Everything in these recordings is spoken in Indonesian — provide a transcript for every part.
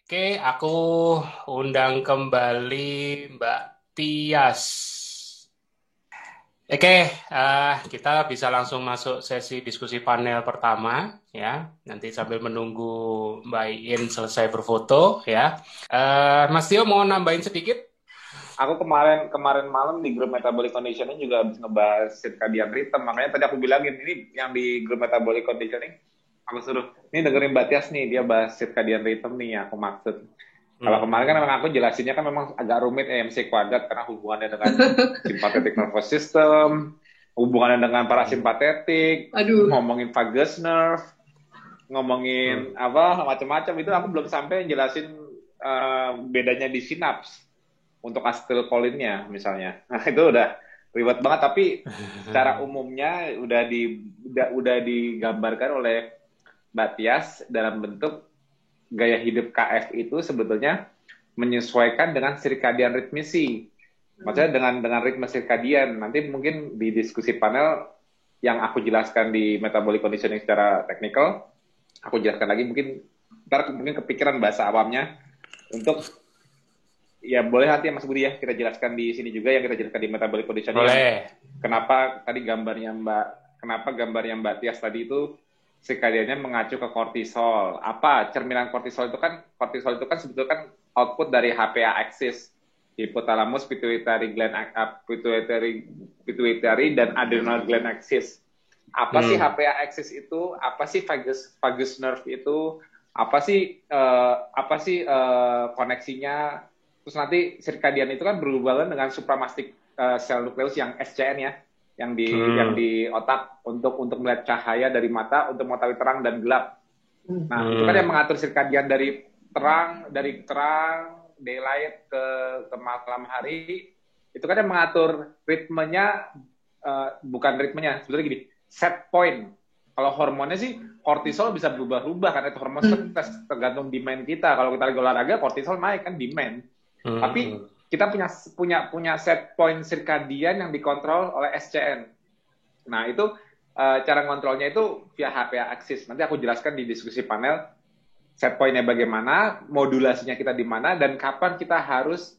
Oke, aku undang kembali Mbak Tias. Oke, kita bisa langsung masuk sesi diskusi panel pertama ya. Nanti sambil menunggu Mbak Iin selesai berfoto ya. Mas Tio mau nambahin sedikit? Aku kemarin kemarin malam di grup metabolic conditioning juga habis ngebahas circadian rhythm. Makanya tadi aku bilangin ini yang di grup metabolic conditioning aku suruh ini dengerin Mbak Tias nih, dia bahas circadian rhythm nih yang aku maksud. Kalau kemarin kan Hmm. memang aku jelasinnya kan memang agak rumit EMC kuadrat karena hubungannya dengan sympathetic nervous system, hubungannya dengan parasimpatetik, Aduh, ngomongin vagus nerve, Hmm. ngomongin apa macam-macam itu aku belum sampai jelasin bedanya di sinaps untuk acetylcholinnya misalnya. Nah, itu udah ribet banget tapi secara umumnya udah digambarkan oleh Mbak Tias dalam bentuk gaya hidup KF itu sebetulnya menyesuaikan dengan circadian rhythmisi. Maksudnya dengan ritme circadian. Nanti mungkin di diskusi panel yang aku jelaskan di metabolic conditioning secara teknikal, aku jelaskan lagi mungkin ntar mungkin kepikiran bahasa awamnya untuk ya boleh nanti ya Mas Budi ya kita jelaskan di sini juga yang kita jelaskan di metabolic conditioning yang Boleh. kenapa gambarnya Mbak Tias tadi itu sekaliannya mengacu ke kortisol. Apa cerminan kortisol itu kan sebetulnya kan output dari HPA axis hipotalamus pituitary gland pituitary dan adrenal gland axis. Apa sih Hmm. HPA axis itu? Apa sih vagus nerve itu? Apa sih koneksinya? Terus nanti circadian itu kan berhubungan dengan supramastic sel nukleus yang SCN ya, yang Hmm. di otak untuk melihat cahaya dari mata untuk mengetahui terang dan gelap. Nah, itu kan yang Hmm. mengatur circadian dari terang daylight ke malam hari. Itu kan yang mengatur ritmenya bukan ritmenya, sebetulnya gini, set point. Kalau hormonnya sih kortisol bisa berubah-ubah karena itu hormon stres tergantung demand kita. Kalau kita lagi olahraga kortisol naik kan demand. Tapi Hmm. kita punya punya punya set point circadian yang dikontrol oleh SCN. Nah, itu cara ngontrolnya itu via HPA axis. Nanti aku jelaskan di diskusi panel set pointnya bagaimana, modulasinya kita di mana dan kapan kita harus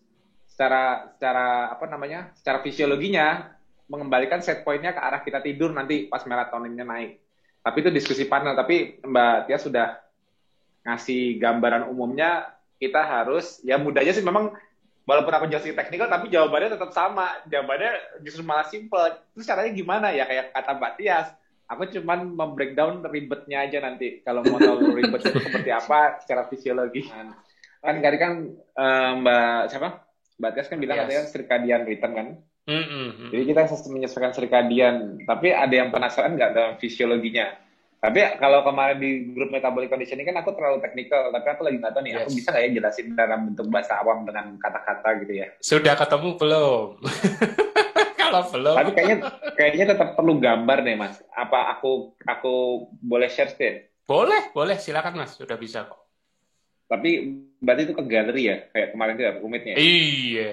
secara secara apa namanya? Secara fisiologinya mengembalikan set pointnya ke arah kita tidur nanti pas melatoninnya naik. Tapi itu diskusi panel. Tapi Mbak Tia sudah ngasih gambaran umumnya, kita harus ya mudahnya sih memang walaupun aku jelasin teknikal tapi jawabannya tetap sama, jawabannya justru malah simple. Terus caranya gimana ya, kayak kata Mbak Tias, aku cuman membreakdown ribetnya aja nanti kalau mau tahu ribetnya itu seperti apa secara fisiologi. Kan tadi kan Mbak Tias kan bilang katanya Matias. circadian rhythm kan, Hmm. Hmm. jadi Hmm. kita menyesuaikan circadian. Tapi ada yang penasaran nggak dalam fisiologinya? Tapi kalau kemarin di grup metabolic conditioning kan aku terlalu teknikal, tapi aku lagi nggak tahu nih, aku bisa Yes. nggak ya jelasin dalam bentuk bahasa awam dengan kata-kata gitu ya. Sudah ketemu belum? Kalau belum, Tapi kayaknya kayaknya tetap perlu gambar deh Mas. Apa aku boleh share screen? boleh, boleh, silakan Mas, sudah bisa kok. Tapi berarti itu ke galeri ya, kayak kemarin itu ya, rumitnya. Iya.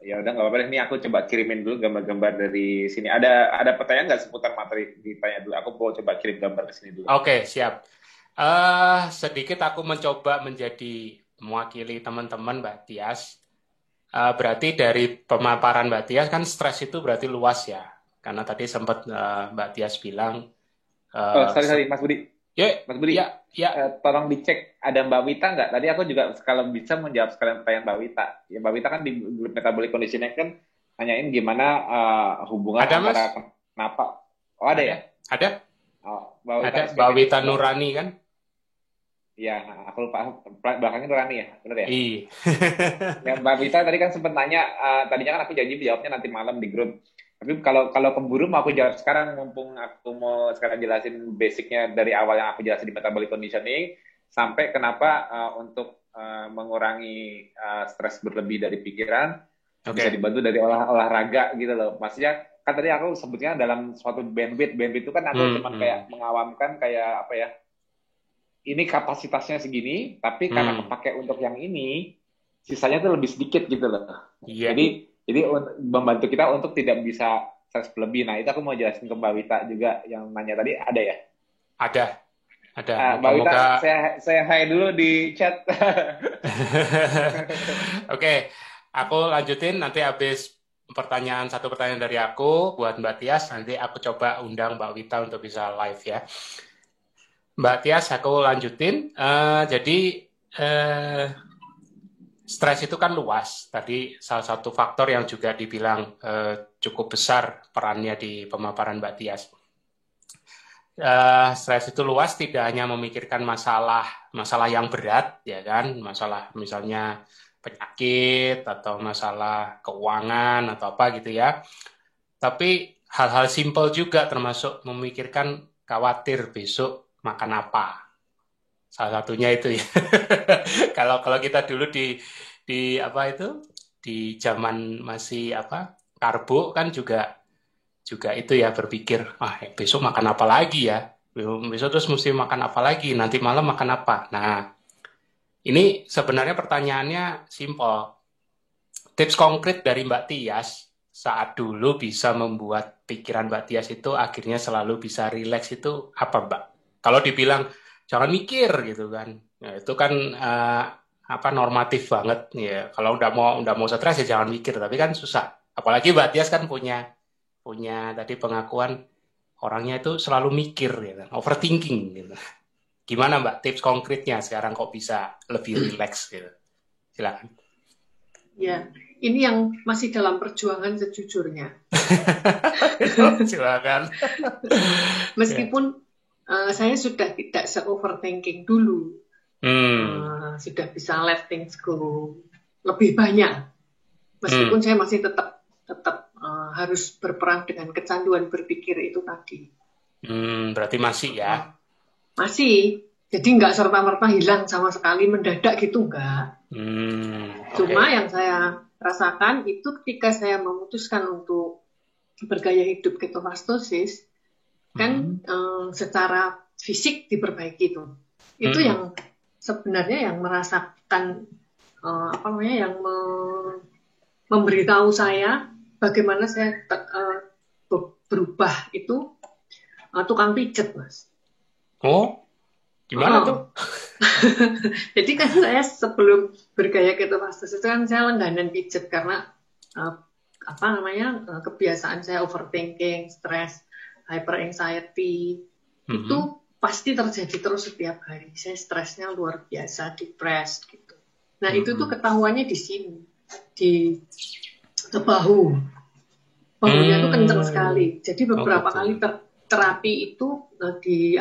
Ya udah nggak apa-apa deh. Ini aku coba kirimin dulu gambar-gambar dari sini. Ada pertanyaan nggak seputar materi ditanya dulu? Aku mau coba kirim gambar ke sini dulu. Oke, siap. Sedikit aku mencoba menjadi mewakili teman-teman Mbak Tias. Berarti dari pemaparan Mbak Tias kan stres itu berarti luas ya. Karena tadi sempat Mbak Tias bilang, Oh, eh, sorry se- sorry Mas Budi. ya, Mas Budi, ya, ya, tolong dicek ada Mbak Wita nggak? Tadi aku juga kalau bisa menjawab sekalian pertanyaan Mbak Wita. Ya Mbak Wita kan di grup metabolic conditioning kan nanyain gimana hubungan ada antara Mas? kenapa. Oh ada ya? Ada, Oh, Mbak Wita ada Mbak SPP Wita Mbak. Nurani kan? Ya, aku lupa belakangnya Nurani ya, benar ya? Iya. Ya Mbak Wita tadi kan sempat nanya, tadinya kan aku janji jawabnya nanti malam di grup. Tapi kalau kalau keburu mau aku jawab sekarang, mumpung aku mau sekarang jelasin basicnya dari awal yang aku jelasin di metabolic conditioning sampai kenapa untuk mengurangi stres berlebih dari pikiran bisa Oke. dibantu dari olahraga gitu loh. Maksudnya kan tadi aku sebutnya dalam suatu bandwidth itu kan aku Hmm, cuman hmm, kayak mengawamkan kayak apa ya, ini kapasitasnya segini, tapi karena hmm. kepake untuk yang ini, sisanya tuh lebih sedikit gitu loh. Iya, Jadi membantu kita untuk tidak bisa stres berlebih. Nah itu aku mau jelasin ke Mbak Wita juga yang nanya tadi ada ya. ada. Ada. Mbak Wita, Moga-moga. saya hai dulu di chat. Oke, aku lanjutin nanti habis satu pertanyaan dari aku buat Mbak Tias. Nanti aku coba undang Mbak Wita untuk bisa live ya. Mbak Tias, aku lanjutin. Jadi eh, stres itu kan luas. Tadi salah satu faktor yang juga dibilang cukup besar perannya di pemaparan Mbak Tias. Stres itu luas, tidak hanya memikirkan masalah yang berat, ya kan, masalah misalnya penyakit atau masalah keuangan atau apa gitu ya. Tapi hal-hal simpel juga, termasuk memikirkan khawatir besok makan apa. Salah satunya itu ya. Kalau kita dulu di apa itu di zaman masih apa karbo kan juga itu ya, berpikir, besok makan apa lagi ya, besok terus mesti makan apa lagi, nanti malam makan apa. Nah, ini sebenarnya pertanyaannya simpel. Tips konkret dari Mbak Tias saat dulu bisa membuat pikiran Mbak Tias itu akhirnya selalu bisa rileks itu apa, Mbak? Kalau dibilang jangan mikir gitu kan, ya, itu kan apa normatif banget ya. Kalau udah mau stres ya jangan mikir, tapi kan susah. Apalagi Mbak Tias kan punya tadi pengakuan orangnya itu selalu mikir gitu, overthinking gitu. Gimana Mbak tips konkretnya sekarang kok bisa lebih rileks gitu? Silakan. Ya, ini yang masih dalam perjuangan sejujurnya. Silakan. Meskipun saya sudah tidak se-overthinking dulu. Sudah bisa let things go lebih banyak. Meskipun saya masih tetap harus berperang dengan kecanduan berpikir itu tadi. Berarti masih ya? Masih. Jadi nggak serta-merta hilang sama sekali mendadak gitu, nggak. Cuma yang saya rasakan itu ketika saya memutuskan untuk bergaya hidup ketofastosis, kan secara fisik diperbaiki itu. Itu yang sebenarnya yang merasakan yang memberitahu saya bagaimana saya berubah itu tukang pijet, Mas. Oh, gimana tuh? Jadi kan saya sebelum bergaya ketofastosis itu kan saya langganan pijet karena kebiasaan saya overthinking, stres, hyper anxiety itu pasti terjadi terus setiap hari. Saya stresnya luar biasa, depressed gitu. Nah itu tuh ketahuannya di sini, di bahu. Bahunya tuh kenceng sekali. Jadi beberapa kali terapi itu di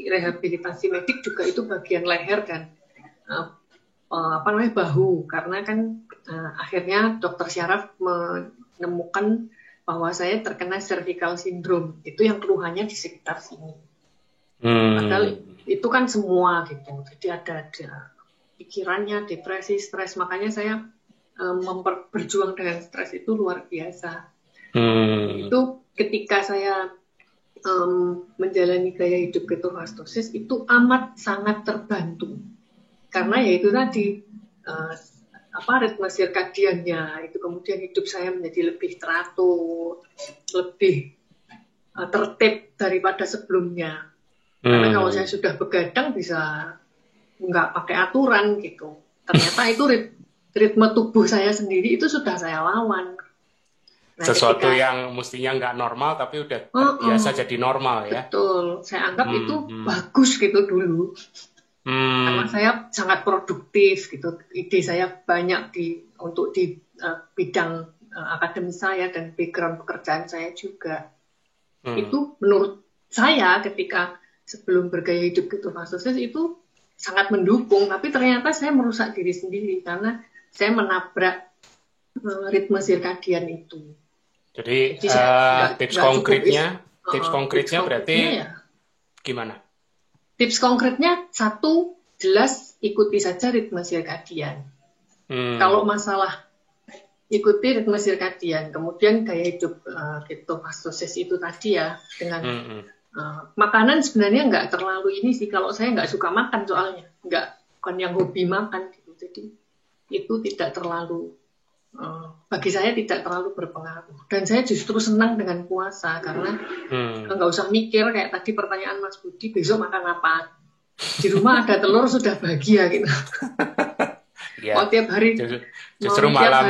rehabilitasi medik juga itu bagian leher dan bahu, karena kan akhirnya dokter syaraf menemukan bahwa saya terkena cervical syndrome, itu yang keluhannya di sekitar sini. Padahal itu kan semua gitu, jadi ada pikirannya, depresi, stres, makanya saya berjuang dengan stres itu luar biasa. Itu ketika saya menjalani gaya hidup ketofastosis itu amat sangat terbantu, karena ya itu tadi ritme sirkadiannya itu, kemudian hidup saya menjadi lebih teratur, lebih tertib daripada sebelumnya. Karena kalau saya sudah begadang bisa nggak pakai aturan gitu, ternyata itu ritme tubuh saya sendiri itu sudah saya lawan. Nah, sesuatu yang mestinya nggak normal tapi udah biasa jadi normal ya. Betul, saya anggap itu bagus gitu dulu. Karena saya sangat produktif gitu, ide saya banyak di bidang akademis saya dan background pekerjaan saya juga. Itu menurut saya ketika sebelum bergaya hidup ketofastosis itu sangat mendukung, tapi ternyata saya merusak diri sendiri karena saya menabrak ritme sirkadian itu. Jadi tips konkretnya berarti gimana? Tips konkretnya satu, jelas ikuti saja ritme sirkadian. Kalau masalah ikuti ritme sirkadian, kemudian gaya hidup ketofastosis itu tadi ya, dengan makanan sebenarnya nggak terlalu ini sih, kalau saya nggak suka makan soalnya, bukan yang hobi makan gitu, jadi itu tidak terlalu bagi saya tidak terlalu berpengaruh. Dan saya justru senang dengan puasa karena nggak usah mikir kayak tadi pertanyaan Mas Budi, besok makan apa? Di rumah ada telur sudah bahagia gitu. Ya, mau tiap hari justru malah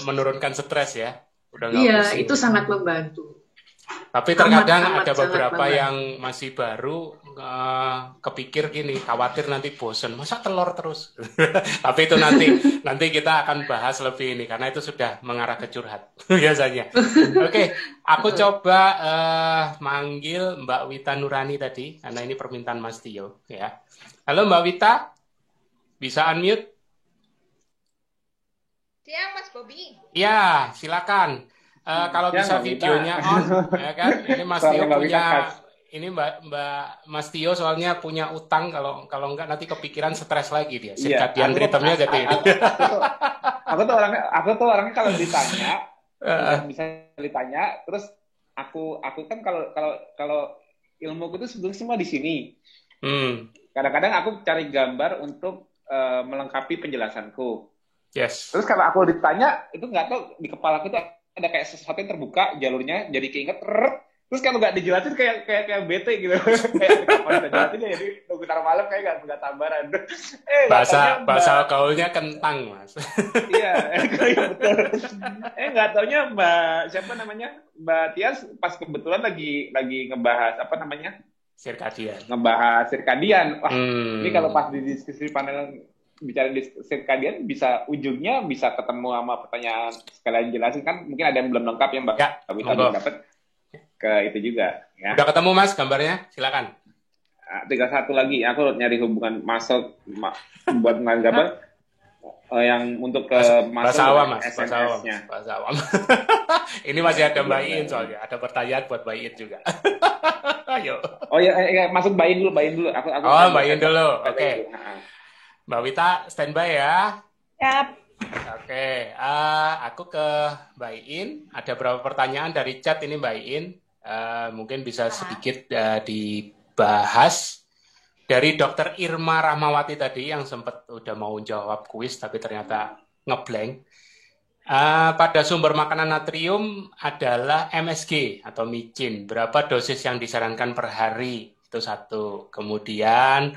menurunkan stres ya. Udah iya, itu sangat membantu. Tapi terkadang ada beberapa yang masih baru kepikir gini, khawatir nanti bosen, masa telur terus. Tapi itu nanti kita akan bahas lebih ini karena itu sudah mengarah ke curhat biasanya. Oke, aku coba manggil Mbak Wita Nurani tadi karena ini permintaan Mas Tio ya. Halo Mbak Wita, bisa unmute? Siang Mas Bobi. Ya, silakan. Kalau bisa videonya on, ya kan? Ini Mas Tio punya, ini Mbak Mas Tio soalnya punya utang. Kalau enggak nanti kepikiran stres lagi dia. Circadian rhythmnya jadi ini. Aku tuh orangnya kalau ditanya, bisa ditanya, terus aku kan kalau ilmuku itu sebetulnya semua di sini. Kadang-kadang aku cari gambar untuk melengkapi penjelasanku. Yes. Terus kalau aku ditanya, itu nggak tahu di kepala aku tuh ada kayak sesuatu yang terbuka jalurnya, jadi keinget. Terus kalau nggak dijelasin kayak bete gitu. Kayak kapan kita jelasin ya, jadi nunggu ntar malam kayak nggak tambaran. Bahasa gaulnya kentang, Mas. Iya, betul. Nggak taunya siapa namanya, Mbak Tias pas kebetulan lagi ngebahas apa namanya? Sirkadian. Ngebahas sirkadian. Wah, ini kalau pas di diskusi panel bicara di sirkadian bisa ujungnya bisa ketemu sama pertanyaan sekalian jelasin kan, mungkin ada yang belum lengkap ya Mbak. Tapi belum dapat ke itu juga ya. Udah ketemu Mas gambarnya? Silakan. 31 lagi aku nyari hubungan masuk buat gambar yang untuk ke bahasa awam Mas, SMS-nya. Bahasa awam. Ini masih ada Mbak Iin soalnya, ada pertanyaan buat Mbak Iin juga. Ayo. Oh ya, masuk Mbak Iin dulu. Aku Mbak Iin dulu. Oke. Mbak Wita, standby ya. Yap. Oke, aku ke Mbak Iin. Ada beberapa pertanyaan dari chat ini Mbak Iin. Mungkin bisa sedikit dibahas. Dari Dr. Irma Rahmawati tadi yang sempat udah mau jawab kuis tapi ternyata ngeblank. Pada sumber makanan natrium adalah MSG atau micin. Berapa dosis yang disarankan per hari? Itu satu. Kemudian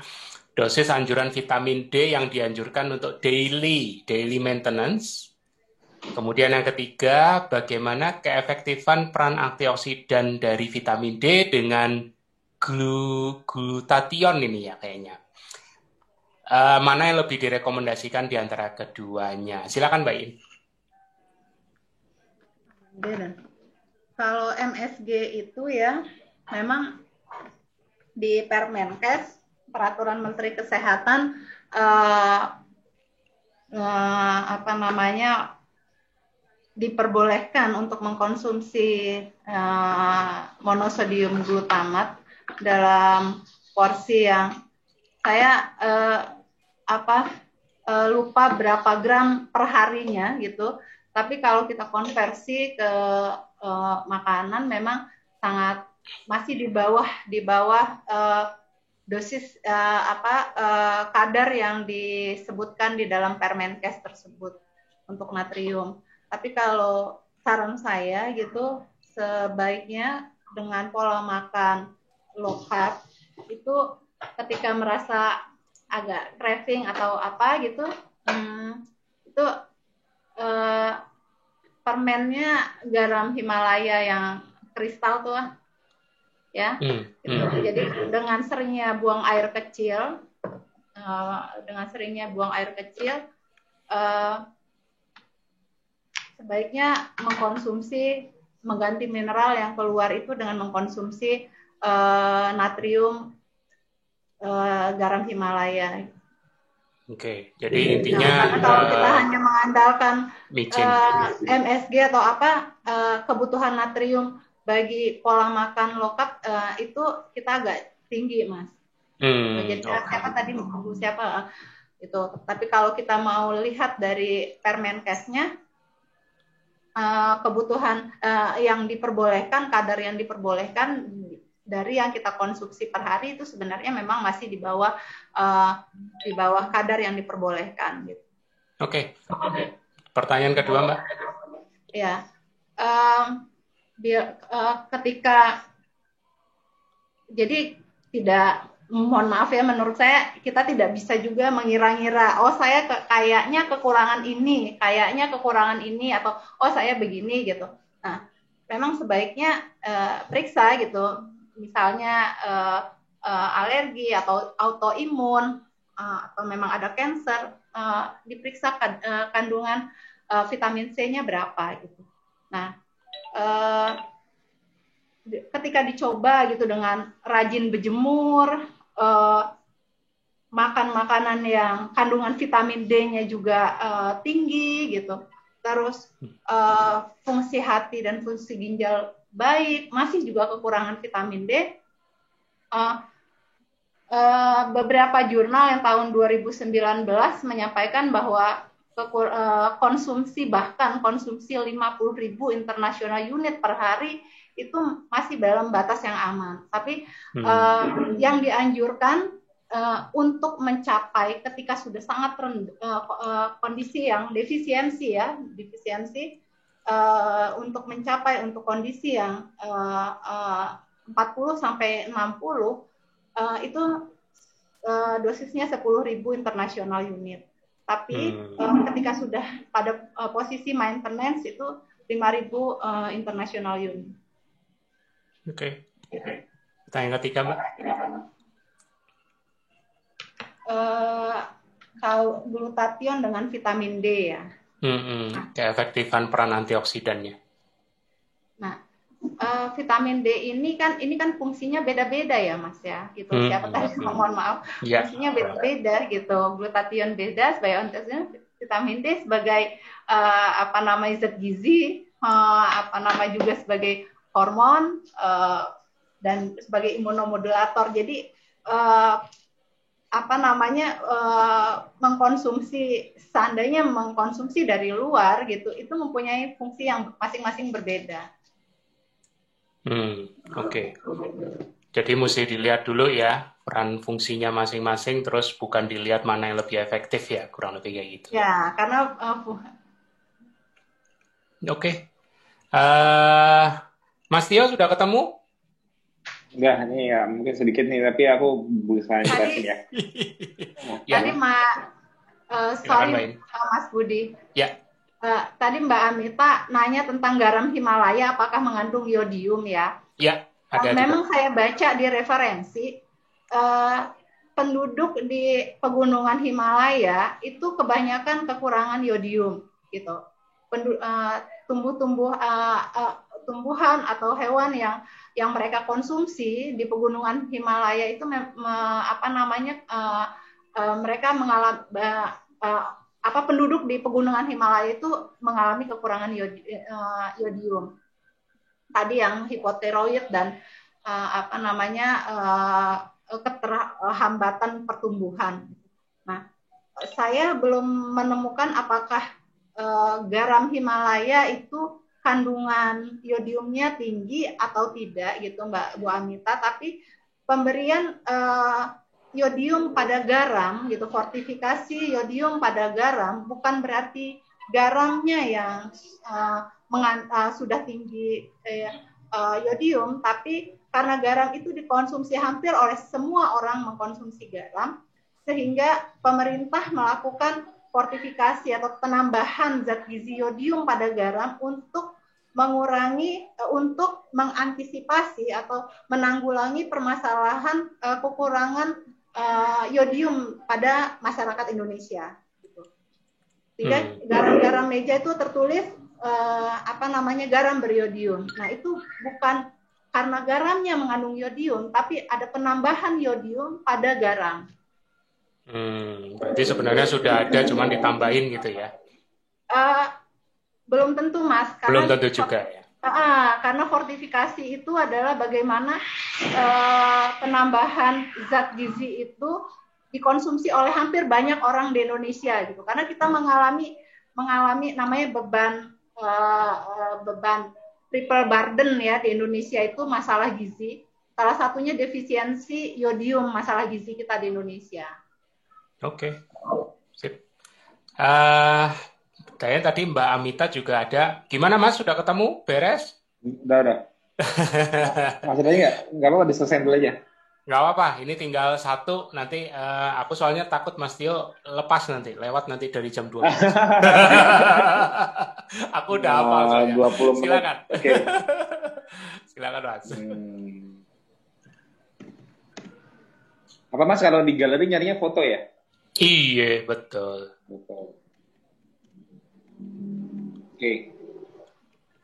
dosis anjuran vitamin D yang dianjurkan untuk daily maintenance. Kemudian yang ketiga, bagaimana keefektifan peran antioksidan dari vitamin D dengan glutathione ini ya kayaknya. Mana yang lebih direkomendasikan di antara keduanya? Silakan Mbak In. Kalau MSG itu ya memang di Permenkes Peraturan Menteri Kesehatan diperbolehkan untuk mengkonsumsi monosodium glutamat dalam porsi yang saya lupa berapa gram per harinya gitu. Tapi kalau kita konversi ke makanan memang sangat masih di bawah dosis kadar yang disebutkan di dalam Permenkes tersebut untuk natrium. Tapi kalau saran saya gitu sebaiknya dengan pola makan low carb itu ketika merasa agak craving atau apa gitu itu permennya garam Himalaya yang kristal tuh ya. Jadi dengan seringnya buang air kecil, sebaiknya mengganti mineral yang keluar itu dengan mengkonsumsi natrium garam Himalaya. Oke, jadi intinya kalau kita hanya mengandalkan MSG atau kebutuhan natrium bagi pola makan low carb itu kita agak tinggi, Mas. Jadi siapa itu. Tapi kalau kita mau lihat dari Permenkesnya, kebutuhan yang diperbolehkan, kadar yang diperbolehkan dari yang kita konsumsi per hari itu sebenarnya memang masih di bawah kadar yang diperbolehkan. Gitu. Oke. Pertanyaan kedua, Mbak. Ya, ketika jadi tidak, mohon maaf ya, menurut saya kita tidak bisa juga mengira-ngira, oh saya kayaknya kekurangan ini, atau oh saya begini gitu. Nah, memang sebaiknya periksa gitu, misalnya alergi atau autoimun, atau memang ada cancer, diperiksa kandungan vitamin C-nya berapa gitu. Nah, ketika dicoba gitu dengan rajin berjemur, makan makanan yang kandungan vitamin D-nya juga tinggi gitu, terus fungsi hati dan fungsi ginjal baik, masih juga kekurangan vitamin D, beberapa jurnal yang tahun 2019 menyampaikan bahwa konsumsi 50.000 international unit per hari itu masih dalam batas yang aman. Tapi yang dianjurkan untuk mencapai ketika sudah sangat kondisi yang defisiensi untuk mencapai untuk kondisi yang 40 sampai 60 itu dosisnya 10.000 international unit. Tapi ketika sudah pada posisi maintenance itu 5.000 international unit. Oke. Pertanyaan ketiga, Mbak. Kalau glutathione dengan vitamin D ya. Keefektifan peran antioksidannya. Nah, vitamin D ini kan fungsinya beda-beda ya Mas ya, gitu. Siapa tadi mohon maaf, fungsinya beda-beda gitu. Glutathione beda sebagai antioksidan, vitamin D sebagai zat gizi, juga sebagai hormon dan sebagai imunomodulator. Jadi seandainya mengkonsumsi dari luar gitu, itu mempunyai fungsi yang masing-masing berbeda. Oke. Jadi mesti dilihat dulu ya peran fungsinya masing-masing, terus bukan dilihat mana yang lebih efektif ya, kurang lebih kayak gitu. Ya, karena Oke. Mas Tio sudah ketemu? Enggak, ini ya mungkin sedikit nih, tapi aku berusaha jelasin ya. Tadi Mas Budi. Ya. Tadi Mbak Amita nanya tentang garam Himalaya apakah mengandung yodium ya? Ya, ada memang juga. Saya baca di referensi penduduk di pegunungan Himalaya itu kebanyakan kekurangan yodium gitu. Tumbuhan atau hewan yang mereka konsumsi di pegunungan Himalaya itu mereka mengalami penduduk di pegunungan Himalaya itu mengalami kekurangan yodium. Tadi yang hipotiroid dan keterhambatan pertumbuhan. Nah, saya belum menemukan apakah garam Himalaya itu kandungan yodiumnya tinggi atau tidak gitu Bu Amita, tapi pemberian yodium pada garam gitu, fortifikasi yodium pada garam bukan berarti garamnya yang sudah tinggi yodium, tapi karena garam itu dikonsumsi hampir oleh semua orang mengkonsumsi garam, sehingga pemerintah melakukan fortifikasi atau penambahan zat gizi yodium pada garam untuk mengantisipasi atau menanggulangi permasalahan kekurangan yodium pada masyarakat Indonesia. Gitu. Sehingga garam-garam meja itu tertulis garam beryodium. Nah itu bukan karena garamnya mengandung yodium, tapi ada penambahan yodium pada garam. Berarti sebenarnya sudah ada, cuman ditambahin gitu ya? Belum tentu Mas. Belum tentu juga ya? Karena fortifikasi itu adalah bagaimana penambahan zat gizi itu dikonsumsi oleh hampir banyak orang di Indonesia gitu. Karena kita mengalami namanya beban triple burden ya di Indonesia itu masalah gizi. Salah satunya defisiensi yodium, masalah gizi kita di Indonesia. Oke. Sip. Kayaknya tadi Mbak Amita juga ada. Gimana Mas, sudah ketemu? Beres? Udah. Masih aja nggak? Nggak apa-apa, diselesain dulu aja. Nggak apa-apa, ini tinggal satu. Nanti aku soalnya takut Mas Tio lepas nanti, lewat nanti dari jam 12. Aku udah hafal soalnya. 20 menit. Silakan. Oke. Silakan Mas. Apa Mas, kalau di galeri nyarinya foto ya? Iya, betul. Oke.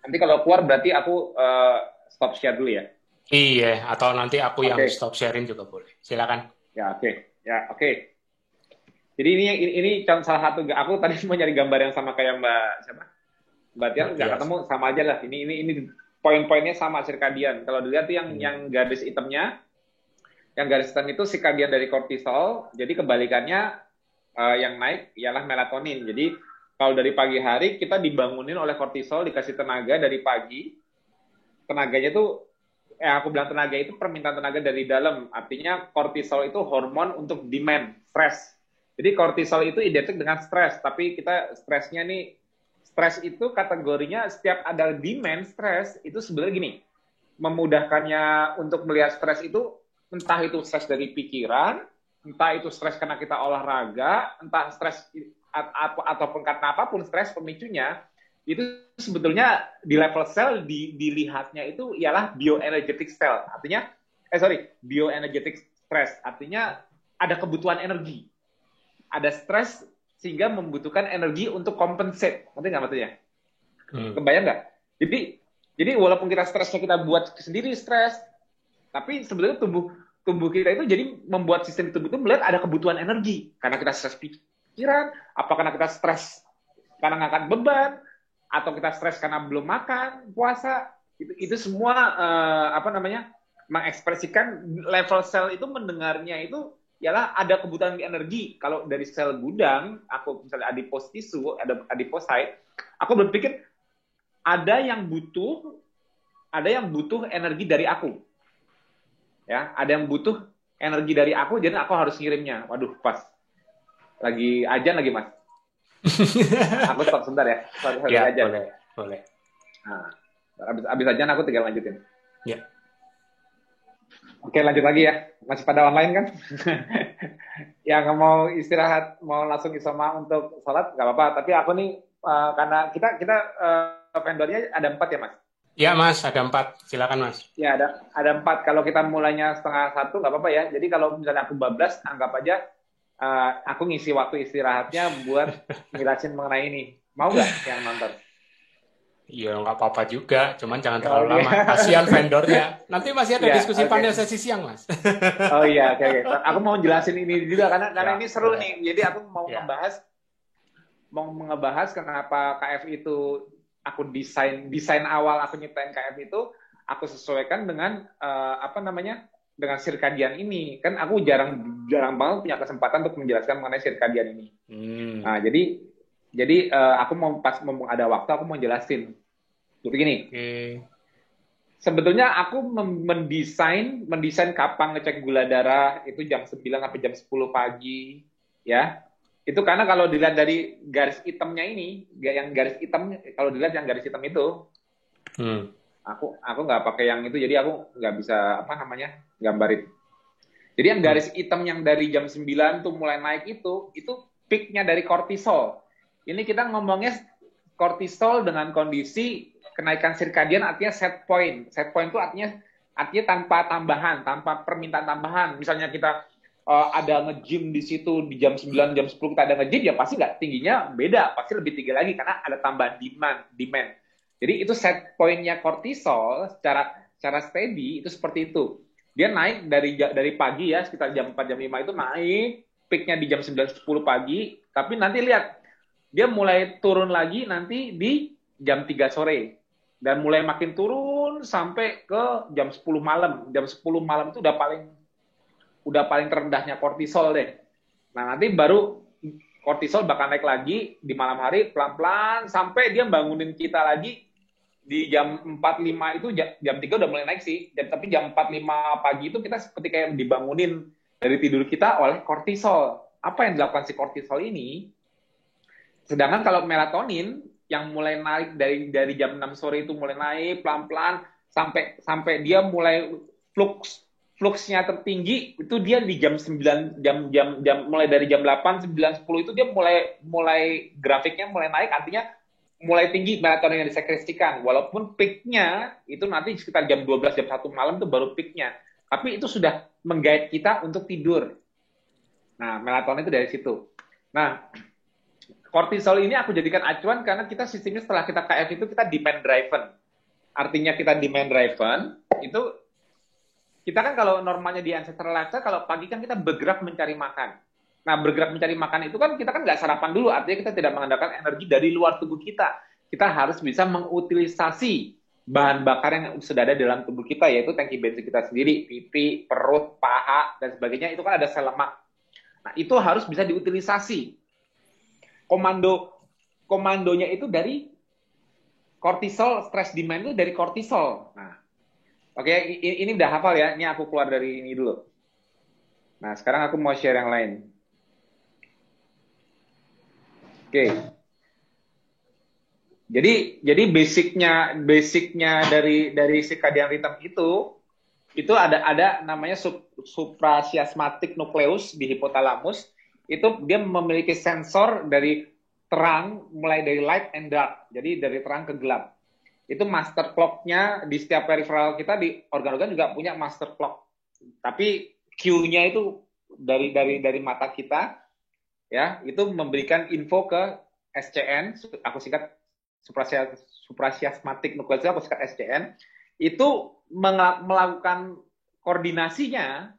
Nanti kalau keluar berarti aku stop share dulu ya? Iya, atau nanti aku yang stop sharing juga boleh. Silakan. Ya, oke. Jadi ini salah satu, aku tadi mau nyari gambar yang sama kayak Mbak Tian, nggak ketemu, sama aja lah. Ini poin-poinnya sama circadian. Kalau dilihat tuh yang garis hitamnya, yang garis hitam itu circadian dari kortisol. Jadi kebalikannya yang naik ialah melatonin. Jadi kalau dari pagi hari kita dibangunin oleh kortisol, dikasih tenaga dari pagi. Tenaganya tuh, aku bilang tenaga itu permintaan tenaga dari dalam. Artinya kortisol itu hormon untuk demand, stres. Jadi kortisol itu identik dengan stres, tapi kita stresnya nih, stres itu kategorinya setiap ada demand stres, itu sebenarnya gini, memudahkannya untuk melihat stres itu, entah itu stres dari pikiran, entah itu stres karena kita olahraga, entah stres ataupun karena apapun stres pemicunya, itu sebetulnya di level sel dilihatnya itu ialah bioenergetic cell. Artinya, bioenergetic stress. Artinya ada kebutuhan energi. Ada stres sehingga membutuhkan energi untuk compensate. Ngerti nggak maksudnya? Kebayang nggak? Jadi walaupun kita stresnya kita buat sendiri stres, tapi sebetulnya tubuh kita itu jadi membuat sistem tubuh itu melihat ada kebutuhan energi. Karena kita stres pikiran, apa karena kita stres karena ngangkat beban, atau kita stres karena belum makan, puasa, itu semua mengekspresikan level sel itu mendengarnya itu ialah ada kebutuhan energi. Kalau dari sel gudang, aku misalnya adipose tissue, ada adipocyte, aku berpikir ada yang butuh energi dari aku. Ya, ada yang butuh energi dari aku, jadi aku harus ngirimnya. Waduh, pas lagi ajan lagi Mas. Aku stop sebentar ya. Ya, boleh. Nah, abis ajan aku tinggal lanjutin. Ya. Oke, lanjut lagi ya. Masih pada online kan? Yang mau istirahat, mau langsung isoma untuk sholat, nggak apa-apa. Tapi aku nih, karena kita vendornya ada 4 ya Mas? Ya Mas, ada 4. Silakan Mas. Ya, ada 4. Kalau kita mulainya 12:30, nggak apa-apa ya. Jadi kalau misalnya aku bablas, anggap aja aku ngisi waktu istirahatnya buat ngelasin mengenai ini. Mau nggak yang nonton? Iya, nggak apa-apa juga. Cuman jangan terlalu lama. Kasihan vendornya. Nanti masih ada diskusi panel sesi siang, Mas. Oh iya, oke. Aku mau jelasin ini juga karena ini seru nih. Jadi aku mau ngebahas kenapa KF itu aku desain awal aku nyiptain KF itu aku sesuaikan dengan dengan circadian ini. Kan aku jarang banget punya kesempatan untuk menjelaskan mengenai circadian ini. Nah, jadi aku mau pas ada waktu aku mau jelasin. Begini. Sebetulnya aku mendesain kapan ngecek gula darah itu jam 9 sampai jam 10 pagi, ya. Itu karena kalau dilihat dari garis hitamnya ini, yang garis hitam, kalau dilihat yang garis hitam itu, aku nggak pakai yang itu, jadi aku nggak bisa gambarin. Jadi yang garis hitam yang dari jam 9 tuh mulai naik itu peaknya dari kortisol. Ini kita ngomongnya kortisol dengan kondisi kenaikan sirkadian, artinya set point. Set point itu artinya tanpa tambahan, tanpa permintaan tambahan. Misalnya kita ada nge-gym di situ di jam 9, jam 10 kita ada nge-gym, ya pasti nggak tingginya beda, pasti lebih tinggi lagi karena ada tambahan demand. Jadi itu set point-nya kortisol secara steady itu seperti itu. Dia naik dari pagi ya, sekitar jam 4, jam 5 itu naik, peak-nya di jam 9, 10 pagi, tapi nanti lihat, dia mulai turun lagi nanti di jam 3 sore. Dan mulai makin turun sampai ke jam 10 malam. Jam 10 malam itu udah paling terendahnya kortisol deh. Nah, nanti baru kortisol bakal naik lagi di malam hari pelan-pelan sampai dia bangunin kita lagi di jam 4.05 itu jam 3 udah mulai naik sih. Tapi jam 4.05 pagi itu kita seperti kayak dibangunin dari tidur kita oleh kortisol. Apa yang dilakukan si kortisol ini? Sedangkan kalau melatonin yang mulai naik dari jam 6 sore itu mulai naik pelan-pelan sampai dia mulai fluksnya tertinggi itu dia di jam 9 jam mulai dari jam 8 9 10 itu dia mulai grafiknya mulai naik, artinya mulai tinggi melatonin yang disekresikan, walaupun peaknya itu nanti sekitar jam 12 jam 1 malam itu baru peaknya, tapi itu sudah menggait kita untuk tidur. Nah, melatonin itu dari situ. Nah, kortisol ini aku jadikan acuan karena kita sistemnya setelah kita KF itu kita demand driven. Artinya kita demand driven, itu kita kan kalau normalnya di ancestral lifestyle, kalau pagi kan kita bergerak mencari makan. Nah, bergerak mencari makan itu kan kita kan nggak sarapan dulu, artinya kita tidak mengandalkan energi dari luar tubuh kita. Kita harus bisa mengutilisasi bahan bakar yang sudah ada dalam tubuh kita, yaitu tangki bensin kita sendiri, pipi, perut, paha, dan sebagainya, itu kan ada sel lemak. Nah, itu harus bisa diutilisasi. Komandonya itu dari kortisol, stress demand itu dari kortisol. Nah, oke, ini udah hafal ya. Ini aku keluar dari ini dulu. Nah, sekarang aku mau share yang lain. Oke. Jadi basicnya dari circadian rhythm itu ada namanya suprachiasmatic nucleus di hipotalamus. Itu dia memiliki sensor dari terang, mulai dari light and dark. Jadi dari terang ke gelap. Itu master clock-nya di setiap peripheral kita, di organ-organ juga punya master clock. Tapi Q-nya itu dari mata kita, ya, itu memberikan info ke SCN, aku singkat suprachiasmatic nucleus, aku singkat SCN, itu melakukan koordinasinya,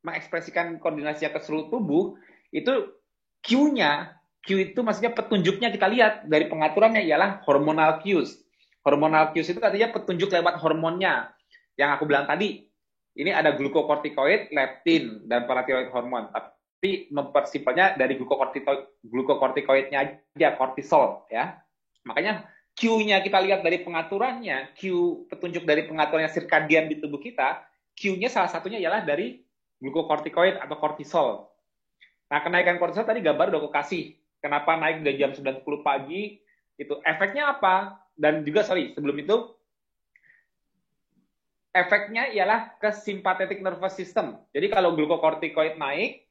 mengekspresikan koordinasinya ke seluruh tubuh, itu Q-nya, Q itu maksudnya petunjuknya kita lihat dari pengaturannya ialah hormonal cues. Hormonal cues itu artinya petunjuk lewat hormonnya. Yang aku bilang tadi, ini ada glukokortikoid, leptin, dan paratiroid hormon. Tapi mempersimpelnya dari glukokortikoidnya aja, kortisol, ya. Makanya Q-nya kita lihat dari pengaturannya, Q petunjuk dari pengaturannya sirkadian di tubuh kita, Q-nya salah satunya ialah dari glukokortikoid atau kortisol. Nah, kenaikan kortisol tadi gambar udah aku kasih. Kenapa naik dari jam 9.10 pagi, itu efeknya apa? Dan juga, sebelum itu, efeknya ialah ke sympathetic nervous system. Jadi kalau glukokortikoid naik,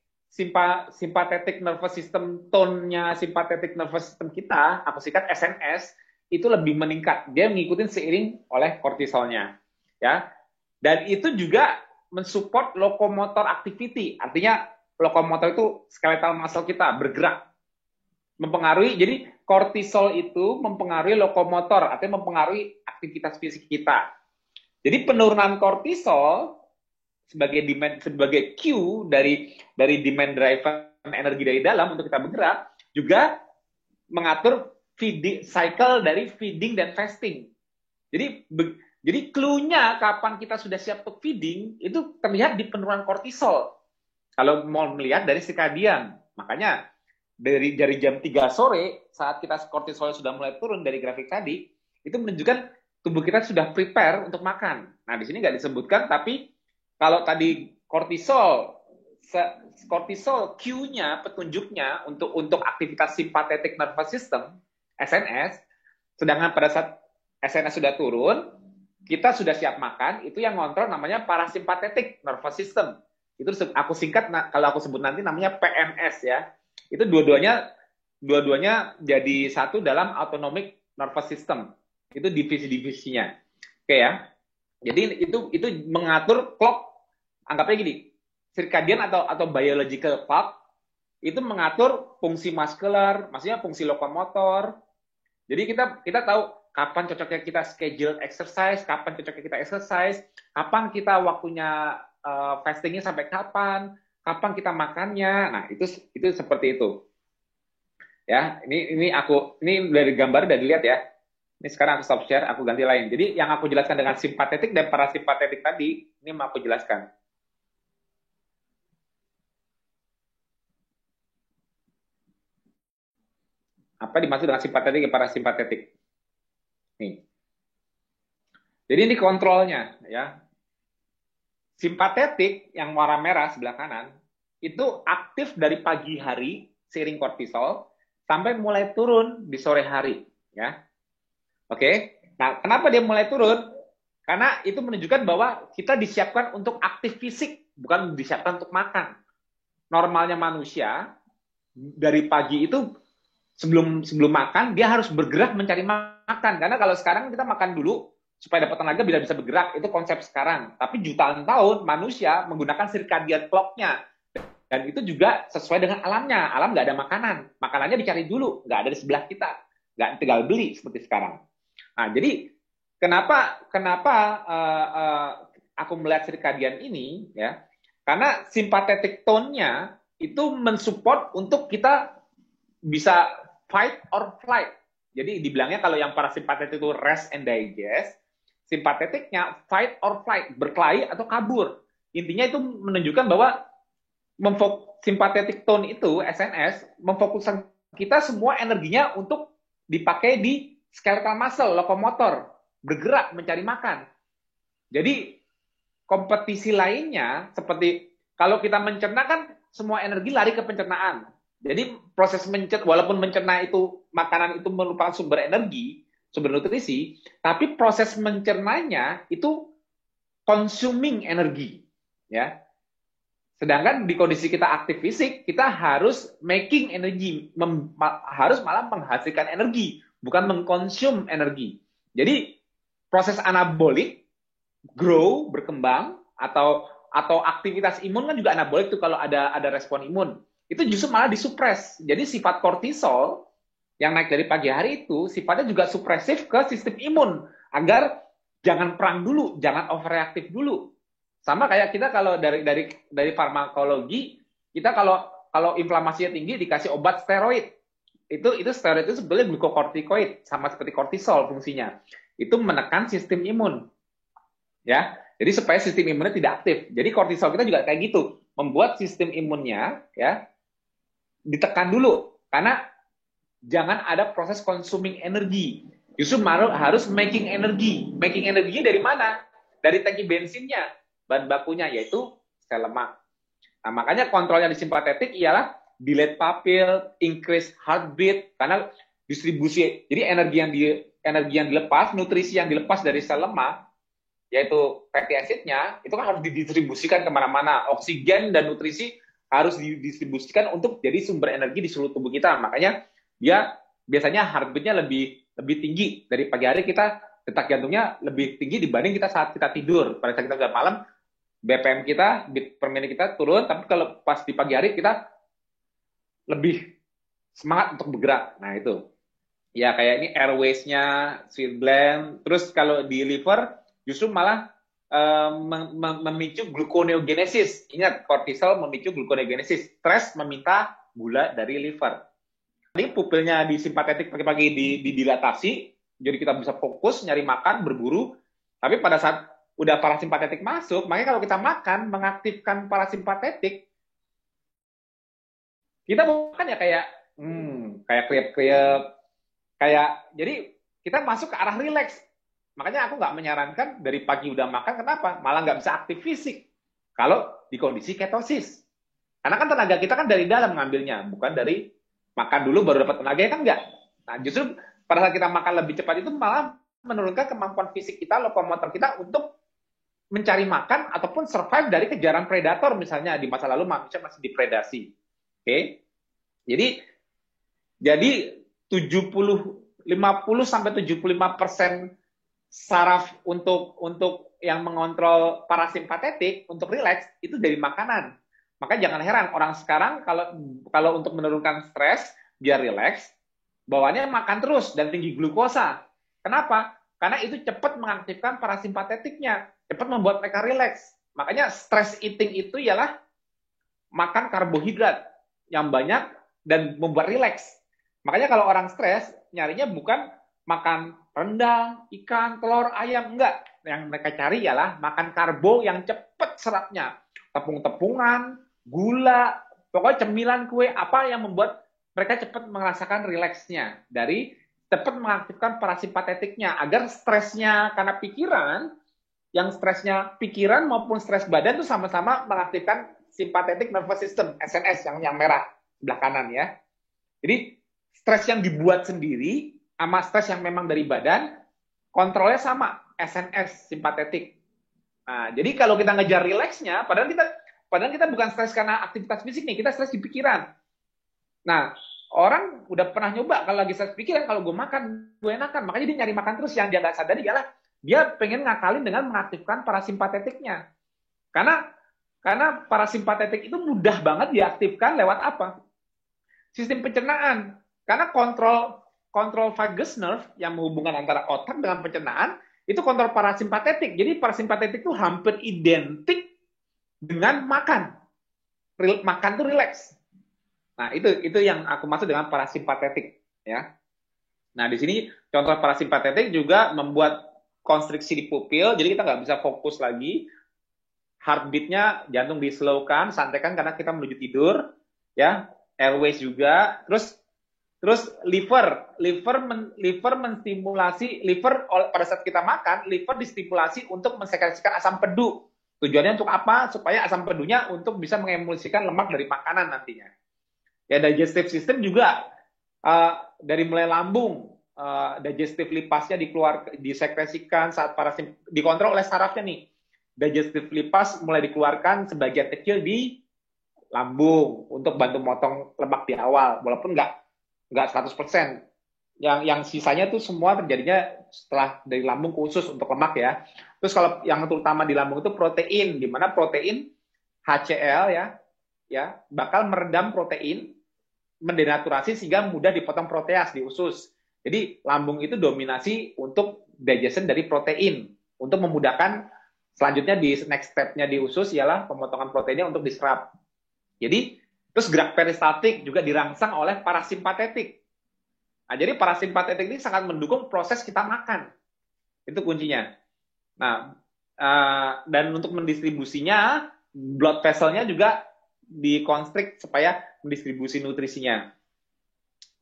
sympathetic nervous system, tone-nya sympathetic nervous system kita, aku singkat SNS, itu lebih meningkat. Dia mengikuti seiring oleh kortisolnya. Ya. Dan itu juga mensupport locomotor activity. Artinya lokomotor itu skeletal muscle kita, bergerak. Mempengaruhi, jadi kortisol itu mempengaruhi lokomotor, artinya mempengaruhi aktivitas fisik kita. Jadi penurunan kortisol sebagai cue dari demand driven energi dari dalam untuk kita bergerak, juga mengatur feeding cycle dari feeding dan fasting. Jadi clue-nya kapan kita sudah siap untuk feeding itu terlihat di penurunan kortisol. Kalau mau melihat dari circadian, makanya dari jam 3 sore saat kita kortisol sudah mulai turun dari grafik tadi, itu menunjukkan tubuh kita sudah prepare untuk makan. Nah, di sini nggak disebutkan, tapi kalau tadi kortisol Q-nya, petunjuknya untuk aktivitas sympathetic nervous system, SNS, sedangkan pada saat SNS sudah turun, kita sudah siap makan, itu yang ngontrol namanya parasympathetic nervous system. Itu aku singkat, kalau aku sebut nanti namanya PNS, ya. Itu dua-duanya jadi satu dalam autonomic nervous system. Itu divisi-divisinya. Oke ya. Jadi itu mengatur clock, anggapnya gini, circadian atau biological clock itu mengatur fungsi muscular, maksudnya fungsi lokomotor. Jadi kita tahu kapan cocoknya kita schedule exercise, kapan cocoknya kita exercise, kapan kita waktunya fastingnya sampai kapan kita makannya. Nah, itu seperti itu. Ya, ini dari gambar udah dilihat ya. Ini sekarang aku stop share, aku ganti lain. Jadi yang aku jelaskan dengan simpatetik dan parasimpatetik tadi, ini mau aku jelaskan. Apa dimaksud dengan simpatetik dan parasimpatetik? Nih. Jadi ini kontrolnya, ya. Simpatetik yang warna merah sebelah kanan itu aktif dari pagi hari seiring kortisol sampai mulai turun di sore hari, ya. Oke. Nah, kenapa dia mulai turun? Karena itu menunjukkan bahwa kita disiapkan untuk aktif fisik, bukan disiapkan untuk makan. Normalnya manusia dari pagi itu sebelum makan dia harus bergerak mencari makan. Karena kalau sekarang kita makan dulu supaya dapat tenaga bila bisa bergerak, itu konsep sekarang. Tapi jutaan tahun manusia menggunakan circadian clock-nya. Dan itu juga sesuai dengan alamnya. Alam nggak ada makanan. Makanannya dicari dulu, nggak ada di sebelah kita. Nggak tinggal beli seperti sekarang. Nah, jadi kenapa aku melihat circadian ini, ya? Karena sympathetic tone-nya itu mensupport untuk kita bisa fight or flight. Jadi dibilangnya kalau yang parasimpatetik itu rest and digest, simpatetiknya fight or flight, berkelahi atau kabur. Intinya itu menunjukkan bahwa sympathetic tone itu, SNS, memfokuskan kita semua energinya untuk dipakai di skeletal muscle, lokomotor, bergerak, mencari makan. Jadi, kompetisi lainnya, seperti kalau kita mencerna kan, semua energi lari ke pencernaan. Jadi, proses walaupun mencerna itu, makanan itu merupakan sumber energi, sumber nutrisi, tapi proses mencernanya itu consuming energi. Ya. Sedangkan di kondisi kita aktif fisik, kita harus making energi, harus malah menghasilkan energi, bukan mengkonsum energi. Jadi proses anabolik, grow, berkembang, atau aktivitas imun kan juga anabolik tuh kalau ada respon imun. Itu justru malah disupres. Jadi sifat kortisol yang naik dari pagi hari itu sifatnya juga supresif ke sistem imun agar jangan perang dulu, jangan overreaktif dulu. Sama kayak kita kalau dari farmakologi, kita kalau inflamasinya tinggi dikasih obat steroid. Itu steroid itu sebetulnya glukokortikoid, sama seperti kortisol fungsinya. Itu menekan sistem imun. Ya. Jadi supaya sistem imunnya tidak aktif. Jadi kortisol kita juga kayak gitu, membuat sistem imunnya ya ditekan dulu karena jangan ada proses consuming energi. Justru harus making energi. Making energinya dari mana? Dari tangki bensinnya, bahan bakunya yaitu sel lemak. Nah, makanya kontrolnya di simpatetik ialah dilate pupil, increase heartbeat, karena distribusi. Jadi energi yang dilepas, nutrisi yang dilepas dari sel lemak, yaitu fatty acid-nya, itu kan harus didistribusikan kemana-mana. Oksigen dan nutrisi harus didistribusikan untuk jadi sumber energi di seluruh tubuh kita. Makanya dia biasanya heartbeat-nya lebih tinggi. Dari pagi hari kita, detak jantungnya lebih tinggi dibanding kita saat kita tidur. Pada saat kita udah malam, BPM kita, beat per menit kita turun, tapi kalau pas di pagi hari kita lebih semangat untuk bergerak. Nah itu. Ya kayak ini airways-nya, sweet blend. Terus kalau di liver, justru malah memicu gluconeogenesis. Ingat, kortisol memicu gluconeogenesis. Stres meminta gula dari liver. Ini pupilnya di simpatetik pagi-pagi didilatasi, jadi kita bisa fokus, nyari makan, berburu. Tapi pada saat udah parasimpatetik masuk, makanya kalau kita makan, mengaktifkan parasimpatetik, kita makan ya kayak kriep-kriep, jadi kita masuk ke arah rileks. Makanya aku nggak menyarankan dari pagi udah makan, kenapa? Malah nggak bisa aktif fisik kalau di kondisi ketosis. Karena kan tenaga kita kan dari dalam ngambilnya, bukan dari makan dulu baru dapat tenaga, kan enggak. Nah, justru pada saat kita makan lebih cepat itu malah menurunkan kemampuan fisik kita, lokomotor kita untuk mencari makan ataupun survive dari kejaran predator, misalnya di masa lalu manusia masih dipredasi. Oke. Jadi 50 sampai 75% saraf untuk yang mengontrol parasimpatetik untuk rileks itu dari makanan. Maka jangan heran orang sekarang kalau untuk menurunkan stres biar rileks, bawaannya makan terus dan tinggi glukosa. Kenapa? Karena itu cepat mengaktifkan parasimpatetiknya, cepat membuat mereka rileks. Makanya stress eating itu ialah makan karbohidrat yang banyak dan membuat rileks. Makanya kalau orang stres nyarinya bukan makan rendang, ikan, telur, ayam, enggak. Yang mereka cari ialah makan karbo yang cepat seratnya. Tepung-tepungan, gula, pokoknya cemilan, kue, apa yang membuat mereka cepat merasakan rileksnya. Dari cepat mengaktifkan parasimpatetiknya, agar stresnya karena pikiran, yang stresnya pikiran maupun stres badan itu sama-sama mengaktifkan sympathetic nervous system, SNS, yang merah, sebelah kanan ya. Jadi stres yang dibuat sendiri sama stres yang memang dari badan, kontrolnya sama, SNS, simpatetik. Nah, jadi kalau kita ngejar rileksnya, padahal kita bukan stres karena aktivitas fisik nih, kita stres di pikiran. Nah, orang udah pernah nyoba kalau lagi stres pikiran, kalau gue makan, gue enakan. Makanya dia nyari makan terus. Yang dia nggak sadari ialah dia pengen ngakalin dengan mengaktifkan parasimpatetiknya. Karena parasimpatetik itu mudah banget diaktifkan lewat apa? Sistem pencernaan. Karena kontrol vagus nerve yang menghubungkan antara otak dengan pencernaan itu kontrol parasimpatetik. Jadi parasimpatetik itu hampir identik dengan makan. Makan itu rileks. Nah, itu yang aku maksud dengan parasimpatetik, ya. Nah, di sini contoh parasimpatetik juga membuat konstriksi di pupil, jadi kita nggak bisa fokus lagi. Heartbeat-nya, jantung di-slowkan, santaikan karena kita menuju tidur, ya. Airways juga. Terus liver menstimulasi, pada saat kita makan, liver distimulasi untuk mensekresikan asam pedu. Tujuannya untuk apa? Supaya asam pedunya untuk bisa mengemulsikan lemak dari makanan nantinya. Ya, digestive system juga dari mulai lambung, digestive lipasnya disekresikan saat dikontrol oleh sarafnya nih. Digestive lipas mulai dikeluarkan sebagian kecil di lambung untuk bantu motong lemak di awal, walaupun nggak 100%. Yang sisanya tuh semua terjadinya setelah dari lambung khusus untuk lemak ya. Terus kalau yang terutama di lambung itu protein, di mana protein HCl ya bakal meredam protein, mendenaturasi sehingga mudah dipotong proteas di usus. Jadi lambung itu dominasi untuk digestion dari protein, untuk memudahkan selanjutnya di next step-nya di usus ialah pemotongan proteinnya untuk diserap. Jadi terus gerak peristaltik juga dirangsang oleh parasimpatetik. Nah, jadi parasimpatetik ini sangat mendukung proses kita makan. Itu kuncinya. Nah, dan untuk mendistribusinya, blood vessel-nya juga dikonstrikt supaya mendistribusi nutrisinya.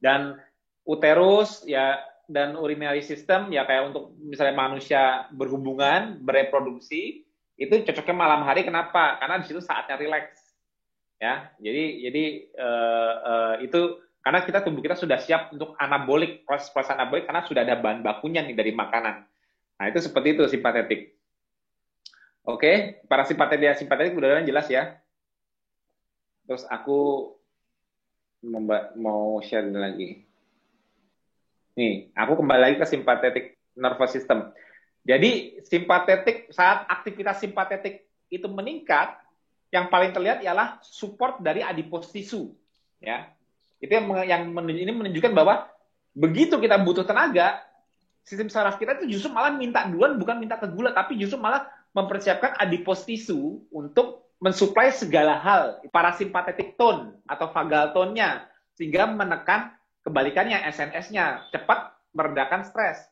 Dan uterus ya dan urinary system ya kayak untuk misalnya manusia berhubungan, bereproduksi, itu cocoknya malam hari. Kenapa? Karena di situ saatnya rileks. Ya, jadi itu karena tubuh kita sudah siap untuk anabolik, proses anabolik karena sudah ada bahan bakunya nih dari makanan. Nah, itu seperti itu simpatetik. Oke, parasimpatetik dan simpatetik mudah-mudahan jelas ya. Terus aku mau share lagi. Nih, aku kembali lagi ke simpatetik nervous system. Jadi, simpatetik saat aktivitas simpatetik itu meningkat, yang paling terlihat ialah support dari adipose tissue, ya. Itu yang ini menunjukkan bahwa begitu kita butuh tenaga, sistem saraf kita itu justru malah minta duluan, bukan minta ke gula, tapi justru malah mempersiapkan adipose tissue untuk mensuplai segala hal, parasimpatetic tone atau vagal tone-nya, sehingga menekan kebalikannya SNS-nya, cepat meredakan stres.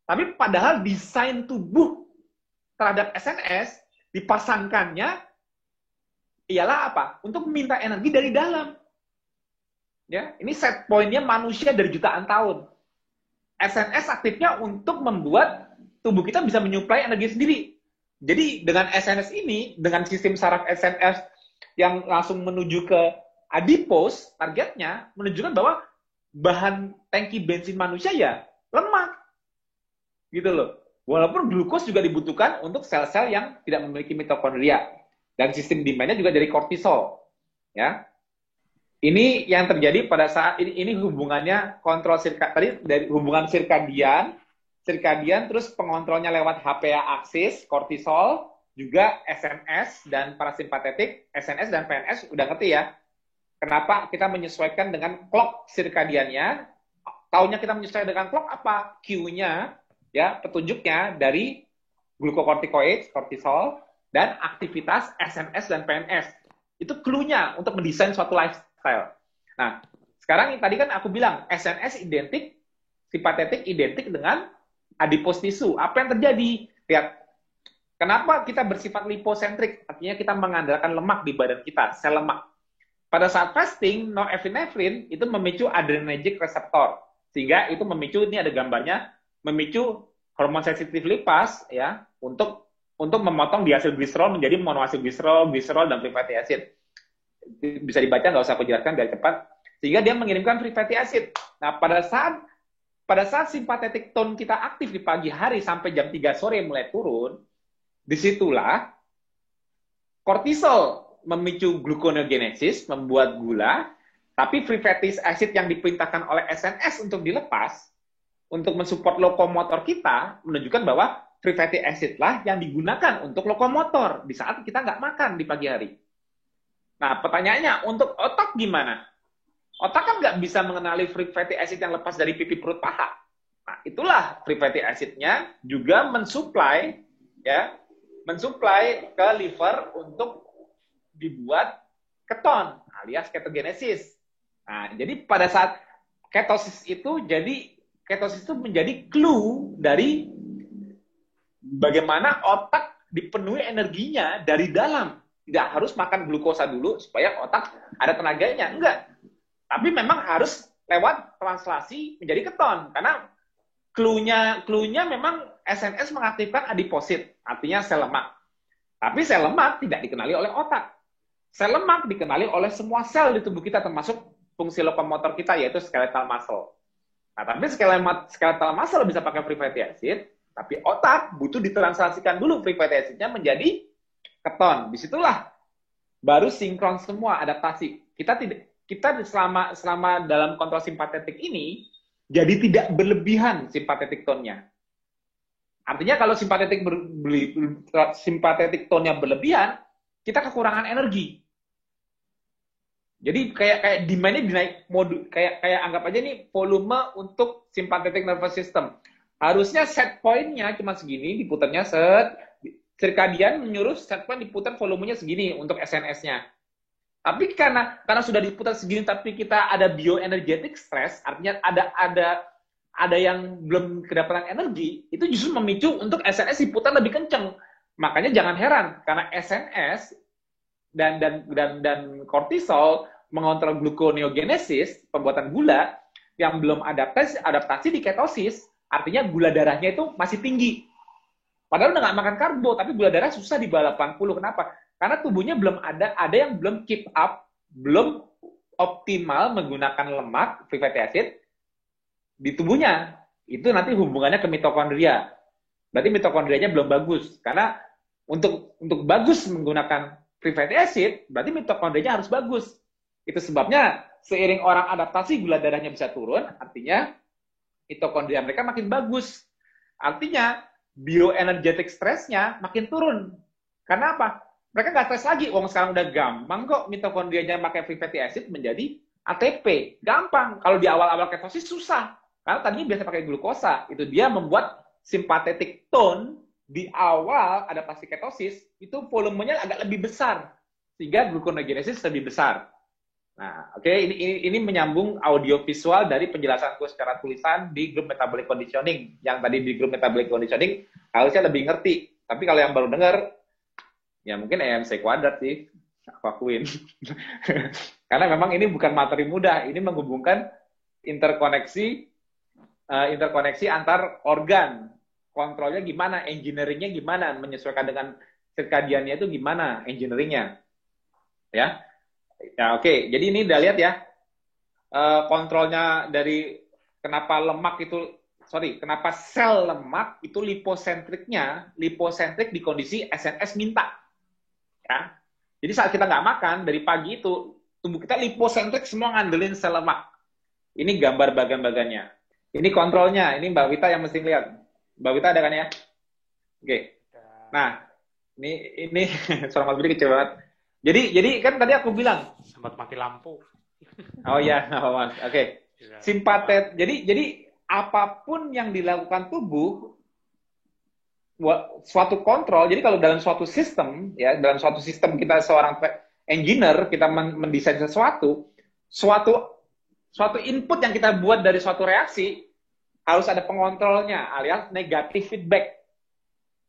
Tapi padahal desain tubuh terhadap SNS dipasangkannya ialah apa? Untuk meminta energi dari dalam. Ya, ini set pointnya manusia dari jutaan tahun. SNS aktifnya untuk membuat tubuh kita bisa menyuplai energi sendiri. Jadi dengan SNS ini, dengan sistem saraf SNS yang langsung menuju ke adipose, targetnya menunjukkan bahwa bahan tangki bensin manusia ya lemak. Gitu loh. Walaupun glukos juga dibutuhkan untuk sel-sel yang tidak memiliki mitokondria. Dan sistem demand-nya juga dari kortisol. Ya. Ini yang terjadi pada saat ini hubungannya kontrol tadi dari hubungan sirkadian terus pengontrolnya lewat HPA aksis, kortisol, juga SNS dan parasimpatetik, SNS dan PNS udah ngerti ya. Kenapa kita menyesuaikan dengan clock sirkadiannya? Taunya kita menyesuaikan dengan clock apa? Q-nya ya, petunjuknya dari glukokortikoid, kortisol, dan aktivitas SNS dan PNS. Itu clue-nya untuk mendesain suatu lifestyle. Nah, sekarang tadi kan aku bilang, SNS identik, simpatetik identik dengan adipose tissue. Apa yang terjadi? Lihat, kenapa kita bersifat liposentrik? Artinya kita mengandalkan lemak di badan kita, sel lemak. Pada saat fasting, norepinefrin itu memicu adrenergic receptor. Sehingga itu memicu, ini ada gambarnya, memicu hormon sensitif lipas, ya, untuk memotong diacetyl glycerol menjadi monoacetyl glycerol, dan free fatty acid. bisa dibaca, nggak usah aku jelaskan biar cepat. Sehingga dia mengirimkan free fatty acid. Nah, pada saat sympathetic tone kita aktif di pagi hari sampai jam 3 sore mulai turun, disitulah kortisol memicu gluconeogenesis, membuat gula, tapi free fatty acid yang diperintahkan oleh SNS untuk dilepas, untuk mensupport lokomotor kita, menunjukkan bahwa free fatty acid lah yang digunakan untuk lokomotor di saat kita nggak makan di pagi hari. Nah, pertanyaannya, untuk otak gimana? Otak kan nggak bisa mengenali free fatty acid yang lepas dari pipi perut paha. Nah, itulah free fatty acidnya juga mensuplai ke liver untuk dibuat keton alias ketogenesis. Nah, jadi pada saat ketosis itu menjadi clue dari bagaimana otak dipenuhi energinya dari dalam. Tidak harus makan glukosa dulu supaya otak ada tenaganya, enggak. Tapi memang harus lewat translasi menjadi keton. Karena clue-nya memang SNS mengaktifkan adiposit, artinya sel lemak. Tapi sel lemak tidak dikenali oleh otak. Sel lemak dikenali oleh semua sel di tubuh kita, termasuk fungsi lokomotor kita, yaitu skeletal muscle. Nah, tapi skeletal muscle bisa pakai free fatty acid, tapi otak butuh ditranslasikan dulu free fatty acidnya menjadi keton. Disitulah baru sinkron semua adaptasi. Kita selama dalam kontrol simpatetik ini, jadi tidak berlebihan simpatetik tone-nya. Artinya kalau simpatetik tone-nya berlebihan, kita kekurangan energi. Jadi kayak demand-nya dinaik kayak anggap aja nih volume untuk sympathetic nervous system. Harusnya set point-nya cuma segini, diputarnya circadian menyuruh set point diputar volumenya segini untuk SNS-nya. Tapi karena sudah diputar segini tapi kita ada bioenergetic stress, artinya ada yang belum kedapatan energi, itu justru memicu untuk SNS diputar lebih kenceng. Makanya jangan heran karena SNS dan kortisol mengontrol gluconeogenesis, pembuatan gula yang belum adaptasi di ketosis, artinya gula darahnya itu masih tinggi. Padahal udah nggak makan karbo, tapi gula darah susah di bawah 80. Kenapa? Karena tubuhnya belum ada yang belum keep up, belum optimal menggunakan lemak, free fatty acid, di tubuhnya. Itu nanti hubungannya ke mitokondria. Berarti mitokondrianya belum bagus. Karena untuk bagus menggunakan free fatty acid, berarti mitokondrianya harus bagus. Itu sebabnya seiring orang adaptasi gula darahnya bisa turun, artinya mitokondria mereka makin bagus. Artinya bioenergetic stress-nya makin turun. Karena apa? Mereka nggak stres lagi. Sekarang udah gampang kok mitokondrianya pakai free fatty acid menjadi ATP. Gampang. Kalau di awal-awal ketosis susah. Karena tadinya biasa pakai glukosa. Itu dia membuat sympathetic tone di awal adaptasi ketosis itu volumenya agak lebih besar. Sehingga gluconeogenesis lebih besar. Nah, oke, ini menyambung audio visual dari penjelasanku secara tulisan di grup metabolic conditioning. Yang tadi di grup metabolic conditioning harusnya lebih ngerti. Tapi kalau yang baru dengar, ya mungkin EMC kuadrat sih, aku akuin. Karena memang ini bukan materi mudah, ini menghubungkan interkoneksi antar organ. Kontrolnya gimana, engineeringnya gimana, menyesuaikan dengan circadiannya itu gimana, engineeringnya. Ya, oke. Jadi ini udah lihat ya, kontrolnya dari kenapa sel lemak itu liposentrik di kondisi SNS minta. Ya. Jadi saat kita nggak makan, dari pagi itu, tubuh kita liposentrik semua ngandelin sel lemak. Ini gambar bagan-bagannya. Ini kontrolnya, ini Mbak Wita yang mesti lihat. Mbak Wita ada kan ya? Oke. Nah, ini suara Mas Budi kecil banget. Jadi kan tadi aku bilang. Sempat mati lampu. Oh iya, Mas. Oke. Simpatet. Jadi apapun yang dilakukan tubuh, suatu kontrol, jadi kalau dalam suatu sistem kita seorang engineer, kita mendesain suatu input yang kita buat dari suatu reaksi, harus ada pengontrolnya, alias negatif feedback.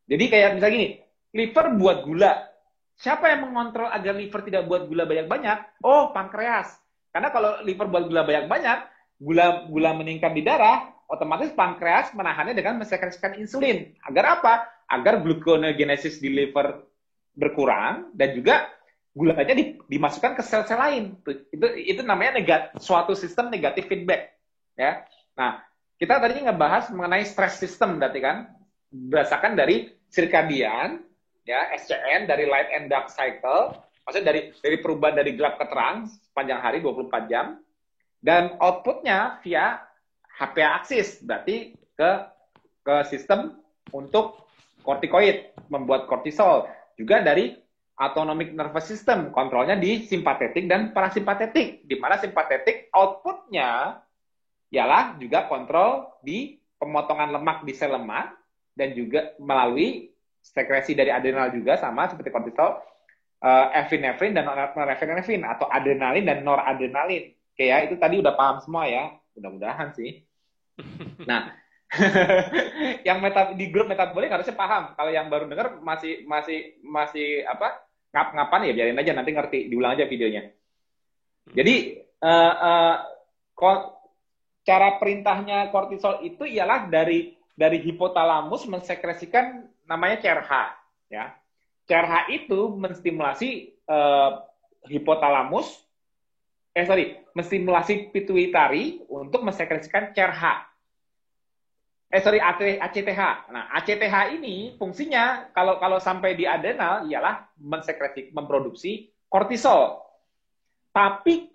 Jadi kayak misalnya gini, liver buat gula. Siapa yang mengontrol agar liver tidak buat gula banyak-banyak? Oh, pankreas. Karena kalau liver buat gula banyak-banyak, gula meningkat di darah, otomatis pankreas menahannya dengan mensekretkan insulin. Agar apa? Agar gluconeogenesis di liver berkurang dan juga gulanya dimasukkan ke sel-sel lain. Itu namanya suatu sistem negatif feedback. Ya. Nah, kita tadi ngebahas mengenai stress system, berarti kan berdasarkan dari circadian, ya, SCN, dari light and dark cycle, maksudnya dari perubahan dari gelap ke terang sepanjang hari 24 jam, dan outputnya via HPA axis, berarti ke sistem untuk kortikoid, membuat kortisol, juga dari autonomic nervous system, kontrolnya di simpatetik dan parasimpatetik, di mana simpatetik outputnya ialah juga kontrol di pemotongan lemak di sel lemak, dan juga melalui sekresi dari adrenal juga, sama seperti kortisol, epinefrin dan norepinefrin, atau adrenalin dan noradrenalin. Oke ya, itu tadi udah paham semua ya, mudah-mudahan sih. Nah, yang di grup metabolik harusnya paham. Kalau yang baru dengar masih apa, ngap-ngapan ya, biarin aja, nanti ngerti, diulang aja videonya. Jadi cara perintahnya kortisol itu ialah dari hipotalamus mensekresikan namanya CRH, ya. CRH itu menstimulasi menstimulasi pituitari untuk mensekresikan CRH. ACTH. Nah, ACTH ini fungsinya kalau sampai di adrenal ialah memproduksi kortisol. Tapi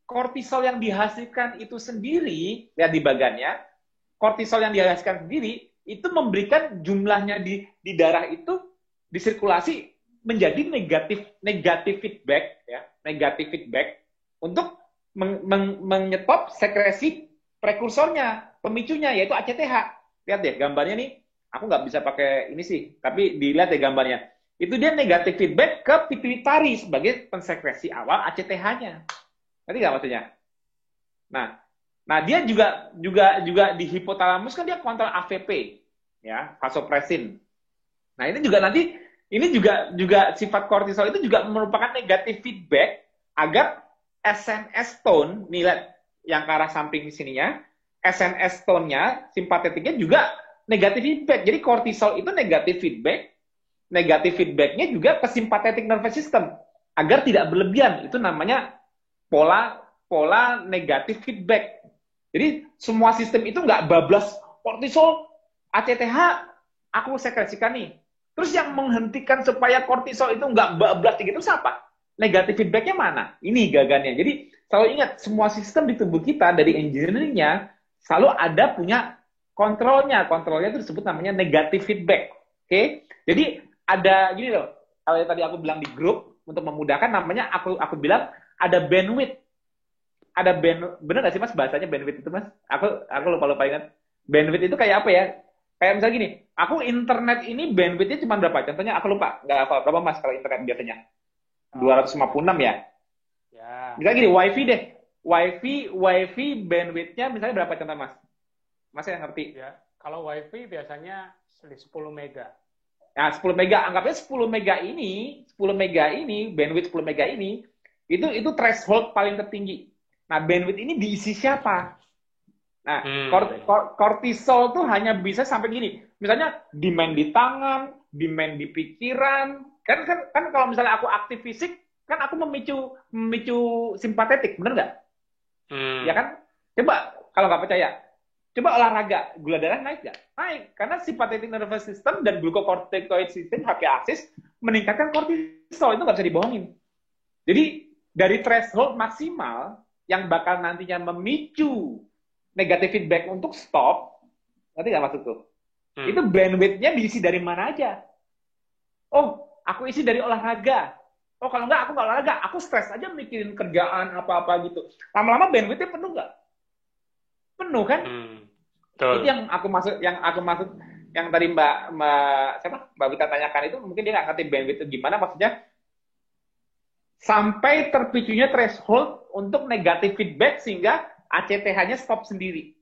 kortisol yang dihasilkan itu sendiri, lihat di bagannya, kortisol yang dihasilkan sendiri itu memberikan jumlahnya di darah itu disirkulasi menjadi negatif feedback, ya, negatif feedback untuk menyetop sekresi prekursornya, pemicunya, yaitu ACTH. Lihat deh gambarnya nih, aku nggak bisa pakai ini sih, tapi dilihat deh gambarnya. Itu dia negatif feedback ke pituitari sebagai pensekresi awal ACTH-nya. Ngerti nggak maksudnya? Nah dia juga di hipotalamus kan dia kontrol AVP, ya, vasopresin. Nah ini juga nanti juga sifat kortisol itu juga merupakan negatif feedback agar SNS tone, nih lihat yang ke arah samping sininya, SNS tone-nya, simpatetiknya juga negatif feedback. Jadi kortisol itu negatif feedback-nya juga ke sympathetic nervous system agar tidak berlebihan. Itu namanya pola negatif feedback. Jadi semua sistem itu nggak bablas kortisol, ACTH, aku sekresikan nih. Terus yang menghentikan supaya kortisol itu nggak bablas gitu siapa? Negatif feedback-nya mana? Ini gagannya. Jadi selalu ingat, semua sistem di tubuh kita dari engineering-nya selalu ada punya kontrolnya. Kontrolnya itu disebut namanya negatif feedback. Oke? Jadi ada gini loh. Kalau tadi aku bilang di grup untuk memudahkan, namanya aku bilang ada bandwidth. Ada bener nggak sih Mas bahasanya bandwidth itu Mas? Aku lupa ingat. Bandwidth itu kayak apa ya? Kayak misalnya gini, aku internet ini bandwidthnya cuma berapa? Contohnya aku lupa, nggak hafal berapa Mas kalau internet biasanya? 256 ya? Ya. Misalnya gini, wifi deh. Wifi bandwidthnya misalnya berapa contoh Mas? Mas yang ngerti? Ya, kalau wifi biasanya 10 mega. Nah, 10 mega, anggapnya 10 mega ini, bandwidth 10 mega ini, itu threshold paling tertinggi. Nah, bandwidth ini diisi siapa? Nah, kortisol tuh hanya bisa sampai gini. Misalnya demand di tangan, demand di pikiran. Kan kalau misalnya aku aktif fisik, kan aku memicu simpatetik, bener nggak? Ya kan? Coba kalau nggak percaya, coba olahraga, gula darah naik nggak? Naik, karena sympathetic nervous system dan glucocorticoid system HPA axis meningkatkan kortisol, itu nggak bisa dibohongin. Jadi dari threshold maksimal yang bakal nantinya memicu negatif feedback untuk stop, ngerti nggak maksudku? Itu bandwidth-nya diisi dari mana aja? Oh, aku isi dari olahraga. Oh, kalau nggak, aku nggak olahraga. Aku stres aja mikirin kerjaan apa-apa gitu. Lama-lama bandwidth-nya penuh nggak? Penuh kan? Itu yang aku maksud, yang tadi Mbak Wita tanyakan itu, mungkin dia nggak ngerti bandwidth itu gimana. Maksudnya, sampai terpicunya threshold untuk negatif feedback sehingga ACTH-nya stop sendiri.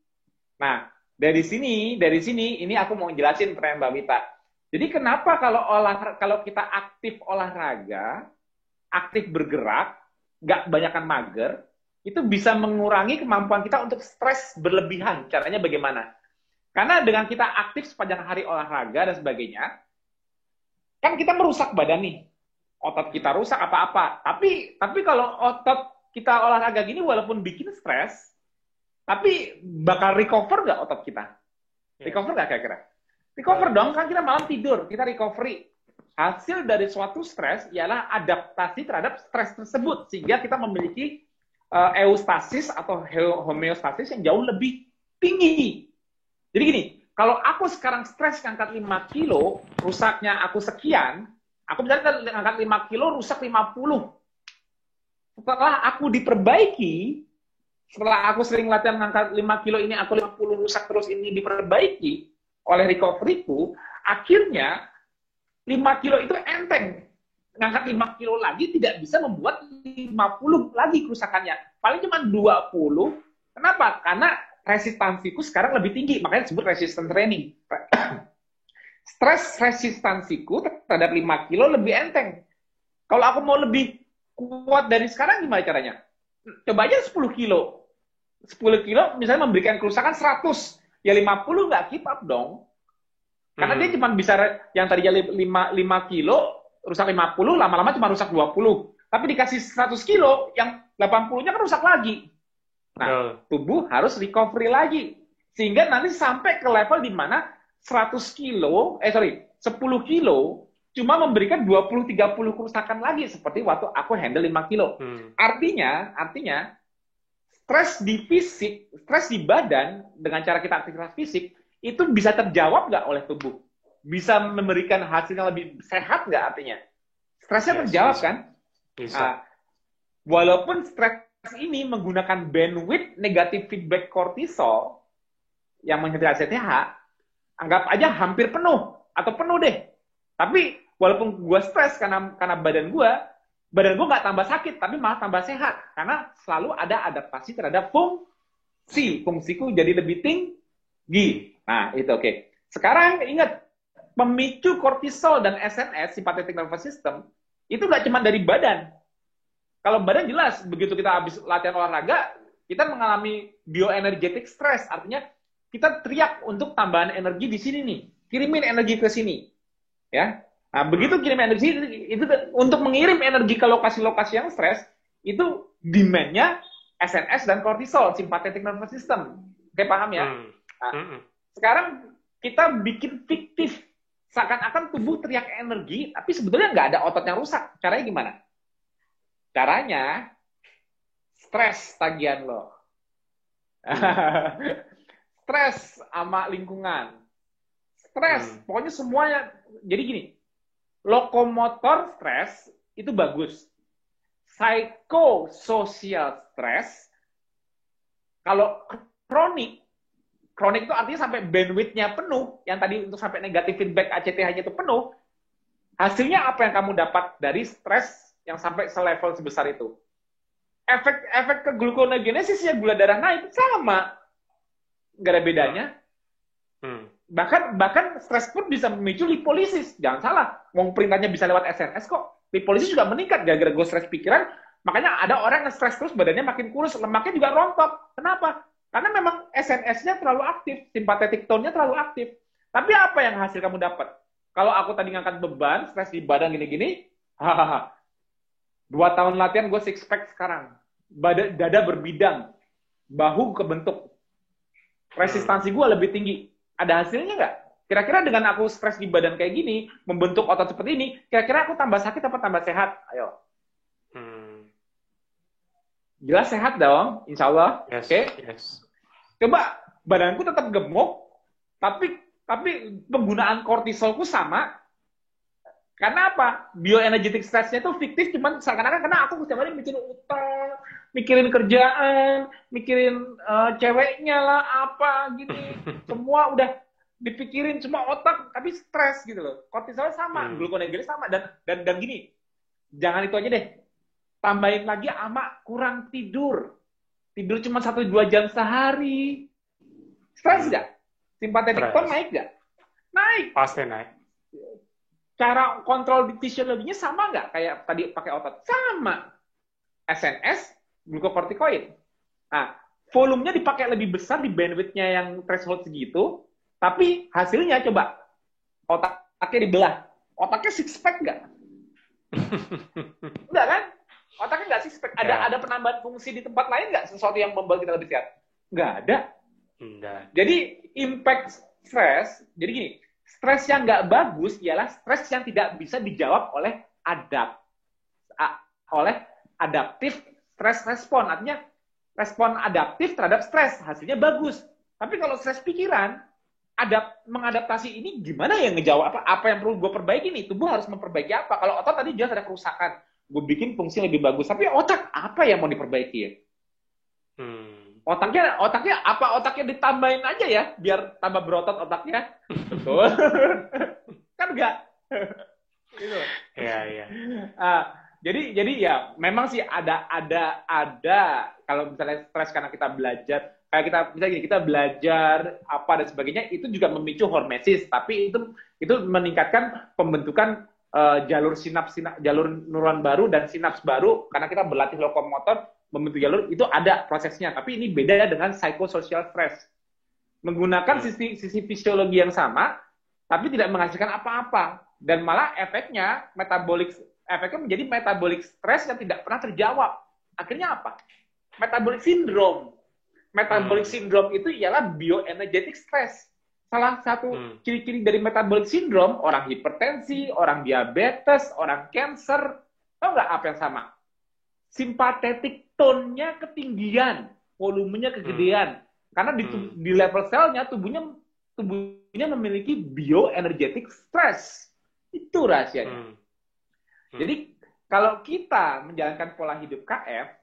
Nah, dari sini ini aku mau jelasin pertanyaan Mbak Wita. Jadi kenapa kalau kita aktif olahraga, aktif bergerak, nggak kebanyakan mager, itu bisa mengurangi kemampuan kita untuk stres berlebihan. Caranya bagaimana? Karena dengan kita aktif sepanjang hari olahraga dan sebagainya, kan kita merusak badan nih. otot kita rusak apa-apa. Tapi kalau otot kita olahraga gini walaupun bikin stres, tapi bakal recover nggak otot kita? Recover nggak kira-kira? Recover dong, kan kita malam tidur, kita recovery. Hasil dari suatu stres ialah adaptasi terhadap stres tersebut, sehingga kita memiliki eustasis atau homeostasis yang jauh lebih tinggi. Jadi gini, kalau aku sekarang stres ngangkat 5 kilo, rusaknya aku sekian, aku misalnya ngangkat 5 kilo, rusak 50. Setelah aku diperbaiki, setelah aku sering latihan ngangkat 5 kilo ini, aku 50 rusak terus ini diperbaiki oleh recovery-ku, akhirnya 5 kilo itu enteng. Ngangkat 5 kilo lagi tidak bisa membuat 50 lagi kerusakannya. Paling cuma 20. Kenapa? Karena resistansiku sekarang lebih tinggi, makanya disebut resistance training. Stres resistansiku terhadap 5 kilo lebih enteng. Kalau aku mau lebih kuat dari sekarang, gimana caranya? Coba aja 10 kilo. 10 kilo misalnya memberikan kerusakan 100. Ya 50 nggak keep up dong. Karena dia cuma bisa, yang tadinya 5 kilo, rusak 50, lama-lama cuma rusak 20. Tapi dikasih 100 kilo, yang 80-nya kan rusak lagi. Nah, tubuh harus recovery lagi. Sehingga nanti sampai ke level di mana 10 kilo cuma memberikan 20-30 kerusakan lagi seperti waktu aku handle 5 kilo. Artinya stres di fisik, stres di badan dengan cara kita aktivitas fisik itu bisa terjawab nggak oleh tubuh? Bisa memberikan hasil yang lebih sehat nggak artinya? Stresnya terjawab kan? Bisa. Walaupun stres ini menggunakan bandwidth negatif feedback kortisol yang menghasilkan ACTH, anggap aja hampir penuh atau penuh deh. Tapi walaupun gue stres karena badan gue nggak tambah sakit, tapi malah tambah sehat karena selalu ada adaptasi terhadap fungsiku jadi lebih tinggi. Nah itu oke. Sekarang ingat, pemicu kortisol dan SNS (sympathetic nervous system) itu nggak cuma dari badan. Kalau badan jelas, begitu kita habis latihan olahraga, kita mengalami bioenergetic stress, artinya kita teriak untuk tambahan energi di sini nih, kirimin energi ke sini, ya. Nah, begitu kirim energi itu untuk mengirim energi ke lokasi-lokasi yang stres, itu demand-nya SNS dan kortisol, sympathetic nervous system. Oke, paham ya? Nah, sekarang kita bikin fiktif, seakan-akan tubuh teriak energi, tapi sebetulnya nggak ada otot yang rusak. Caranya gimana? Caranya, stres tagihan lo. Stres sama lingkungan. Stres, pokoknya semuanya. Jadi gini, lokomotor stres itu bagus. Psychosocial stres, kalau kronik itu artinya sampai bandwidth-nya penuh, yang tadi untuk sampai negatif feedback ACTH-nya itu penuh, hasilnya apa yang kamu dapat dari stres yang sampai selevel sebesar itu? Efek ke gluconeogenesisnya, gula darah naik, sama. Nggak ada bedanya. Bahkan stres pun bisa memicu lipolisis. Jangan salah, wong perintahnya bisa lewat SNS kok. Lipolisis juga meningkat gara-gara gue stres pikiran. Makanya ada orang yang stres terus badannya makin kurus, lemaknya juga rontok. Kenapa? Karena memang SNS-nya terlalu aktif, sympathetic tone-nya terlalu aktif. Tapi apa yang hasil kamu dapat? Kalau aku tadi ngangkat beban, stres di badan gini-gini, 2 tahun latihan gue six pack sekarang. Dada berbidang, bahu kebentuk. Resistansi gue lebih tinggi. Ada hasilnya nggak? Kira-kira dengan aku stres di badan kayak gini, membentuk otot seperti ini, kira-kira aku tambah sakit apa tambah sehat? Ayo. Jelas sehat dong, insya Allah. Yes, Oke? yes. Coba badanku tetap gemuk, tapi penggunaan kortisolku sama. Karena apa? Bioenergetic stress-nya itu fiktif, cuman seakan-akan karena aku setiap hari mikirin utang, mikirin kerjaan, mikirin ceweknya lah, apa gini. Semua udah dipikirin, semua otak, tapi stres gitu loh. Kortisolnya sama, gluconeogenesis sama. Dan gini, jangan itu aja deh. Tambahin lagi sama kurang tidur. Tidur cuma 1-2 jam sehari. Stres nggak? Simpatetik tone naik nggak? Naik. Pasti naik. Cara kontrol fisiologinya sama nggak? Kayak tadi pakai otot. Sama. SNS, glukokortikoid. Nah, volumenya dipakai lebih besar di bandwidth-nya yang threshold segitu, tapi hasilnya coba. Otaknya dibelah. Otaknya six pack nggak? Enggak kan? Otaknya nggak sih ada penambahan fungsi di tempat lain nggak? Sesuatu yang membuat kita lebih sehat? Nggak ada. Enggak. Jadi impact stres, jadi gini, stres yang nggak bagus ialah stres yang tidak bisa dijawab oleh adaptif stress respon. Artinya respon adaptif terhadap stres, hasilnya bagus. Tapi kalau stres pikiran, mengadaptasi ini gimana ya ngejawab apa yang perlu gue perbaiki nih? Tubuh harus memperbaiki apa? Kalau otot tadi jelas ada kerusakan, gue bikin fungsi lebih bagus. Tapi otak apa yang mau diperbaiki ya? Otaknya apa? Otaknya ditambahin aja ya, biar tambah berotot otaknya. Betul. Kan enggak? Gitu. Iya. Jadi ya memang sih ada kalau misalnya stres karena kita belajar kayak kita belajar apa dan sebagainya, itu juga memicu hormesis, tapi itu meningkatkan pembentukan jalur neuron baru dan sinaps baru karena kita berlatih lokomotor membentuk jalur, itu ada prosesnya. Tapi ini beda dengan psychosocial stress, menggunakan sisi fisiologi yang sama tapi tidak menghasilkan apa-apa, dan malah efeknya menjadi metabolic stress yang tidak pernah terjawab. Akhirnya apa? Metabolic syndrome. Metabolic syndrome itu ialah bioenergetic stress. Salah satu ciri-ciri dari metabolic syndrome, orang hipertensi, orang diabetes, orang cancer, tahu nggak apa yang sama? Sympathetic tone-nya ketinggian, volumenya kegedean. Karena di level selnya tubuhnya memiliki bioenergetic stress. Itu rahasianya. Jadi kalau kita menjalankan pola hidup KF,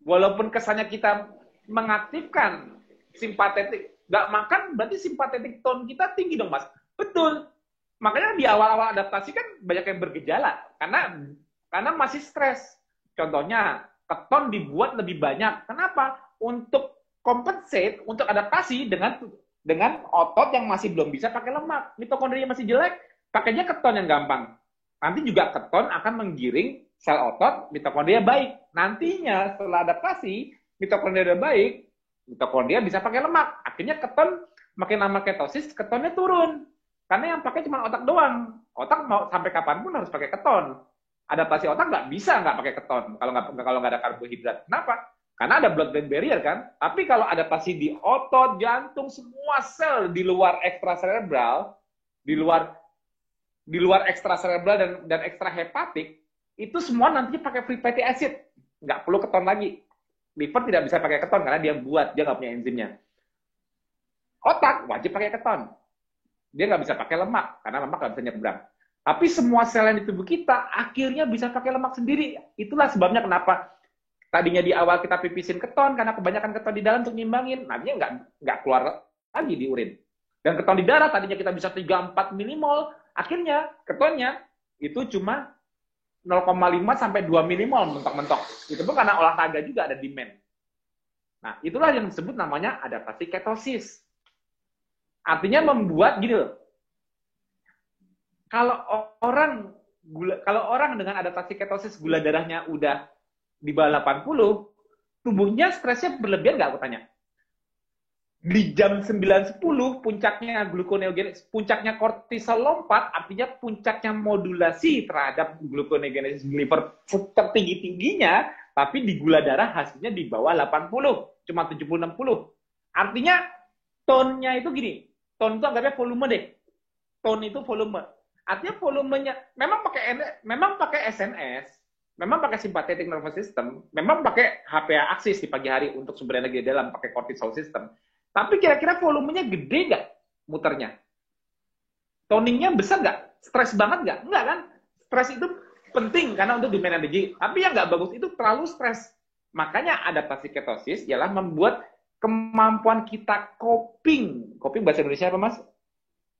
walaupun kesannya kita mengaktifkan simpatetik, nggak makan berarti simpatetik tone kita tinggi dong, Mas. Betul. Makanya di awal-awal adaptasi kan banyak yang bergejala karena masih stres. Contohnya keton dibuat lebih banyak. Kenapa? Untuk compensate, untuk adaptasi dengan otot yang masih belum bisa pakai lemak. Mitokondria masih jelek, pakainya keton yang gampang. Nanti juga keton akan menggiring sel otot, mitokondria baik. Nantinya setelah adaptasi, mitokondria udah baik, mitokondria bisa pakai lemak. Akhirnya keton, makin lama ketosis, ketonnya turun. Karena yang pakai cuma otak doang. Otak mau sampai kapanpun harus pakai keton. Adaptasi otak nggak bisa nggak pakai keton kalau nggak ada karbohidrat. Kenapa? Karena ada blood-brain barrier kan. Tapi kalau adaptasi di otot, jantung, semua sel di luar ekstraserebral, di luar ekstraserebral dan ekstrahepatik, itu semua nantinya pakai free fatty acid. Nggak perlu keton lagi. Liver tidak bisa pakai keton karena dia nggak punya enzimnya. Otak wajib pakai keton. Dia nggak bisa pakai lemak, karena lemak nggak bisa nyebrang. Tapi semua sel yang di tubuh kita akhirnya bisa pakai lemak sendiri. Itulah sebabnya kenapa tadinya di awal kita pipisin keton, karena kebanyakan keton di dalam untuk nyimbangin. Nantinya nggak keluar lagi di urin. Dan keton di darah tadinya kita bisa 3-4 milimol, akhirnya ketonnya itu cuma 0,5 sampai 2 milimol mentok-mentok. Itu pun karena olahraga juga ada demand. Nah, itulah yang disebut namanya adaptasi ketosis. Artinya membuat gini loh. Kalau orang dengan adaptasi ketosis gula darahnya udah di bawah 80, tubuhnya stresnya berlebihan nggak, aku tanya? Di jam 9-10 puncaknya gluconeogenesis, puncaknya kortisol lompat, artinya puncaknya modulasi terhadap gluconeogenesis liver tertinggi-tingginya, tapi di gula darah hasilnya di bawah 80, cuma 70-60. Artinya tone-nya itu gini, tone itu anggapnya volume deh. Tone itu volume. Artinya volumenya memang pakai SNS, memang pakai sympathetic nervous system, memang pakai HPA axis di pagi hari untuk sumber energi dalam, pakai cortisol system. Tapi kira-kira volumenya gede nggak muternya? Toningnya besar nggak? Stres banget nggak? Nggak kan? Stres itu penting karena untuk demand energi. Tapi yang nggak bagus itu terlalu stres. Makanya adaptasi ketosis ialah membuat kemampuan kita coping bahasa Indonesia apa, Mas?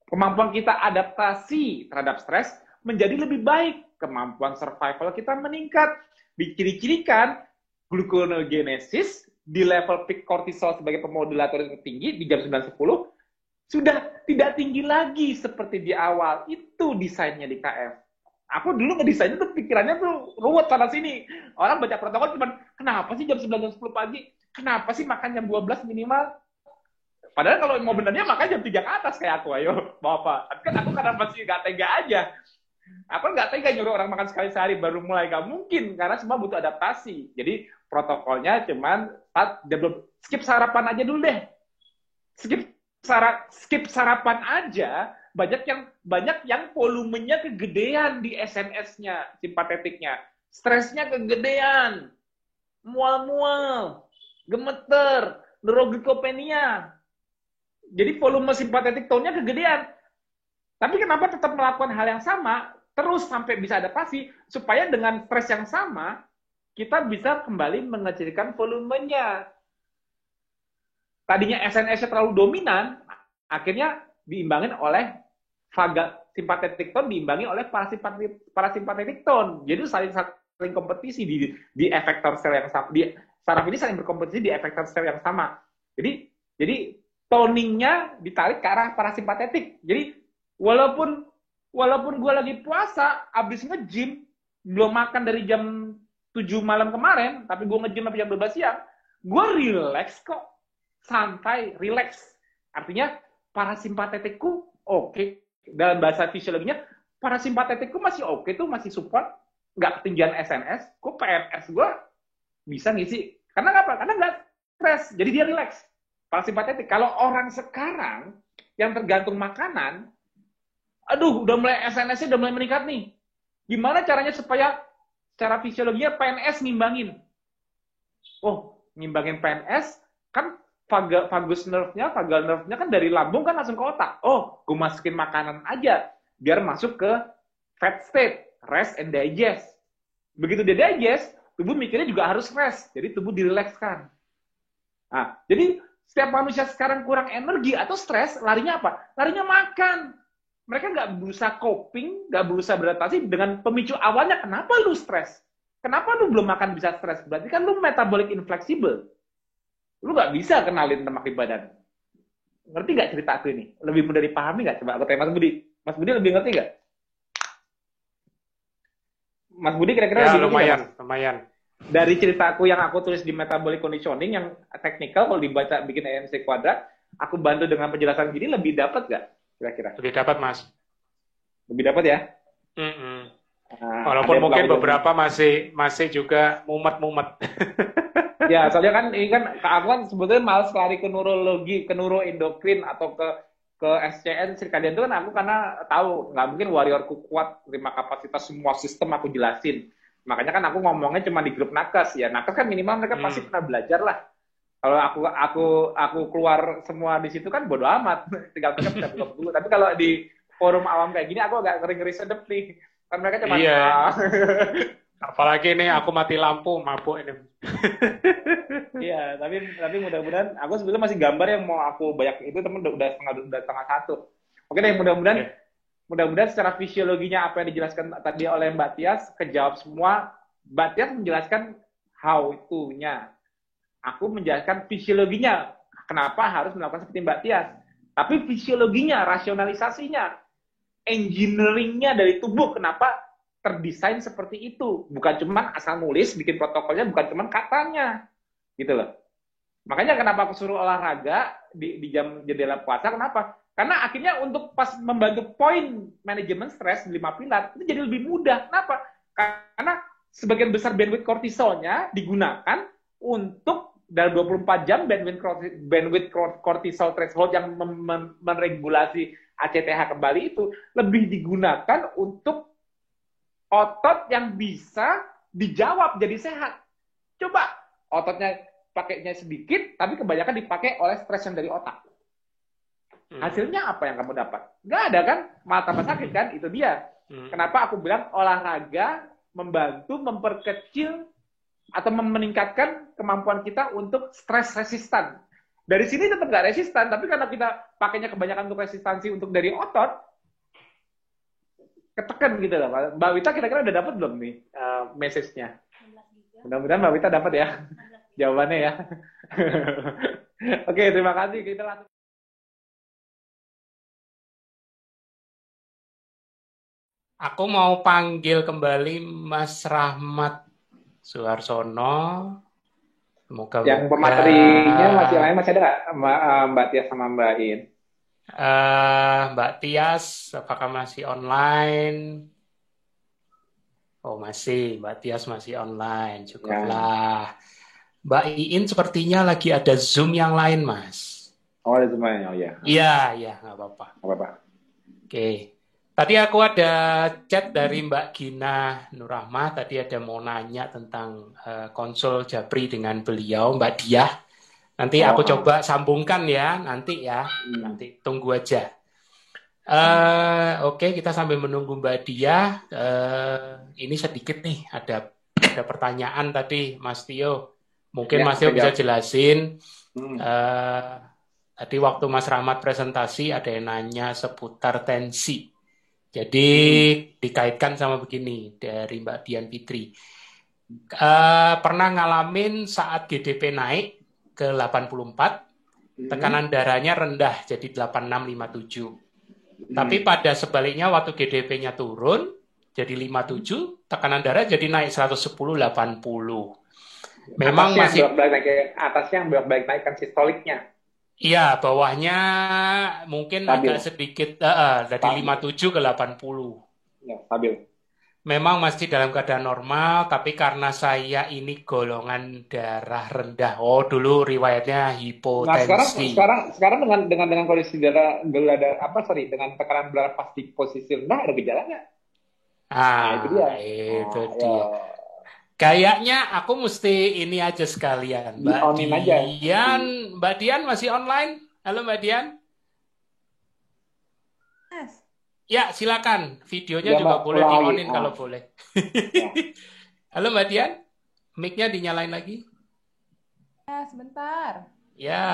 Kemampuan kita adaptasi terhadap stres menjadi lebih baik. Kemampuan survival kita meningkat. Diciri-cirikan gluconeogenesis di level peak kortisol sebagai pemodulator yang tinggi di jam 9-10 sudah tidak tinggi lagi seperti di awal. Itu desainnya di KF. Aku dulu ngedesainnya tuh pikirannya tuh ruwet sana sini. Orang baca protokol cuman, kenapa sih jam 9-10 pagi? Kenapa sih makan jam 12 minimal? Padahal kalau mau benernya makan jam 3 ke atas kayak aku, ayo. Mau apa? Kan aku karena masih gak tega aja. Aku nggak tega nyuruh orang makan sekali sehari baru mulai, nggak mungkin karena semua butuh adaptasi. Jadi protokolnya cuman skip sarapan aja dulu deh. Skip sarapan aja, banyak yang volumenya kegedean di SNS-nya, simpatetiknya. Stresnya kegedean, mual-mual, gemeter, neuroglikopenia. Jadi volume simpatetik tone-nya kegedean. Tapi kenapa tetap melakukan hal yang sama, terus sampai bisa adaptasi, supaya dengan stres yang sama, kita bisa kembali mengecilkan volumenya. Tadinya SNS-nya terlalu dominan, akhirnya diimbangin oleh simpatetik tone, diimbangi oleh parasimpatetik tone. Jadi saling kompetisi di efektor sel yang sama. Saraf ini saling berkompetisi di efektor sel yang sama. Jadi toningnya ditarik ke arah parasimpatetik. Jadi walaupun gue lagi puasa, abis nge-gym, belum makan dari jam 7 malam kemarin, tapi gue nge-gym sampai jam 12 siang, gue relax kok. Santai, relax. Artinya parasimpatetikku oke. Dalam bahasa fisiologinya, parasimpatetikku masih oke tuh, masih support. Nggak ketinggian SNS, kok PMS gue bisa ngisi. Karena apa? Karena nggak stres, jadi dia relax. Parasimpatetik. Kalau orang sekarang yang tergantung makanan, aduh, udah mulai SNS-nya udah mulai meningkat nih. Gimana caranya supaya secara fisiologinya PNS ngimbangin? Oh, ngimbangin PNS, kan vagus nerve-nya, vagal nerve-nya kan dari lambung kan langsung ke otak. Oh, gue masukin makanan aja, biar masuk ke fat state, rest and digest. Begitu dia digest, tubuh mikirnya juga harus rest, jadi tubuh direlakskan. Nah, jadi setiap manusia sekarang kurang energi atau stres, larinya apa? Larinya makan. Mereka nggak berusaha coping, nggak berusaha beradaptasi dengan pemicu awalnya. Kenapa lu stres? Kenapa lu belum makan bisa stres? Berarti kan lu metabolic inflexible. Lu nggak bisa kenalin lemak di badan. Ngerti nggak cerita aku ini? Lebih mudah dipahami nggak? Coba aku tanya Mas Budi. Mas Budi lebih ngerti nggak? Mas Budi kira-kira ya, lebih lumayan, ngerti, lumayan. Dari ceritaku yang aku tulis di metabolic conditioning, yang technical, kalau dibaca bikin EMC kuadrat, aku bantu dengan penjelasan gini, lebih dapat nggak? Kira-kira. Lebih dapat, Mas. Lebih dapat ya? Nah, walaupun mungkin beberapa masih juga mumet-mumet. Ya, soalnya kan ini kan aku kan sebetulnya males lari ke neurologi, ke neuroendokrin atau ke SCN sirkadian itu kan aku karena tahu nggak mungkin warriorku kuat terima kapasitas semua sistem aku jelasin. Makanya kan aku ngomongnya cuma di grup nakes ya. Nakes kan minimal mereka pasti pernah belajar lah. Kalau aku keluar semua di situ kan bodo amat, tinggal mereka bisa belum dulu. Tapi kalau di forum awam kayak gini aku agak ngeri-ngeri sedep nih. Kan mereka cuma apalagi nih aku mati lampu, mabuk ini. Iya, tapi mudah-mudahan aku sebetulnya masih gambar yang mau aku banyak itu temen udah setengah satu. Oke deh, mudah-mudahan secara fisiologinya apa yang dijelaskan tadi oleh Mbak Tias kejawab semua. Mbak Tias menjelaskan how to-nya. Aku menjelaskan fisiologinya, kenapa harus melakukan seperti Mbak Tias. Tapi fisiologinya, rasionalisasinya, engineering-nya dari tubuh, kenapa terdesain seperti itu. Bukan cuma asal nulis, bikin protokolnya, bukan cuma katanya. Gitu loh. Makanya kenapa aku suruh olahraga di jam jendela puasa, kenapa? Karena akhirnya untuk pas membantu poin manajemen stres, 5 pilar, itu jadi lebih mudah. Kenapa? Karena sebagian besar bandwidth kortisolnya digunakan untuk dalam 24 jam bandwidth cortisol threshold yang meregulasi ACTH kembali itu lebih digunakan untuk otot yang bisa dijawab jadi sehat. Coba ototnya pakainya sedikit, tapi kebanyakan dipakai oleh stres yang dari otak. Hasilnya apa yang kamu dapat? Nggak ada kan? Malah tambah sakit kan? Itu dia. Kenapa aku bilang olahraga membantu memperkecil atau meningkatkan kemampuan kita untuk stres resistan. Dari sini tetap nggak resistan, tapi karena kita pakainya kebanyakan untuk resistansi untuk dari otot, ketekan gitu loh. Mbak Wita kira-kira udah dapat belum nih message-nya? Mudah-mudahan Mbak Wita dapat ya jawabannya ya. Oke, terima kasih. Kita langsung. Aku mau panggil kembali Mas Rahmat Suharsono. Semoga yang pematerinya masih ada nggak Mbak Tias sama Mbak In? Mbak Tias, apakah masih online? Oh masih, Mbak Tias masih online, syukurlah. Mbak Iin sepertinya lagi ada Zoom yang lain, Mas. Oh, ada Zoom lain, oh ya. Iya, nggak apa-apa. Nggak apa-apa. Oke. Tadi aku ada chat dari Mbak Gina Nurrahmah, tadi ada mau nanya tentang konsul Japri dengan beliau, Mbak Diah. Nanti aku coba sambungkan ya, nanti ya. Nanti tunggu aja. Oke, kita sambil menunggu Mbak Diah. Ini sedikit nih, ada pertanyaan tadi, Mas Tio. Mungkin Mas Tio bisa jelasin. Tadi waktu Mas Rahmat presentasi ada yang nanya seputar tensi. Jadi dikaitkan sama begini dari Mbak Dian Fitri. Pernah ngalamin saat GDP naik ke 84, tekanan darahnya rendah jadi 8657. Tapi pada sebaliknya waktu GDP-nya turun jadi 57, tekanan darah jadi naik 110-80. Memang atasnya yang bolak-balik naik kan sistoliknya. Iya, bawahnya mungkin stabil. Agak sedikit dari 57 ke 80. Ya, stabil. Memang masih dalam keadaan normal, tapi karena saya ini golongan darah rendah. Oh, dulu riwayatnya hipotensi. Nah, sekarang dengan kondisi dengan tekanan darah pasti posisi rendah ada gejala nggak? Itu dia. Kayaknya aku mesti ini aja sekalian, Mbak Dian. Mbak Dian masih online? Halo Mbak Dian. Mas. Ya, silakan. Videonya juga boleh di-on-in kalau boleh. Ya. Halo Mbak Dian. Mic-nya dinyalain lagi. Ya, sebentar. Ya.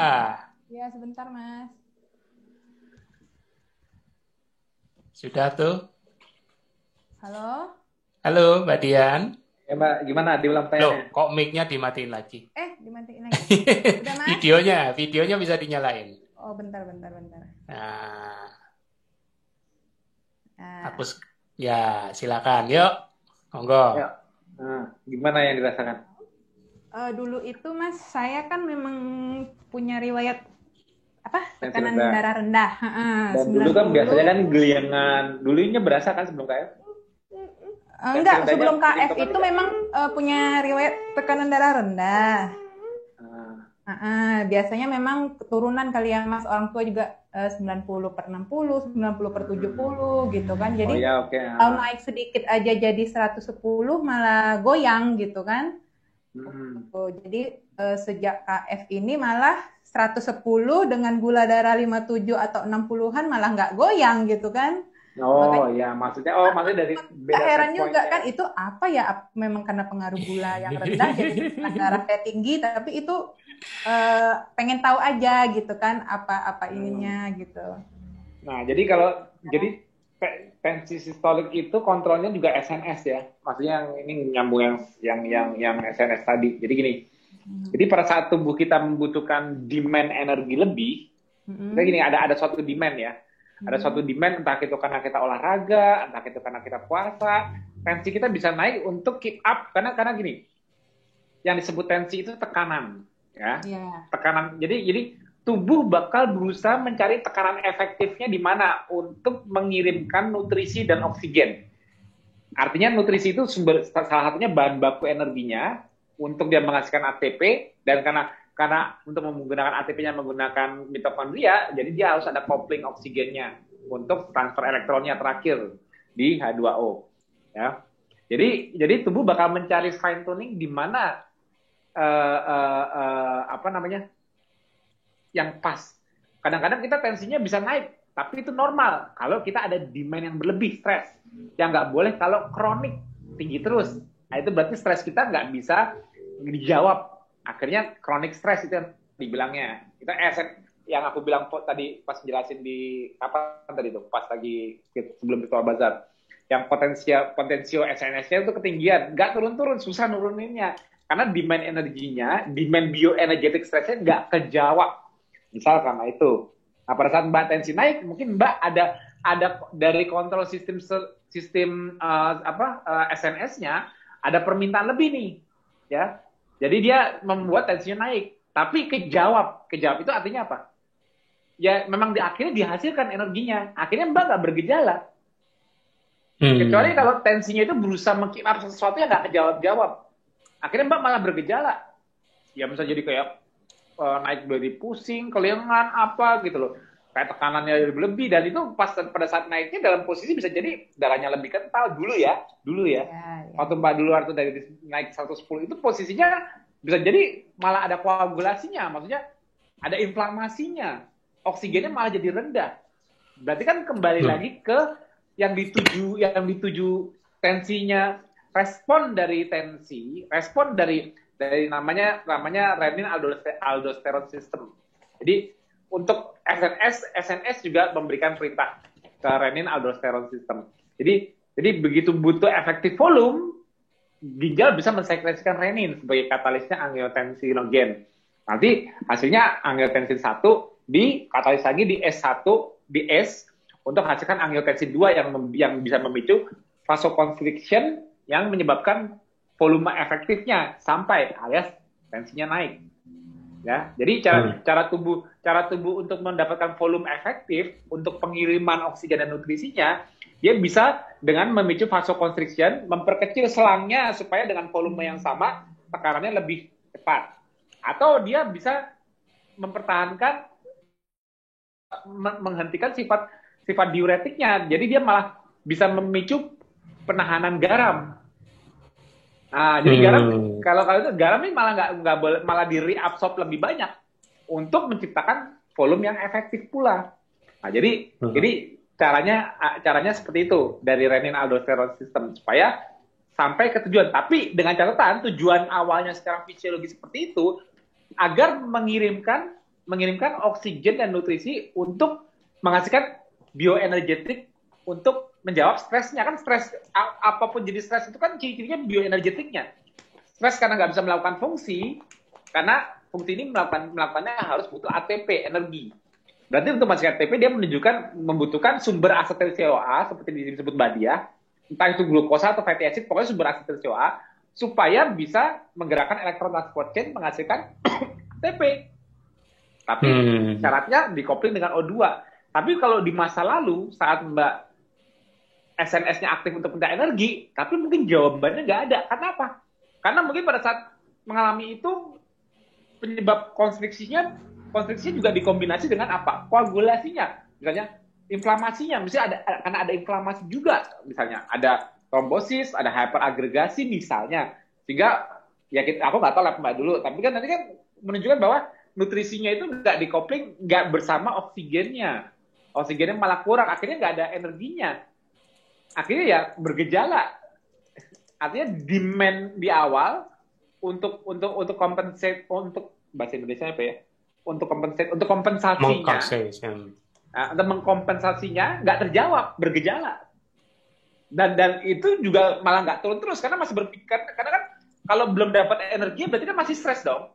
Ya, sebentar, Mas. Sudah tuh. Halo. Halo Mbak Dian. Ya Mbak, gimana? Diulang Loh, tanya. kok mic-nya dimatiin lagi? Dimatiin lagi. Udah, Mas? Videonya bisa dinyalain. Oh, bentar. Nah. Aku ya, silakan. Yuk. Monggo. Ya. Nah, gimana yang dirasakan? Dulu itu, Mas, saya kan memang punya riwayat tekanan darah rendah. Dan dulu kan biasanya kan geliangan. Dulunya berasa kan sebelum KF? Enggak, sebelum KF itu memang punya riwayat tekanan darah rendah. Biasanya memang keturunan kali ya, Mas. Orang tua juga 90/60, 90/70 gitu kan. Jadi kalau naik sedikit aja jadi 110 malah goyang gitu kan. Jadi sejak KF ini malah 110 dengan gula darah 57 atau 60-an malah nggak goyang gitu kan. Maksudnya dari beda heran juga kan itu apa ya, memang karena pengaruh gula yang rendah jadi darah saya tinggi, tapi itu pengen tahu aja gitu kan apa ininya gitu. Nah, jadi tensi sistolik itu kontrolnya juga SNS ya. Maksudnya yang ini nyambung yang SNS tadi. Jadi gini. Jadi pada saat tubuh kita membutuhkan demand energi lebih, kita gini ada suatu demand ya. Ada suatu demand, entah itu karena kita olahraga, entah itu karena kita puasa, tensi kita bisa naik untuk keep up karena gini. Yang disebut tensi itu tekanan, ya. Tekanan. Jadi tubuh bakal berusaha mencari tekanan efektifnya di mana untuk mengirimkan nutrisi dan oksigen. Artinya nutrisi itu salah satunya bahan baku energinya untuk dia menghasilkan ATP, dan karena untuk menggunakan ATP-nya menggunakan mitokondria, jadi dia harus ada coupling oksigennya untuk transfer elektronnya terakhir di H2O. Ya. Jadi tubuh bakal mencari fine tuning di mana yang pas. Kadang-kadang kita tensinya bisa naik, tapi itu normal kalau kita ada demand yang berlebih, stres. Yang nggak boleh kalau kronik tinggi terus. Nah, itu berarti stres kita nggak bisa dijawab. Akhirnya chronic stress itu yang dibilangnya. Kita yang aku bilang tadi pas jelasin di pas lagi sebelum ritual bazar. Yang potensio SNS-nya itu ketinggian, nggak turun-turun, susah nuruninnya. Karena demand energinya, demand bioenergetic stress-nya nggak kejawab. Misal karena itu. Nah, pada saat Mbak tensi naik, mungkin Mbak ada dari kontrol sistem SNS-nya ada permintaan lebih nih, ya. Jadi dia membuat tensinya naik, tapi kejawab itu artinya apa? Ya memang akhirnya dihasilkan energinya, akhirnya Mbak nggak bergejala. Kecuali kalau tensinya itu berusaha meng-keep up sesuatu yang nggak kejawab-jawab. Akhirnya Mbak malah bergejala. Ya bisa jadi kayak naik dari pusing, kelingan, apa gitu loh. Kayak tekanannya lebih, dan itu pada saat naiknya dalam posisi bisa jadi darahnya lebih kental dulu ya. Waktu Mbak dulu waktu dari naik 110 itu posisinya bisa jadi malah ada koagulasinya, maksudnya ada inflamasinya, oksigennya malah jadi rendah. Berarti kan kembali lagi ke yang dituju tensinya, respon dari tensi, respon dari namanya renin aldosterone system. Jadi untuk SNS juga memberikan perintah ke renin aldosterone system. Jadi begitu butuh efektif volume, ginjal bisa mensekresikan renin sebagai katalisnya angiotensinogen. Nanti hasilnya angiotensin 1 dikatalis lagi di S1 di S untuk hasilkan angiotensin 2 yang bisa memicu vasoconstriction yang menyebabkan volume efektifnya sampai alias tensinya naik. Ya, jadi cara tubuh untuk mendapatkan volume efektif untuk pengiriman oksigen dan nutrisinya, dia bisa dengan memicu vasoconstriction, memperkecil selangnya supaya dengan volume yang sama tekanannya lebih cepat. Atau dia bisa mempertahankan, menghentikan sifat diuretiknya, jadi dia malah bisa memicu penahanan garam. Nah, jadi garam kalau itu garam ini malah boleh, malah di reabsorb lebih banyak untuk menciptakan volume yang efektif pula. Nah, jadi caranya seperti itu dari renin aldosterone system supaya sampai ke tujuan. Tapi dengan catatan tujuan awalnya secara fisiologi seperti itu agar mengirimkan oksigen dan nutrisi untuk menghasilkan bioenergetik untuk menjawab stresnya. Kan stres, apapun jadi stres itu kan ciri-cirinya bioenergetiknya. Stres karena nggak bisa melakukan fungsi, karena fungsi ini melakukannya harus butuh ATP, energi. Berarti untuk menghasilkan ATP dia membutuhkan sumber asetil CoA seperti disebut Badia, entah itu glukosa atau fatty acid, pokoknya sumber asetil CoA supaya bisa menggerakkan elektron transport chain menghasilkan ATP. Tapi syaratnya dikopling dengan O2. Tapi kalau di masa lalu saat Mbak SNS-nya aktif untuk minta energi, tapi mungkin jawabannya nggak ada. Kenapa? Karena mungkin pada saat mengalami itu penyebab konstriksinya juga dikombinasi dengan apa? Koagulasinya, misalnya inflamasinya, misalnya karena ada inflamasi juga, misalnya ada trombosis, ada hyperagregasi misalnya, sehingga ya aku nggak tahu lah Mbak dulu, tapi kan nanti kan menunjukkan bahwa nutrisinya itu nggak dikopling, nggak bersama oksigennya malah kurang, akhirnya nggak ada energinya, akhirnya ya bergejala. Artinya demand di awal untuk compensate, untuk bahasa Indonesia apa ya? Untuk kompensasinya, untuk mengkompensasinya nggak terjawab, bergejala. Dan itu juga malah nggak turun terus karena masih berpikir, karena kan kalau belum dapat energi berarti kan masih stres dong.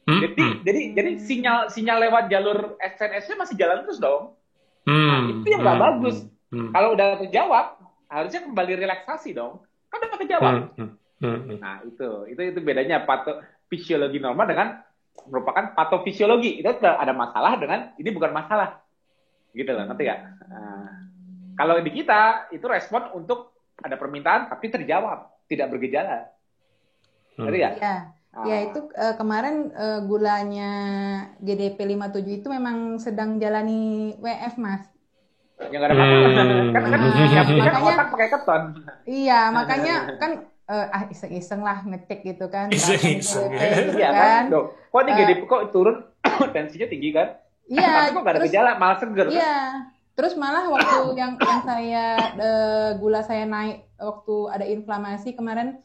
Jadi sinyal lewat jalur SNS-nya masih jalan terus dong. Nah, itu yang nggak bagus. Kalau udah terjawab, harusnya kembali relaksasi dong. Kan udah terjawab. Nah, itu bedanya fisiologi normal dengan merupakan patofisiologi. Itu ada masalah dengan ini bukan masalah. Gitu loh, ngerti nggak? Nah, kalau di kita, itu respon untuk ada permintaan tapi terjawab, tidak bergejala. Ngerti nggak? Ya itu kemarin gulanya GDP 57 itu memang sedang jalani WF, Mas. Yang nggak ada masalah. Kan otak pakai keton. Iya, makanya kan iseng-iseng lah ngecek gitu kan. Iseng-iseng. Iya kan. Kok ini GDP kok turun, tensinya tinggi kan? Iya. Tapi kok nggak ada gejala, malah seger. Iya. Terus malah waktu yang saya gula saya naik waktu ada inflamasi kemarin.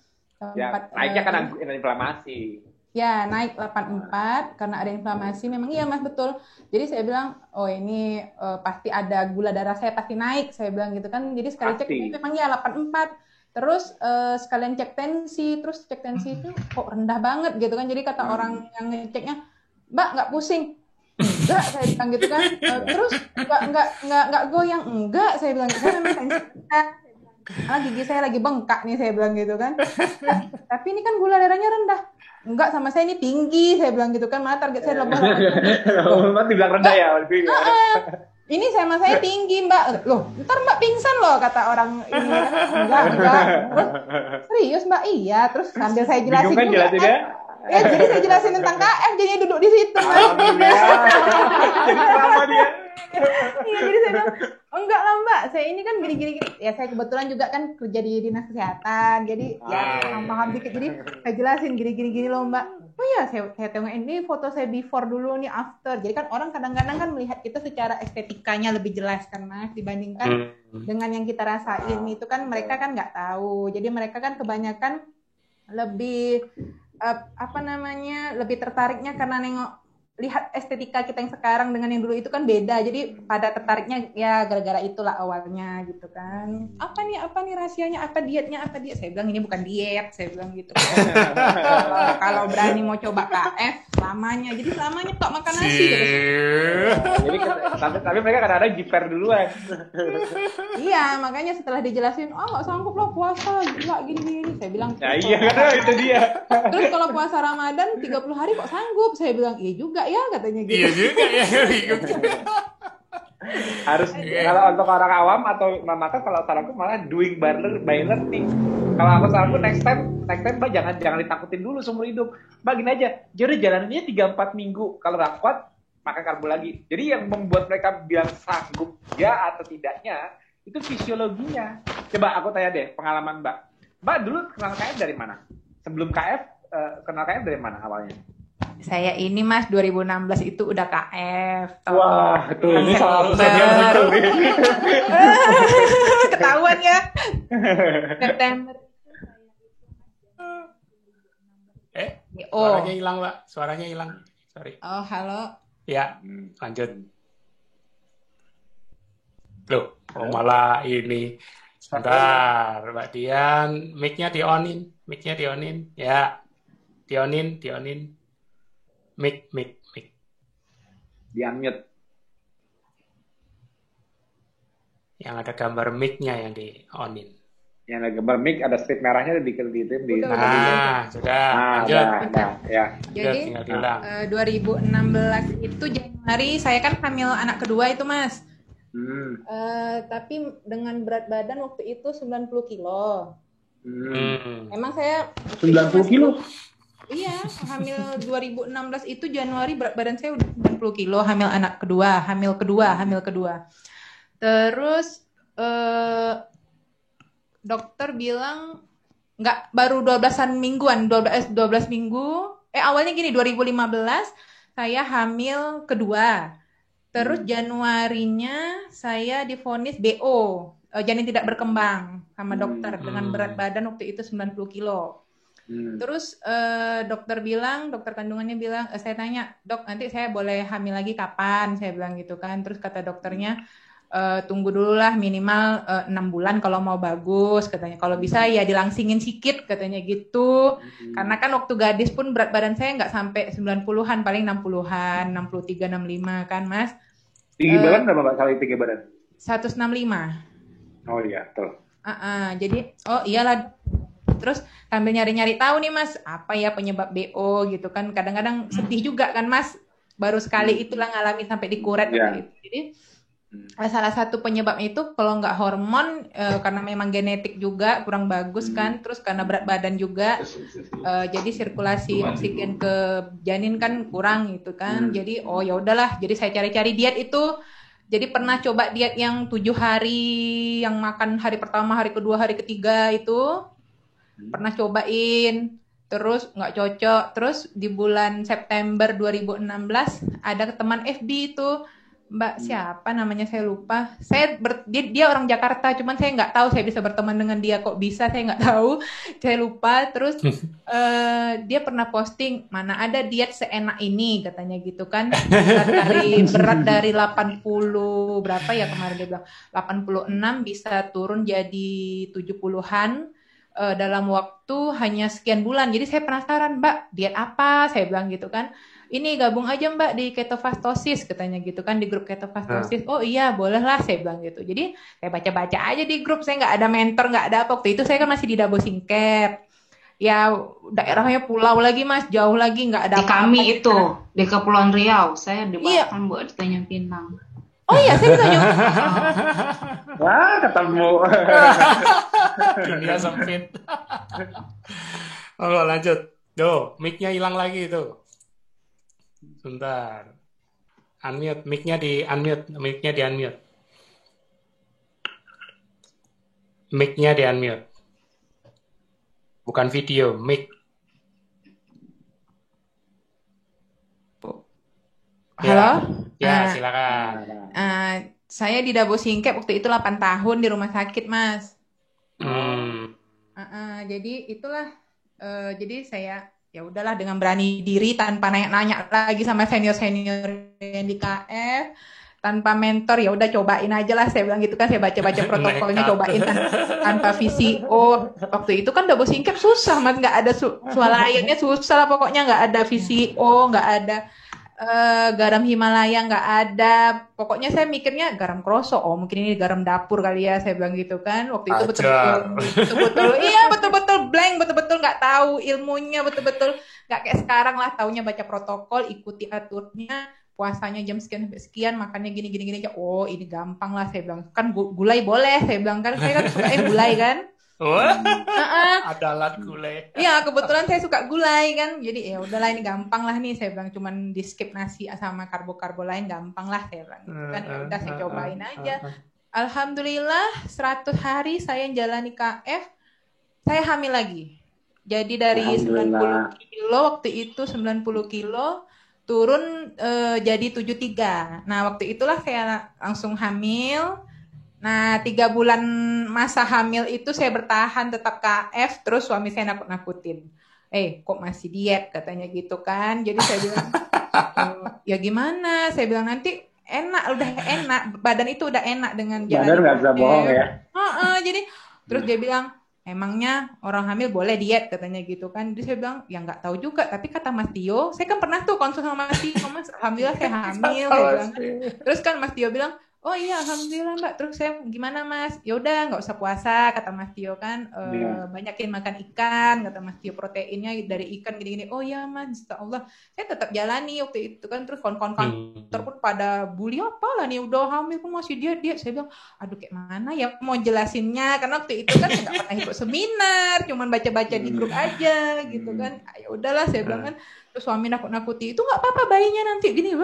Ya, naiknya kan ada inflamasi. Ya, naik 84 karena ada inflamasi. Memang iya, Mas, betul. Jadi saya bilang, oh ini pasti ada gula darah saya pasti naik. Saya bilang gitu kan. Jadi sekali cek memang ya 84. Terus sekalian cek tensi. Terus cek tensi itu kok rendah banget gitu kan. Jadi kata orang yang ngeceknya, Mbak nggak pusing? Enggak, saya bilang gitu kan. Terus nggak goyang? Enggak, saya bilang. Saya memang tensi karena gigi saya lagi bengkak nih, saya bilang gitu kan. Tapi ini kan gula darahnya rendah. Enggak, sama saya ini tinggi, saya bilang gitu kan. Malah target saya lebih. Dibilang rendah ya. ini sama saya tinggi Mbak. Loh, ntar Mbak pingsan loh kata orang ini. Enggak. Serius Mbak? Iya. Terus sambil saya jelasin juga. Jelasin ya? Ya, jadi saya jelasin tentang KF, jadinya duduk di situ. Jadi lama dia. Iya, jadi saya bilang, enggak lah Mbak, saya ini kan gini. Ya saya kebetulan juga kan kerja di dinas kesehatan, jadi ya paham dikit. Jadi saya jelasin gini loh Mbak. Oh iya, saya tengok ini foto saya before dulu nih after. Jadi kan orang kadang-kadang kan melihat kita secara estetikanya lebih jelas kan Mas, dibandingkan dengan yang kita rasain itu kan mereka kan nggak tahu. Jadi mereka kan kebanyakan lebih lebih tertariknya karena lihat estetika kita yang sekarang dengan yang dulu itu kan beda. Jadi pada tertariknya ya gara-gara itulah awalnya gitu kan. Apa nih rahasianya? Apa dietnya? Saya bilang ini bukan diet, saya bilang gitu. Kalau berani mau coba KF selamanya. Jadi selamanya kok makan nasi gitu. Jadi tapi mereka kadang-kadang jiper duluan. Iya, makanya setelah dijelasin, nggak sanggup loh puasa, gila gini. Saya bilang. Ya iya, karena itu dia. Terus kalau puasa Ramadan 30 hari kok sanggup? Saya bilang, iya juga ya katanya gitu. Iya juga ya. Harus kalau untuk orang awam atau maka kalau saranku malah doing by learning. Kalau aku saranku next time Mbak jangan ditakutin dulu seumur hidup. Mbak gini aja, jadi jalaninnya 3-4 minggu. Kalau nggak kuat makan karbo lagi. Jadi yang membuat mereka bilang sanggup ya atau tidaknya itu fisiologinya. Coba aku tanya deh pengalaman Mbak. Mbak dulu kenal KF dari mana? Sebelum KF kenal KF dari mana awalnya? Saya ini Mas 2016 itu udah KF. Wah, tuh ini salah satu ketahuan ya. September. Suaranya hilang, Pak. Suaranya hilang. Sorry. Oh, halo. Ya, lanjut. Loh, malah ini. Sebentar, Mbak Dian, mic-nya di-onin. Ya. Di-onin. Mic. Di-unmute. Yang ada gambar mic-nya yang di-onin. Yang ada gambar mic, ada strip merahnya di sudah. Lanjut. Ya. Jadi, tinggal diulang. 2016 itu Januari, saya kan hamil anak kedua itu, Mas. Tapi dengan berat badan waktu itu 90 kilo. Emang saya 90 kilo? Iya, hamil 2016 itu Januari berat badan saya udah 90 kilo, hamil anak kedua, hamil kedua. Terus dokter bilang baru 12 minggu. Awalnya gini, 2015 saya hamil kedua. Terus Januarinya saya divonis BO, janin tidak berkembang sama dokter dengan berat badan waktu itu 90 kilo. Terus dokter kandungannya bilang, saya tanya, dok nanti saya boleh hamil lagi kapan? Saya bilang gitu kan. Terus kata dokternya, tunggu dulu lah minimal 6 bulan kalau mau bagus katanya. Kalau bisa ya dilangsingin sedikit katanya gitu. Karena kan waktu gadis pun berat badan saya nggak sampai 90-an, paling 60-an, 63, 65 kan Mas. Tinggi badan berapa Mbak kali tinggi badan? 165. Oh iya, betul. Jadi iyalah. Terus sambil nyari-nyari tahu nih Mas, apa ya penyebab BO gitu kan. Kadang-kadang sedih juga kan Mas. Baru sekali itulah ngalamin sampai dikuret gitu. Jadi salah satu penyebabnya itu kalau nggak hormon karena memang genetik juga kurang bagus kan. Terus karena berat badan juga. Jadi sirkulasi oksigen ke janin kan kurang gitu kan. Jadi ya udahlah. Jadi saya cari-cari diet itu. Jadi pernah coba diet yang 7 hari, yang makan hari pertama, hari kedua, hari ketiga itu. Pernah cobain, terus nggak cocok. Terus di bulan September 2016 ada teman FB itu, Mbak siapa namanya saya lupa. Dia orang Jakarta, cuman saya nggak tahu saya bisa berteman dengan dia kok bisa, saya nggak tahu, saya lupa. Terus dia pernah posting, mana ada diet seenak ini katanya gitu kan. Berat dari 80 berapa ya kemarin dia bilang 86 bisa turun jadi 70-an. Dalam waktu hanya sekian bulan. Jadi saya penasaran, Mbak, diet apa? Saya bilang gitu kan. Ini gabung aja Mbak di ketofastosis katanya gitu kan, di grup ketofastosis. Oh iya, boleh lah saya bilang gitu. Jadi saya baca-baca aja di grup, saya nggak ada mentor, nggak ada apa. Waktu itu saya kan masih di Dabo Singkep. Ya daerahnya pulau lagi Mas, jauh lagi, nggak ada di kami itu, di Kepulauan Riau. Saya di Batam, Bu, di Tanjung Pinang. Oh iya, saya bisa nyusul. Wah, ketemu. Dunia sempit. Oh, lanjut. Duh, mic-nya hilang lagi tuh. Sebentar. Unmute, mic-nya di unmute. Mic-nya di unmute. Bukan video, mic. Halo? Ya, silakan. Saya di Dabo Singkep waktu itu 8 tahun di rumah sakit, Mas. Jadi itulah, jadi saya ya udahlah dengan berani diri tanpa nanya lagi sama senior yang di KF, tanpa mentor, ya udah cobain aja lah, saya bilang gitu kan, saya baca protokolnya, cobain tanpa VCO. Waktu itu kan Dabo Singkep susah, Mas, nggak ada swalayannya susah lah pokoknya, nggak ada VCO, nggak ada garam Himalaya, nggak ada. Pokoknya saya mikirnya garam kroso, oh mungkin ini garam dapur kali ya, saya bilang gitu kan. Waktu itu betul-betul iya, betul-betul blank, betul-betul nggak tahu ilmunya, betul-betul nggak kayak sekarang lah, taunya baca protokol, ikuti aturnya, puasanya jam sekian sampai sekian, makannya gini aja. Oh ini gampang lah, saya bilang kan. Gulai boleh, saya bilang kan, saya kan suka gulai kan. Adalah gulai. Iya, kebetulan saya suka gulai kan. Jadi ya udahlah, ini gampang lah nih, saya bilang, cuman di skip nasi sama karbo lain, gampang lah, saya bilang gitu kan. Ya udah, saya cobain aja. Alhamdulillah 100 hari saya jalani KF, saya hamil lagi. Jadi dari 90 kilo waktu itu, 90 kilo turun jadi 73. Nah, waktu itulah saya langsung hamil. Nah, 3 bulan masa hamil itu saya bertahan tetap KF, terus suami saya nakut-nakutin. Kok masih diet katanya gitu kan. Jadi saya bilang, ya gimana? Saya bilang nanti udah enak, badan itu udah enak dengan jalan. Badan nggak bisa bohong ya. Jadi terus dia bilang, emangnya orang hamil boleh diet katanya gitu kan. Jadi saya bilang, ya nggak tahu juga, tapi kata Mas Tio, saya kan pernah tuh konsul sama Mas Tio, Mas, alhamdulillah saya hamil, saya bilang. Terus kan Mas Tio bilang, oh iya alhamdulillah Mbak. Terus saya, gimana Mas? Ya udah nggak usah puasa kata Mas Tio kan. Banyakin makan ikan kata Mas Tio, proteinnya dari ikan gini-gini. Oh ya Mas, insya Allah. Saya tetap jalani waktu itu kan. Terus kawan-kawan kantor pun pada bully, apalah nih udah hamil pun masih diet. Saya bilang, aduh kayak mana ya mau jelasinnya, karena waktu itu kan nggak pernah ikut seminar, cuman baca-baca di grup aja gitu kan. Ya udahlah, saya bilang kan. Terus suami nakut-nakuti, itu nggak apa-apa bayinya nanti gini,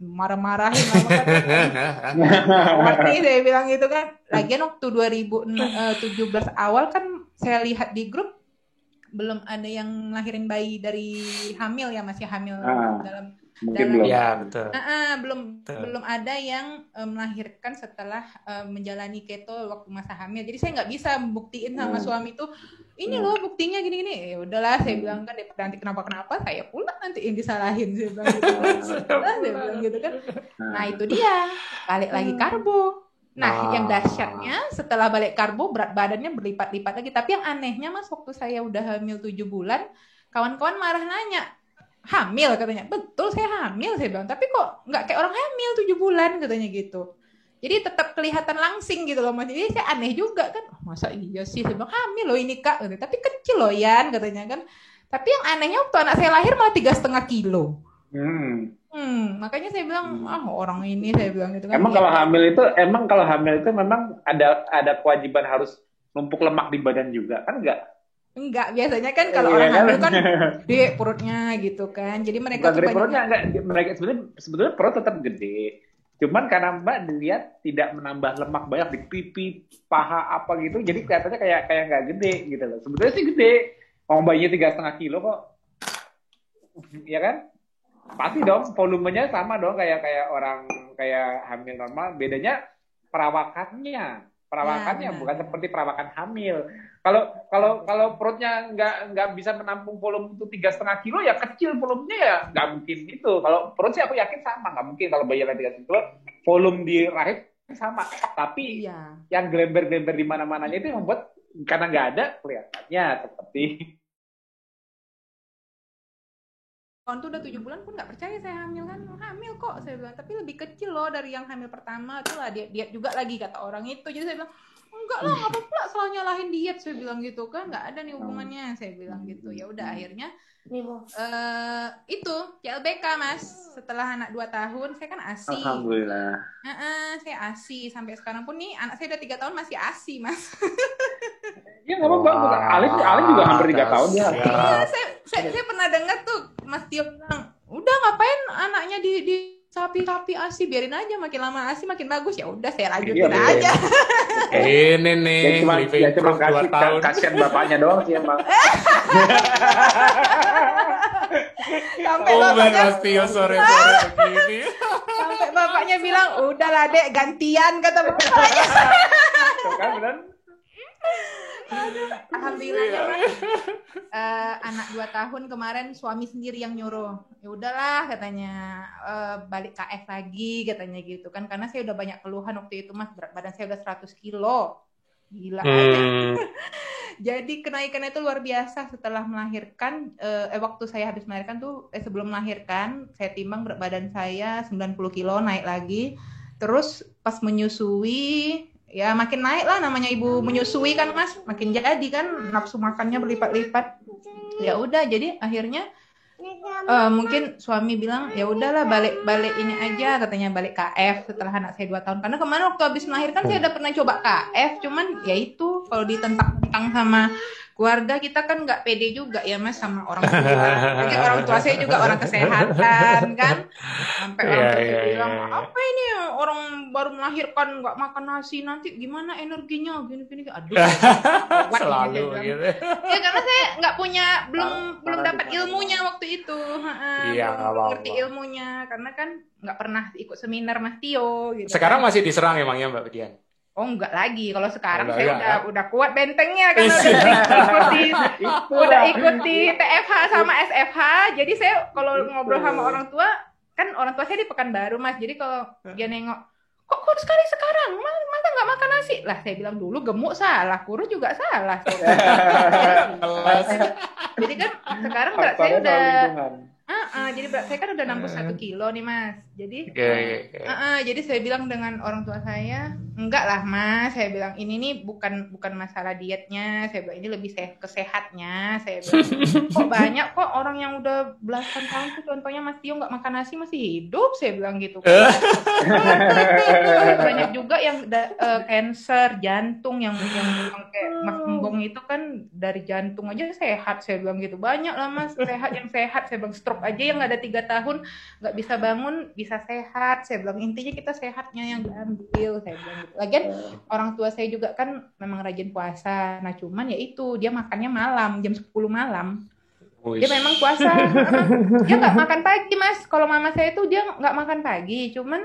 marah-marahin nih, saya bilang gitu kan. Lagian waktu 2017 awal kan saya lihat di grup belum ada yang lahirin bayi dari hamil ya, masih hamil dalam belum. Ya, betul. Belum ada yang melahirkan setelah menjalani keto waktu masa hamil. Jadi saya nggak bisa buktiin sama suami itu, ini loh buktinya gini-gini. Ya udahlah, saya bilang kan, daripada nanti kenapa saya pula nanti yang disalahin, saya bilang gitu. Saya bilang gitu kan. Nah itu dia, balik lagi karbo. Nah yang dahsyatnya setelah balik karbo, berat badannya berlipat-lipat lagi. Tapi yang anehnya Mas, waktu saya udah hamil 7 bulan, kawan-kawan marah nanya, hamil katanya. Betul saya hamil, saya bilang, tapi kok nggak kayak orang hamil 7 bulan katanya gitu. Jadi tetap kelihatan langsing gitu loh Mas. Jadi saya aneh juga kan, masa iya sih, saya bilang hamil loh ini Kak, tapi kecil loh Yan katanya kan. Tapi yang anehnya waktu anak saya lahir malah 3,5 kilo. Makanya saya bilang, orang ini, saya bilang gitu kan. Emang kalau hamil itu memang ada kewajiban harus numpuk lemak di badan juga kan? Enggak, biasanya kan kalau orang hamil kan gede perutnya gitu kan. Jadi mereka tuh perutnya mereka sebetulnya perut tetap gede. Cuman karena Mbak dilihat tidak menambah lemak banyak di pipi, paha apa gitu, jadi kelihatannya kayak nggak gede gitu loh. Sebetulnya sih gede. Orang bayinya 3,5 kilo kok. Ya kan? Pasti dong volumenya sama dong kayak orang kayak hamil normal. Bedanya perawakannya bukan seperti perawakan hamil. Kalau perutnya nggak bisa menampung volume itu 3,5 kilo, ya kecil volumenya, ya nggak mungkin gitu. Kalau perut sih aku yakin sama, nggak mungkin kalau bayi 3,5 kilo volume di rahim sama. Tapi yang gelember-gelember di mana-mananya itu yang membuat, karena nggak ada kelihatannya seperti. Kawan tuh udah 7 bulan pun nggak percaya saya hamil kan. Hamil kok, saya bilang, tapi lebih kecil loh dari yang hamil pertama. Itulah diet juga lagi kata orang itu. Jadi saya bilang, enggak lah, apa pula salah nyalahin diet, saya bilang gitu kan, nggak ada nih hubungannya, saya bilang gitu. Ya udah akhirnya itu CLBK Mas, setelah anak 2 tahun saya kan ASI. Alhamdulillah. Saya ASI sampai sekarang pun nih anak saya udah 3 tahun masih ASI Mas. Ya nggak apa-apa, Alin juga hampir 3 tahun ya. Iya, saya pernah dengar tuh Mas Tio bilang, udah ngapain anaknya di sapi ASI, biarin aja, makin lama ASI makin bagus. Ya udah saya lanjutin aja. Ini nih, cuma kasihan bapaknya doang sih emang. Sampai bapaknya Mas Tio sore begini. Sampai bapaknya bilang, udahlah dek, gantian, kata bapaknya. Tuh kan benar. Alhamdulillah anak 2 tahun kemarin suami sendiri yang nyuruh, ya udahlah katanya, balik KF lagi katanya gitu kan, karena saya udah banyak keluhan waktu itu Mas, berat badan saya udah 100 kilo, gila aja. Jadi kenaikannya itu luar biasa setelah melahirkan. Waktu saya habis melahirkan tuh, sebelum melahirkan saya timbang berat badan saya 90 kilo, naik lagi, terus pas menyusui ya makin naik lah, namanya ibu menyusui kan Mas, makin jadi kan nafsu makannya berlipat-lipat. Ya udah, jadi akhirnya mungkin suami bilang ya udahlah balik ini aja katanya, balik KF setelah anak saya 2 tahun. Karena kemarin waktu habis melahirkan saya udah pernah coba KF, cuman ya itu kalau ditentang sama keluarga kita kan nggak pede juga ya Mas sama orang tua. Jadi orang tua saya juga orang kesehatan kan, sampai orang tua saya bilang, apa ini orang baru melahirkan nggak makan nasi, nanti gimana energinya gini. Aduh, selalu gitu. Ya karena saya nggak punya, belum dapat ilmunya waktu itu. Iya, belum ngerti ilmunya, karena kan nggak pernah ikut seminar Mas Tio gitu. Sekarang masih diserang emangnya Mbak Dian? Oh enggak lagi, kalau sekarang saya udah kuat bentengnya, karena udah ikuti TFH sama SFH. Jadi saya kalau ngobrol sama orang tua, kan orang tua saya di Pekanbaru Mas, jadi kalau dia nengok, kok sekali sekarang masa nggak makan nasi lah, saya bilang dulu gemuk salah, kurus juga salah. Jadi kan sekarang berat saya udah jadi berat saya kan udah nambah 1 kilo nih Mas. Jadi jadi saya bilang dengan orang tua saya, enggak lah Mas, saya bilang ini nih bukan masalah dietnya, saya bilang ini lebih kesehatnya. Saya bilang kok banyak kok orang yang udah belasan tahun tuh, contohnya Mas Tio nggak makan nasi masih hidup, saya bilang gitu. Banyak juga yang cancer jantung yang kayak Mas Embong itu kan dari jantung aja sehat, saya bilang gitu. Banyak lah Mas sehat, saya bilang stroke aja yang ada 3 tahun nggak bisa bangun bisa sehat, saya bilang intinya kita sehatnya yang diambil, saya bilang gitu. Lagian orang tua saya juga kan memang rajin puasa, nah cuman ya itu dia makannya malam jam 10 malam. Dia memang puasa, dia nggak makan pagi Mas. Kalau mama saya itu dia nggak makan pagi, cuman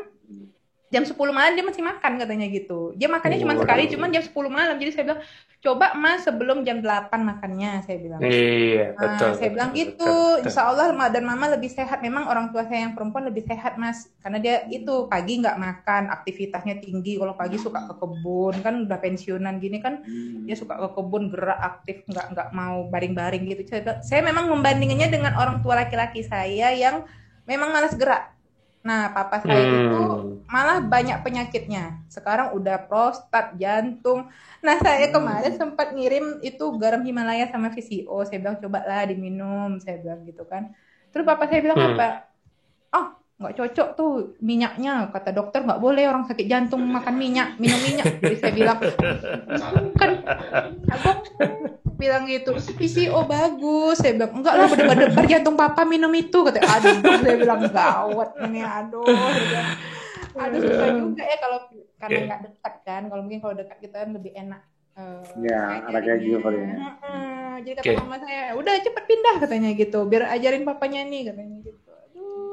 jam 10 malam dia masih makan katanya gitu. Dia makannya cuma sekali, cuman jam 10 malam. Jadi saya bilang, coba Mas sebelum jam 8 makannya, saya bilang. Iya, betul. Saya bilang gitu, insya Allah dan mama lebih sehat. Memang orang tua saya yang perempuan lebih sehat Mas, karena dia itu pagi nggak makan, aktivitasnya tinggi. Kalau pagi suka ke kebun, kan udah pensiunan gini kan, dia suka ke kebun, gerak aktif, nggak mau baring-baring gitu. Saya memang membandingannya dengan orang tua laki-laki saya yang memang malas gerak. Nah, papa saya itu malah banyak penyakitnya. Sekarang udah prostat, jantung. Nah, saya kemarin sempat ngirim itu garam Himalaya sama VCO. Saya bilang, cobalah diminum. Saya bilang gitu kan. Terus papa saya bilang apa? Oh, nggak cocok tuh minyaknya. Kata dokter, nggak boleh orang sakit jantung makan minyak, minum minyak. Jadi saya bilang, kan abang bilang gitu, VCO bagus. Saya bilang, enggak lah, berdebar jantung papa minum itu. Katanya, aduh, saya bilang, gawat ini, aduh. Aduh, susah juga ya kalau karena nggak dekat kan. Kalau mungkin kalau dekat kita kan lebih enak. Ya, ada kayak gitu kali ya. Jadi kata mama saya, udah cepet pindah katanya gitu, biar ajarin papanya nih katanya gitu.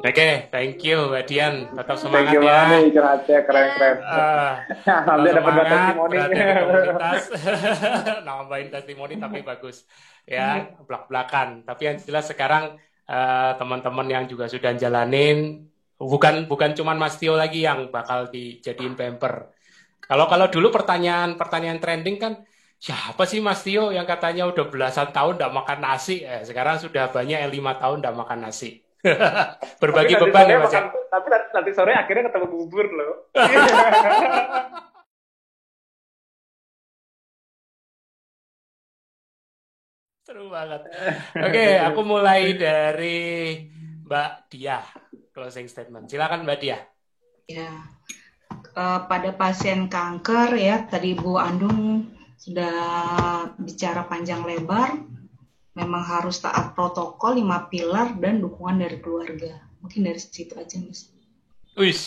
Oke, thank you Mbak Dian, tetap semangat ya. Thank you banget, keren. Alhamdulillah dapat testimoni. Nambahin testimoni tapi bagus. Ya, belak-belakan. Tapi yang jelas sekarang teman-teman yang juga sudah jalanin, bukan cuman Mas Tio lagi yang bakal dijadiin pamper. Kalau dulu pertanyaan trending kan, siapa sih Mas Tio yang katanya udah belasan tahun nggak makan nasi? Sekarang sudah banyak yang 5 tahun nggak makan nasi. Berbagi beban ya Mas. Tapi nanti sore akhirnya ketemu bubur loh. Seru banget. Oke, aku mulai dari Mbak Diah. Closing statement. Silakan Mbak Diah. Ya, pada pasien kanker ya, tadi Bu Andung sudah bicara panjang lebar. Memang harus taat protokol 5 pilar dan dukungan dari keluarga. Mungkin dari situ aja, Mas. Wih,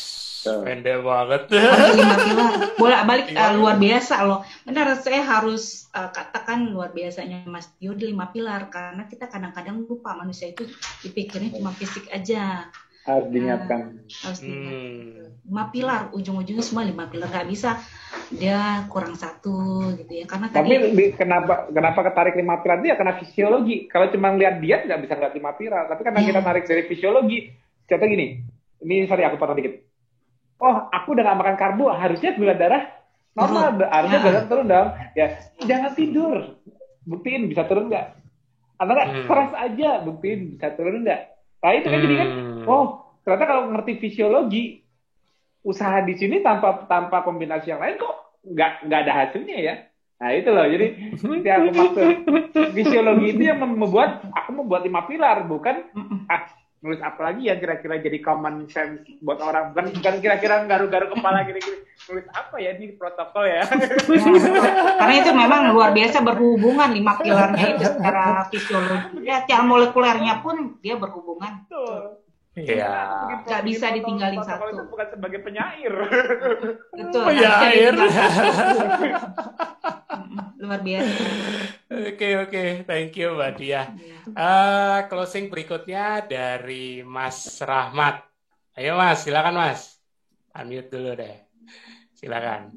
pendek banget. 5 pilar. Bolak-balik luar biasa loh. Benar, saya harus katakan luar biasanya Mas Tio di 5 pilar. Karena kita kadang-kadang lupa manusia itu dipikirnya cuma fisik aja. Harus diingatkan. Harus diingatkan. 5 pilar, ujung-ujungnya semua 5 pilar. Nggak bisa dia kurang satu gitu ya. Karena tapi kenapa ketarik 5 pilar itu ya karena fisiologi. Kalau cuma lihat diet nggak bisa lihat 5 pilar. Tapi karena kita tarik dari fisiologi. Contoh gini, ini sorry aku potong dikit. Oh, aku udah nggak makan karbo, harusnya gula darah normal, harusnya gula darah turun dong. Ya, jangan tidur, buktiin bisa turun nggak? Atau nggak keras aja, buktiin bisa turun nggak? Nah itu kan jadi kan, oh ternyata kalau ngerti fisiologi, usaha di sini tanpa kombinasi yang lain kok nggak ada hasilnya ya. Nah itu loh, jadi yang aku maksud fisiologi itu yang membuat aku membuat 5 pilar, bukan nulis apa lagi yang kira-kira jadi common sense buat orang, bukan kira-kira garu-garu kepala gini-gini, nulis apa ya di protokol ya. Karena itu memang luar biasa berhubungan 5 pilarnya itu secara fisiologi ya, secara molekulernya pun dia berhubungan. Iya. Nggak bisa ditinggalin satu. Itu bukan sebagai penyair. Betul. Penyair. Luar biasa. Oke. Thank you Mbak Diah. Closing berikutnya dari Mas Rahmat. Ayo Mas, silakan Mas. Unmute dulu deh. Silakan.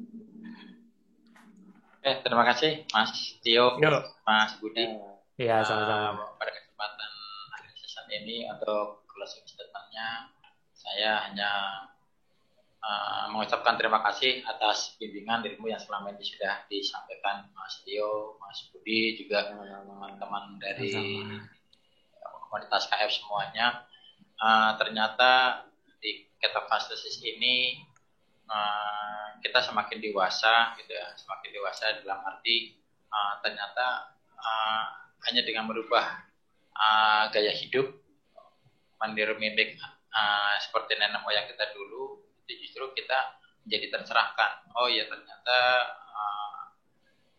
Terima kasih Mas Tio, Mas Budi. Iya, sama-sama. Pada kesempatan session ini untuk closing statement-nya, saya hanya mengucapkan terima kasih atas bimbingan ilmu yang selama ini sudah disampaikan Mas Tio, Mas Budi, juga teman-teman dari komunitas KF semuanya. Ternyata di ketofastosis ini kita semakin dewasa, gitu ya, semakin dewasa dalam arti ternyata hanya dengan merubah gaya hidup, meniru mimik seperti nenek moyang kita dulu, itu justru kita menjadi tercerahkan. Oh ya, ternyata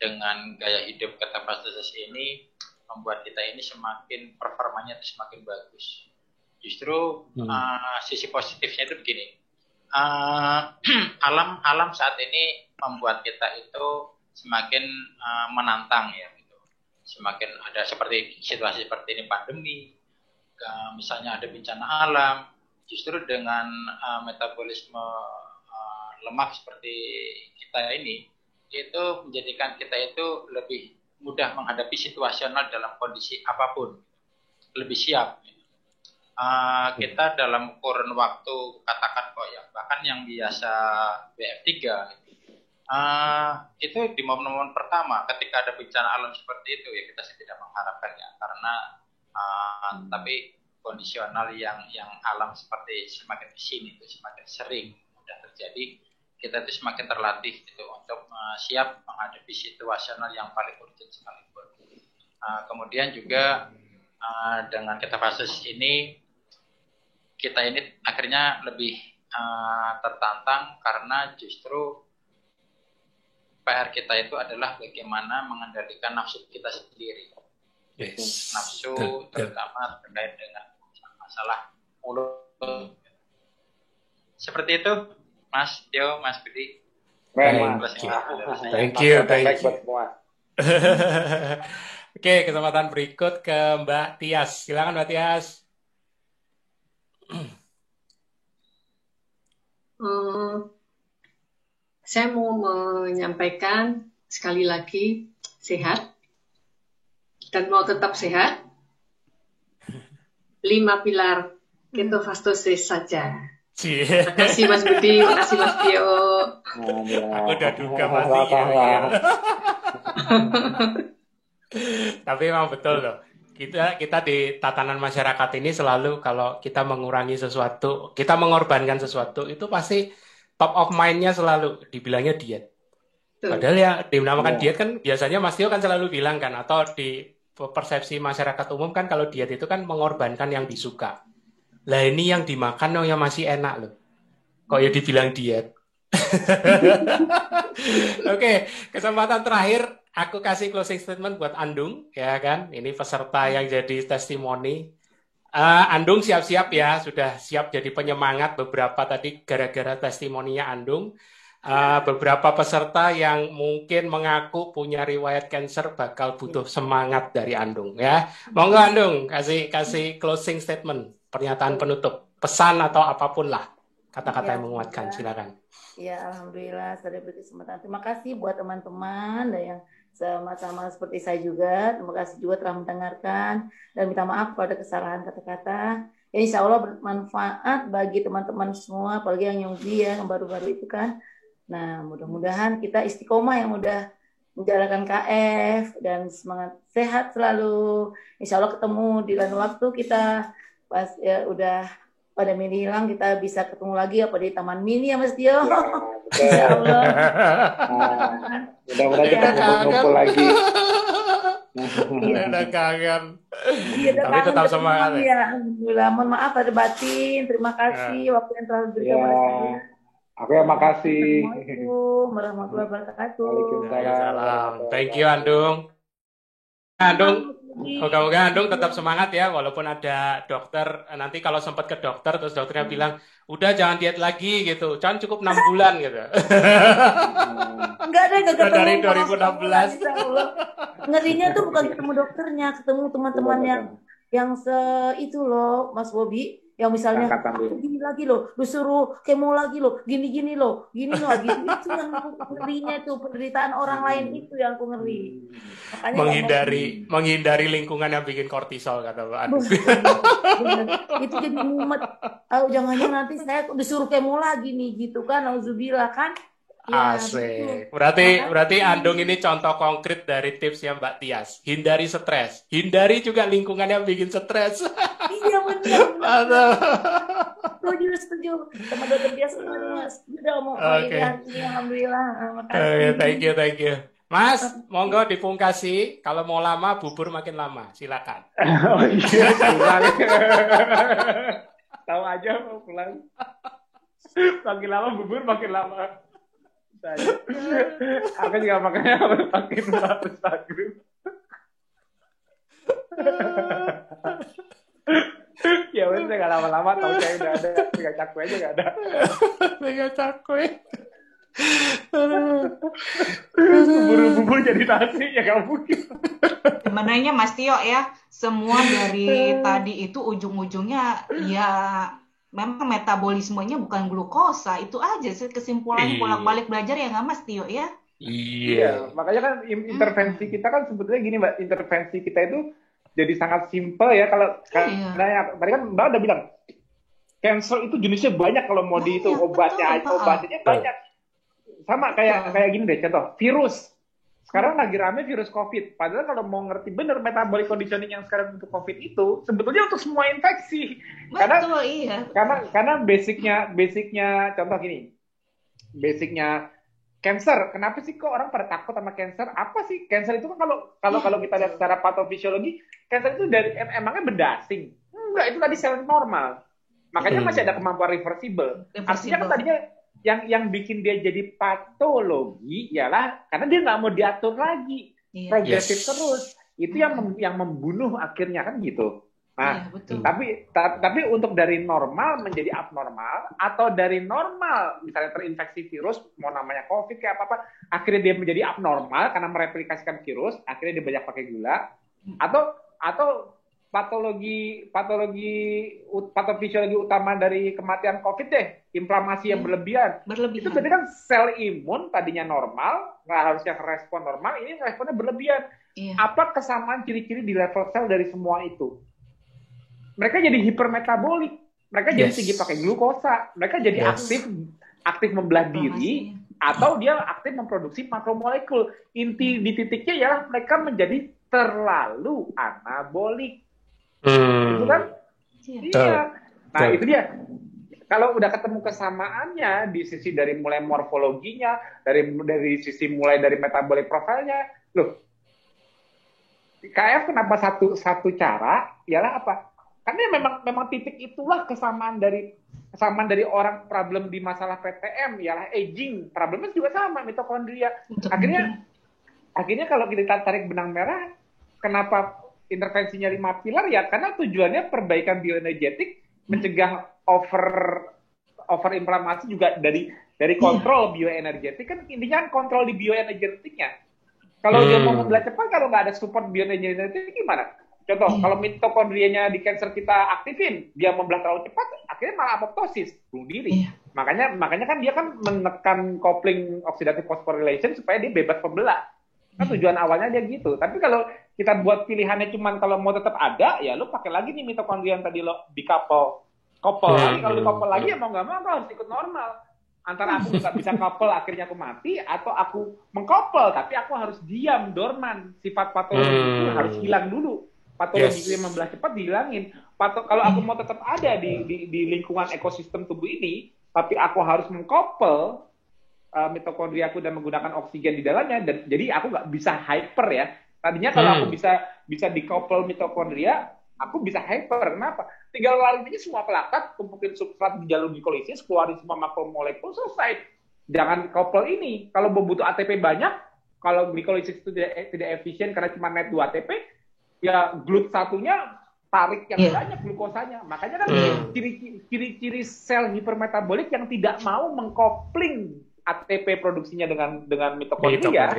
dengan gaya hidup ketofastosis ini membuat kita ini semakin performanya itu semakin bagus. Justru sisi positifnya itu begini. Alam saat ini membuat kita itu semakin menantang ya gitu. Semakin ada seperti situasi seperti ini, pandemi, misalnya ada bencana alam, justru dengan metabolisme lemak seperti kita ini, itu menjadikan kita itu lebih mudah menghadapi situasional dalam kondisi apapun, lebih siap. Kita dalam kurun waktu katakan kok ya, bahkan yang biasa BF3 itu di momen-momen pertama ketika ada bencana alam seperti itu ya kita tidak mengharapkan ya, karena tapi kondisional yang alam seperti semakin kesini itu semakin sering mudah terjadi, kita itu semakin terlatih itu untuk siap menghadapi situasional yang paling urgent sekalipun. Kemudian juga dengan ketofastosis ini kita ini akhirnya lebih tertantang karena justru PR kita itu adalah bagaimana mengendalikan nafsu kita sendiri. Yes. Nafsu terutama terkait dengan masalah mulut. Seperti itu, Mas Tio, Mas Budi. Thank you. Oke, kesempatan berikut ke Mbak Tias. Silakan Mbak Tias. Saya mau menyampaikan sekali lagi sehat dan mau tetap sehat. 5 pilar ketofastosis saja. Terima kasih Mas Budi, terima kasih Mas Tio. Aku udah duga pasti ya. Tapi memang betul loh. Kita di tatanan masyarakat ini selalu kalau kita mengurangi sesuatu, kita mengorbankan sesuatu, itu pasti top of mind-nya selalu dibilangnya diet. Padahal ya dinamakan diet kan biasanya Mas Tio kan selalu bilang kan, atau di persepsi masyarakat umum kan kalau diet itu kan mengorbankan yang disuka. Lah ini yang dimakan yang masih enak loh. Kok ya dibilang diet? Oke, kesempatan terakhir aku kasih closing statement buat Andung, ya kan? Ini peserta yang jadi testimoni. Andung siap-siap ya, sudah siap jadi penyemangat beberapa tadi gara-gara testimoninya Andung. Beberapa peserta yang mungkin mengaku punya riwayat cancer bakal butuh semangat dari Andung ya. Monggo Andung, kasih closing statement, pernyataan penutup, pesan atau apapun lah, kata-kata yang menguatkan, silakan. Ya, alhamdulillah saya diberi kesempatan. Terima kasih buat teman-teman dan yang sama-sama seperti saya juga. Terima kasih juga telah mendengarkan dan minta maaf pada kesalahan kata-kata. Ya, insya Allah bermanfaat bagi teman-teman semua, apalagi yang yang baru-baru itu kan. Nah, mudah-mudahan kita istiqomah yang udah menjalankan KF dan semangat sehat selalu. Insya Allah ketemu di lain waktu kita pas ya udah pada mini hilang kita bisa ketemu lagi apa di Taman Mini ya Mas Tio. Insya Allah. Mudah-mudahan kita kumpul lagi. Udah kangen. Iya, tapi tetap semangat ya. Alhamdulillah. Mohon maaf ada batin. Terima kasih waktu yang telah diberikan pada saya. Aku yang makasih. Assalamualaikum warahmatullahi wabarakatuh. Waalaikumsalam. Thank you Andung. Andung, moga-moga Andung tetap semangat ya, walaupun ada dokter, nanti kalau sempat ke dokter, terus dokternya bilang, udah jangan diet lagi gitu, jangan cukup 6 bulan gitu. Enggak ketemu. Dari 2016. Ngerinya tuh bukan ketemu dokternya, ketemu teman-teman yang itu loh, Mas Bobi, yang misalnya, gini lagi loh, disuruh kemo lagi loh, gini loh, gitu. Itu yang ngerinya tuh, penderitaan orang lain itu yang aku ngeri. Makanya menghindari lingkungan yang bikin kortisol, kata Mbak Anu. Itu jadi mumet. Jangan-jangan nanti saya disuruh kemo lagi nih, gitu kan, auzubillah kan. Ya, asik. Berarti Andung ini contoh konkret dari tipsnya Mbak Tias. Hindari stres. Hindari juga lingkungan yang bikin stres. Iya benar. Setuju. Sama dokter biasa Mas. Sudah mau alhamdulillah. Thank you. Mas, monggo dipungkasi. Kalau mau lama, bubur makin lama. Silakan. Oh iya, pulang. Tahu aja mau pulang. Makin lama bubur makin lama. Aku juga makanya harus makin Instagram. Ya wes nggak lama-lama tahu saya udah ada, tinggal cakwe aja nggak ada. Tinggal cakwe. Bubur-bubur jadi nasi ya nggak mungkin. Sebenarnya Mas Tio ya, semua dari tadi itu ujung-ujungnya ya memang metabolismenya bukan glukosa, itu aja sih kesimpulan bolak-balik belajar ya nggak Mas Tio ya? Iya, makanya kan intervensi kita kan sebetulnya gini Mbak, intervensi kita itu jadi sangat simpel ya kalau karena tadi kan Mbak udah bilang cancer itu jenisnya banyak kalau mau di itu obatnya banyak. Sama kayak gini deh contoh, virus. Sekarang lagi rame virus COVID. Padahal kalau mau ngerti bener metabolic conditioning yang sekarang untuk COVID itu sebetulnya untuk semua infeksi. Betul, iya. Karena basicnya contoh gini. Basicnya cancer. Kenapa sih kok orang pada takut sama cancer? Apa sih cancer itu kan kalau kita lihat secara patofisiologi, cancer itu dari emangnya berdasing. Enggak, itu tadi sel normal. Makanya masih ada kemampuan reversible. Artinya kan tadinya yang bikin dia jadi patologi ialah karena dia nggak mau diatur lagi, progresif terus. Itu yang membunuh akhirnya kan gitu. Nah, tapi untuk dari normal menjadi abnormal atau dari normal misalnya terinfeksi virus, mau namanya COVID kayak apa, akhirnya dia menjadi abnormal karena mereplikasikan virus, akhirnya dia banyak pakai gula, atau patofisiologi utama dari kematian COVID deh, inflamasi yang berlebihan. Itu berarti kan sel imun tadinya normal, nggak harusnya respon normal, ini responnya berlebihan. Apa kesamaan ciri-ciri di level sel dari semua itu? Mereka jadi hipermetabolik, mereka jadi tinggi pakai glukosa, mereka jadi aktif membelah diri, atau dia aktif memproduksi makromolekul. Inti di titiknya ya mereka menjadi terlalu anabolik. Itu kan? Iya. Nah, itu dia. Kalau udah ketemu kesamaannya di sisi dari mulai morfologinya, dari sisi mulai dari metabolic profilnya, loh, KF kenapa satu cara? Ialah apa? Karena memang titik itulah kesamaan dari orang problem di masalah PTM, ialah aging. Problemnya juga sama, mitokondria. Akhirnya kalau kita tarik benang merah, kenapa intervensinya 5 pilar? Ya karena tujuannya perbaikan bioenergetik, mencegah overinflamasi juga dari kontrol bioenergetik. Kan intinya kontrol di bioenergetiknya. Kalau dia mau membelah cepat, kalau nggak ada support bioenergetik gimana? Contoh, kalau mitokondrianya di cancer kita aktifin, dia membelah terlalu cepat, akhirnya malah apoptosis, bunuh diri. Makanya kan dia kan menekan coupling oxidative phosphorylation supaya dia bebas pembelah. Kan tujuan awalnya dia gitu. Tapi kalau kita buat pilihannya cuman kalau mau tetap ada, ya lo pakai lagi nih mitokondria yang tadi lo couple lagi. Kalau di couple lagi ya mau nggak mau aku harus ikut normal. Antara aku nggak bisa couple akhirnya aku mati, atau aku mengkopel tapi aku harus diam, dorman. Sifat patologi itu harus hilang dulu. Patologi yang membelah cepat dihilangin. Kalau aku mau tetap ada di lingkungan ekosistem tubuh ini, tapi aku harus mengkopel mitokondria aku dan menggunakan oksigen di dalamnya, dan jadi aku nggak bisa hyper ya. Tadinya kalau aku bisa dikopel mitokondria, aku bisa hyper. Kenapa? Tinggal lalin aja semua pelakat, tumpukin substrat di jalur glikolisis, keluarin semua makromolekul, selesai. Jangan couple ini. Kalau butuh ATP banyak, kalau glikolisis itu tidak efisien karena cuma net 2 ATP, ya GLUT satunya tarik yang banyak glukosanya. Makanya kan ciri-ciri sel hipermetabolik yang tidak mau mengkopling ATP produksinya dengan mitokondria.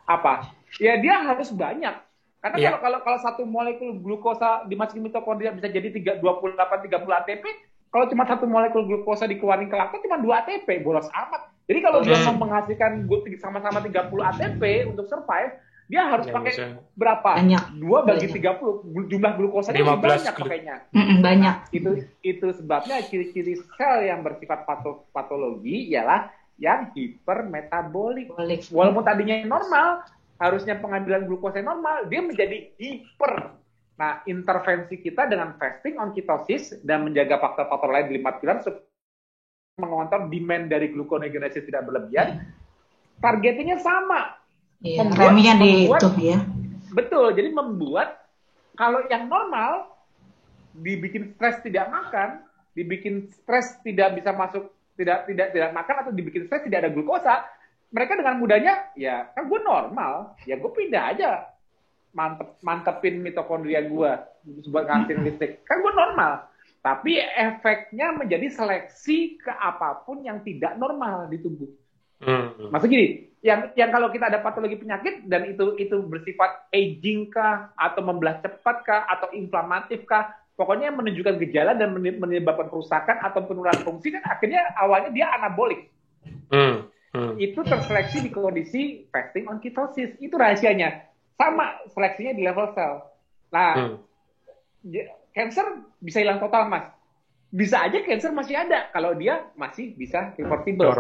Apa? Ya dia harus banyak. Karena kalau satu molekul glukosa dimasukin mitokondria bisa jadi 28-30 ATP, kalau cuma satu molekul glukosa dikeluarin ke laktat cuma 2 ATP, boros amat. Jadi kalau dia mau menghasilkan sama-sama 30 ATP untuk survive, dia harus pakai berapa? Banyak. 2 bagi 30. Jumlah glukosanya banyak pakainya. Banyak. Itu sebabnya ciri-ciri sel yang bersifat patologi ialah yang hipermetabolik. Walaupun tadinya normal, harusnya pengambilan glukosa normal, dia menjadi hiper. Nah, intervensi kita dengan fasting on ketosis dan menjaga faktor-faktor lain di 5 pilar mengontrol demand dari gluconeogenesis tidak berlebihan, targetnya sama. Remnya di itu ya. Betul, jadi membuat kalau yang normal dibikin stres tidak makan, dibikin stres tidak bisa masuk, tidak makan, atau dibikin stres tidak ada glukosa, mereka dengan mudahnya, ya kan gue normal, ya gue pindah aja, mantepin mitokondria gue buat ngasihin listrik, kan gue normal. Tapi efeknya menjadi seleksi ke apapun yang tidak normal di tubuh. Maksud gini, yang kalau kita ada patologi penyakit dan itu bersifat aging kah, atau membelah cepat kah, atau inflamatif kah, pokoknya yang menunjukkan gejala dan menyebabkan kerusakan atau penurunan fungsi, kan akhirnya awalnya dia anabolik. Itu terseleksi di kondisi fasting on ketosis. Itu rahasianya. Sama seleksinya di level sel. Nah, cancer bisa hilang total, Mas. Bisa aja cancer masih ada kalau dia masih bisa reversible.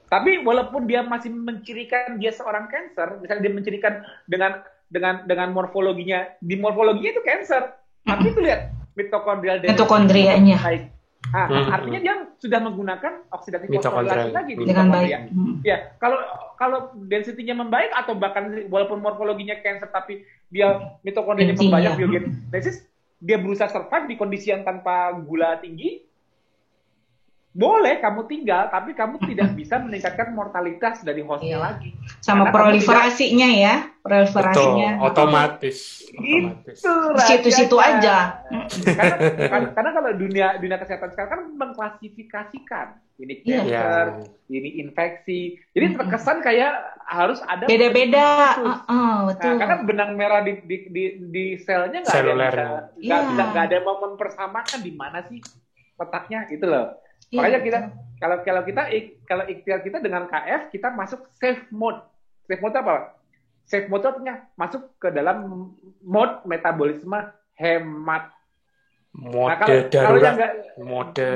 Tapi walaupun dia masih mencirikan dia seorang cancer, misalnya dia mencirikan dengan morfologinya, di morfologinya itu cancer. Tapi itu lihat mitokondrianya baik. Artinya dia sudah menggunakan oksidatif fosforilasi lagi di mitokondria. Ya, kalau density-nya membaik atau bahkan walaupun morfologinya cancer tapi dia mitokondrianya membanyak biogenesis, dia berusaha survive di kondisi yang tanpa gula tinggi, boleh kamu tinggal, tapi kamu tidak bisa meningkatkan mortalitas dari hostnya lagi. Sama proliferasinya ya, proliferasinya. Otomatis. Situ-situ aja. Karena kalau dunia kesehatan sekarang kan mengklasifikasikan ini cancer, ini infeksi. Jadi terkesan kayak harus ada beda-beda. Betul. Nah, karena benang merah di selnya nggak ada yang mau mempersamakan di mana sih letaknya gitu loh. Makanya kita kalau ikhtiar kita dengan KF, kita masuk safe mode. Safe mode apa? Safe mode artinya masuk ke dalam mode metabolisme hemat. Mode darurat, mode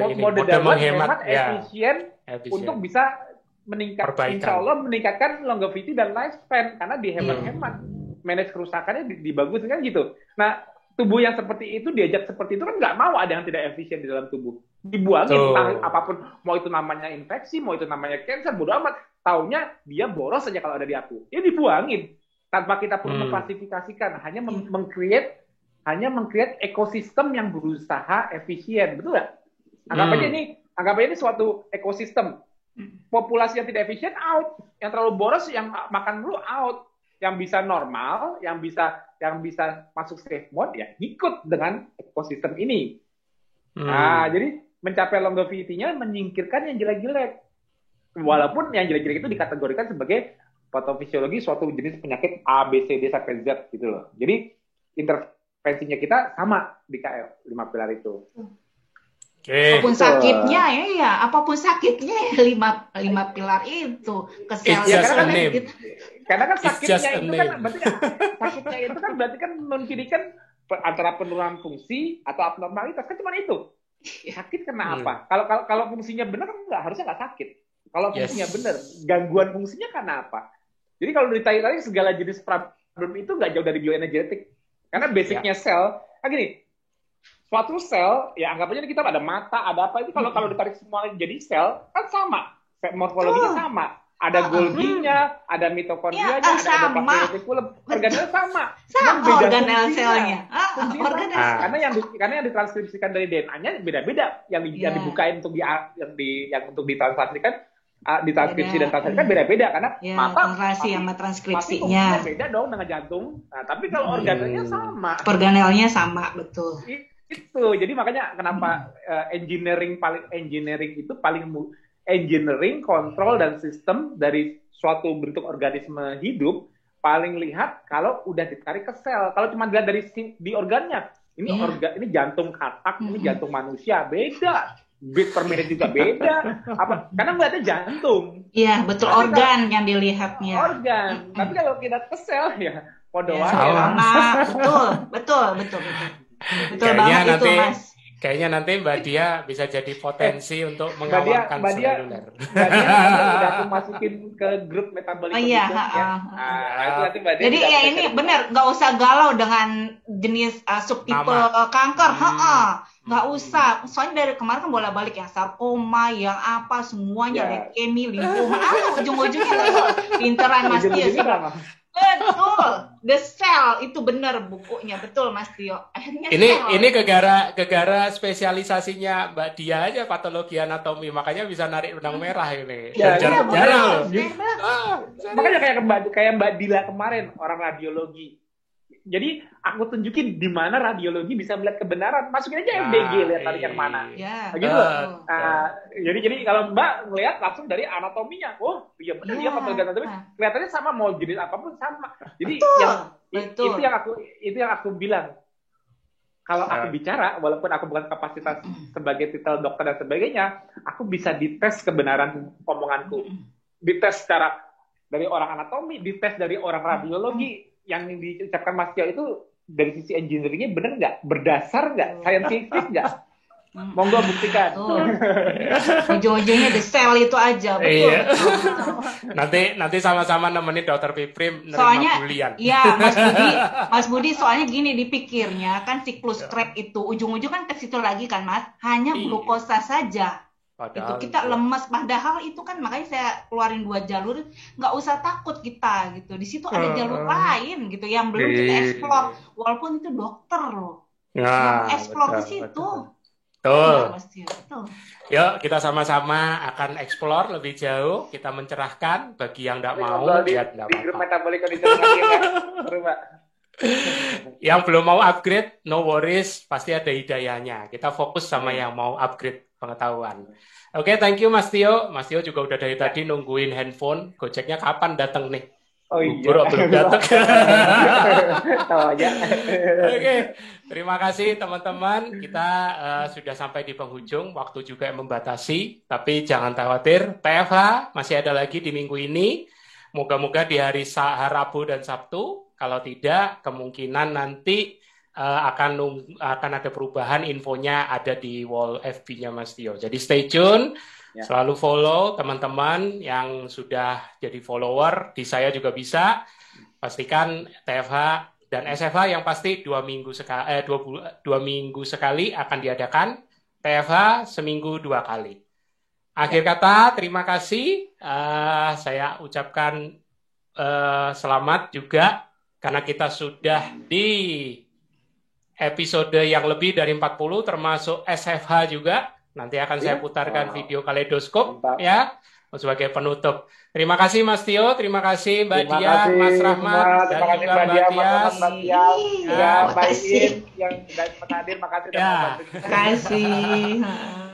menghemat, efisien untuk bisa meningkat, insya Allah meningkatkan longevity dan lifespan karena dihemat-hemat, manage kerusakannya dibaguskan gitu. Nah, tubuh yang seperti itu diajak seperti itu kan nggak mau ada yang tidak efisien di dalam tubuh. Dibuangin apapun, mau itu namanya infeksi, mau itu namanya cancer, bodo amat. Taunya dia boros saja kalau ada di aku. Ya dibuangin. tanpa kita perlu mengklasifikasikan, hanya meng-create ekosistem yang berusaha efisien, betul nggak? Anggap aja ini suatu ekosistem. Populasi yang tidak efisien out, yang terlalu boros yang makan dulu out, yang bisa normal, yang bisa masuk safe mode ya ikut dengan ekosistem ini. Nah, jadi mencapai longevity-nya menyingkirkan yang jelek-jelek. Walaupun yang jelek-jelek itu dikategorikan sebagai patofisiologi suatu jenis penyakit A, B, C, D sampai Z gitu loh. Jadi intervensinya kita sama di KL 5 pilar itu. Apapun sakitnya apapun sakitnya ya 5 pilar itu karena kan sakitnya itu kan berarti kan memiliki antara penurunan fungsi atau abnormalitas kan cuma itu. Sakit karena apa? Kalau fungsinya benar harusnya nggak sakit. Kalau fungsinya benar, gangguan fungsinya karena apa? Jadi kalau ditarik-tarik segala jenis problem itu nggak jauh dari bioenergetik. Karena basicnya sel, gini. Suatu sel, ya anggap aja kita ada mata, ada apa itu kalau ditarik semua jadi sel, kan sama. Morfologinya sama. Ada Golgi-nya, ada mitokondrianya, ada retikulum. Organel sama. Sama organel selnya. Karena yang ditranskripsikan dari DNA-nya beda-beda. Yang dibukain untuk untuk ditranskripsikan, ditranskripsi dan translasikan beda-beda. Karena mata sama transkripsinya beda dong dengan jantung. Nah, tapi kalau organelnya sama. Organelnya sama, betul. Itu jadi makanya kenapa engineering kontrol dan sistem dari suatu bentuk organisme hidup paling lihat kalau udah ditarik ke sel. Kalau cuma dilihat dari di organnya, ini jantung katak, ini jantung manusia, beda. Beat per menit juga beda. Karena melihatnya jantung. Iya, betul. Tapi organ yang dilihatnya. Organ. Tapi kalau kita ke sel ya podo sama. Betul. Betul banget itu, Mas. Kayaknya nanti Mbak Dia bisa jadi potensi untuk mengawalkan seluler. Mbak Dia udah aku masukin ke grup metabolik. Jadi ya ini benar, nggak usah galau dengan jenis subtipe kanker. Nggak usah. Soalnya dari kemarin kan bolak-balik yang sarkoma, yang apa semuanya, leukemia, limfoma, ujung-ujungnya pinteran Mas Tio sih. Betul, The Cell itu benar bukunya, betul Mas Tio. Akhirnya ini gegara spesialisasinya Mbak Dia aja patologi anatomi, makanya bisa narik benang merah ini. Jarang loh. Makanya kayak Mbak Dila kemarin orang radiologi. Jadi aku tunjukin di mana radiologi bisa melihat kebenaran. Masukin aja FDG, lihat tarik yang mana. Gitu. Jadi kalau Mbak melihat langsung dari anatominya. Oh, iya benar dia patologi anatomi. Kelihatannya sama, mau jenis apapun sama. Jadi itu yang aku bilang. Kalau aku bicara, walaupun aku bukan kapasitas sebagai titel dokter dan sebagainya, aku bisa dites kebenaran omonganku. Dites secara dari orang anatomi, dites dari orang radiologi. Yang diucapkan Mas Tio itu dari sisi engineering-nya benar nggak? Berdasar nggak? Scientific nggak? Monggo buktikan. Ujung-ujungnya The Cell itu aja, betul. Iya. Nanti sama-sama nemenin Dokter Piprim nerima bulian. Iya, Mas Budi soalnya gini dipikirnya kan siklus Krebs itu ujung-ujung kan ke situ lagi kan Mas, hanya glukosa saja. Padahal, itu kita lemes, padahal itu kan makanya saya keluarin 2 jalur, nggak usah takut kita gitu. Di situ ada jalur lain gitu yang belum kita eksplor, walaupun itu dokter loh. Yang eksplor di situ. Betul. Yuk kita sama-sama akan eksplor lebih jauh, kita mencerahkan bagi yang nggak mau lihat nggak apa-apa. Di grup metabolik ya. Yang belum mau upgrade, no worries, pasti ada hidayahnya. Kita fokus sama yang mau upgrade pengetahuan. Oke, thank you Mas Tio. Mas Tio juga udah dari tadi nungguin handphone. Gojeknya kapan datang nih? Oh iya. Belum datang. Tahu aja. Oke, terima kasih teman-teman. Kita sudah sampai di penghujung. Waktu juga yang membatasi. Tapi jangan khawatir. PFH masih ada lagi di minggu ini. Moga-moga di hari Rabu dan Sabtu. Kalau tidak, kemungkinan nanti akan ada perubahan, infonya ada di wall FB-nya Mas Tio. Jadi stay tune, selalu follow teman-teman yang sudah jadi follower, di saya juga bisa. Pastikan TFH dan SFH yang pasti 2 minggu sekali akan diadakan, TFH seminggu 2 kali. Akhir kata, terima kasih. Saya ucapkan selamat juga karena kita sudah di episode yang lebih dari 40 termasuk SFH juga. Nanti akan saya putarkan video kaleidoskop ya sebagai penutup. Terima kasih Mas Tio, terima kasih Mbak Dia, Mas Rahmat, dan juga Mbak Tias. Ya, Mbak Iin yang sudah hadir, makasih. Terima kasih.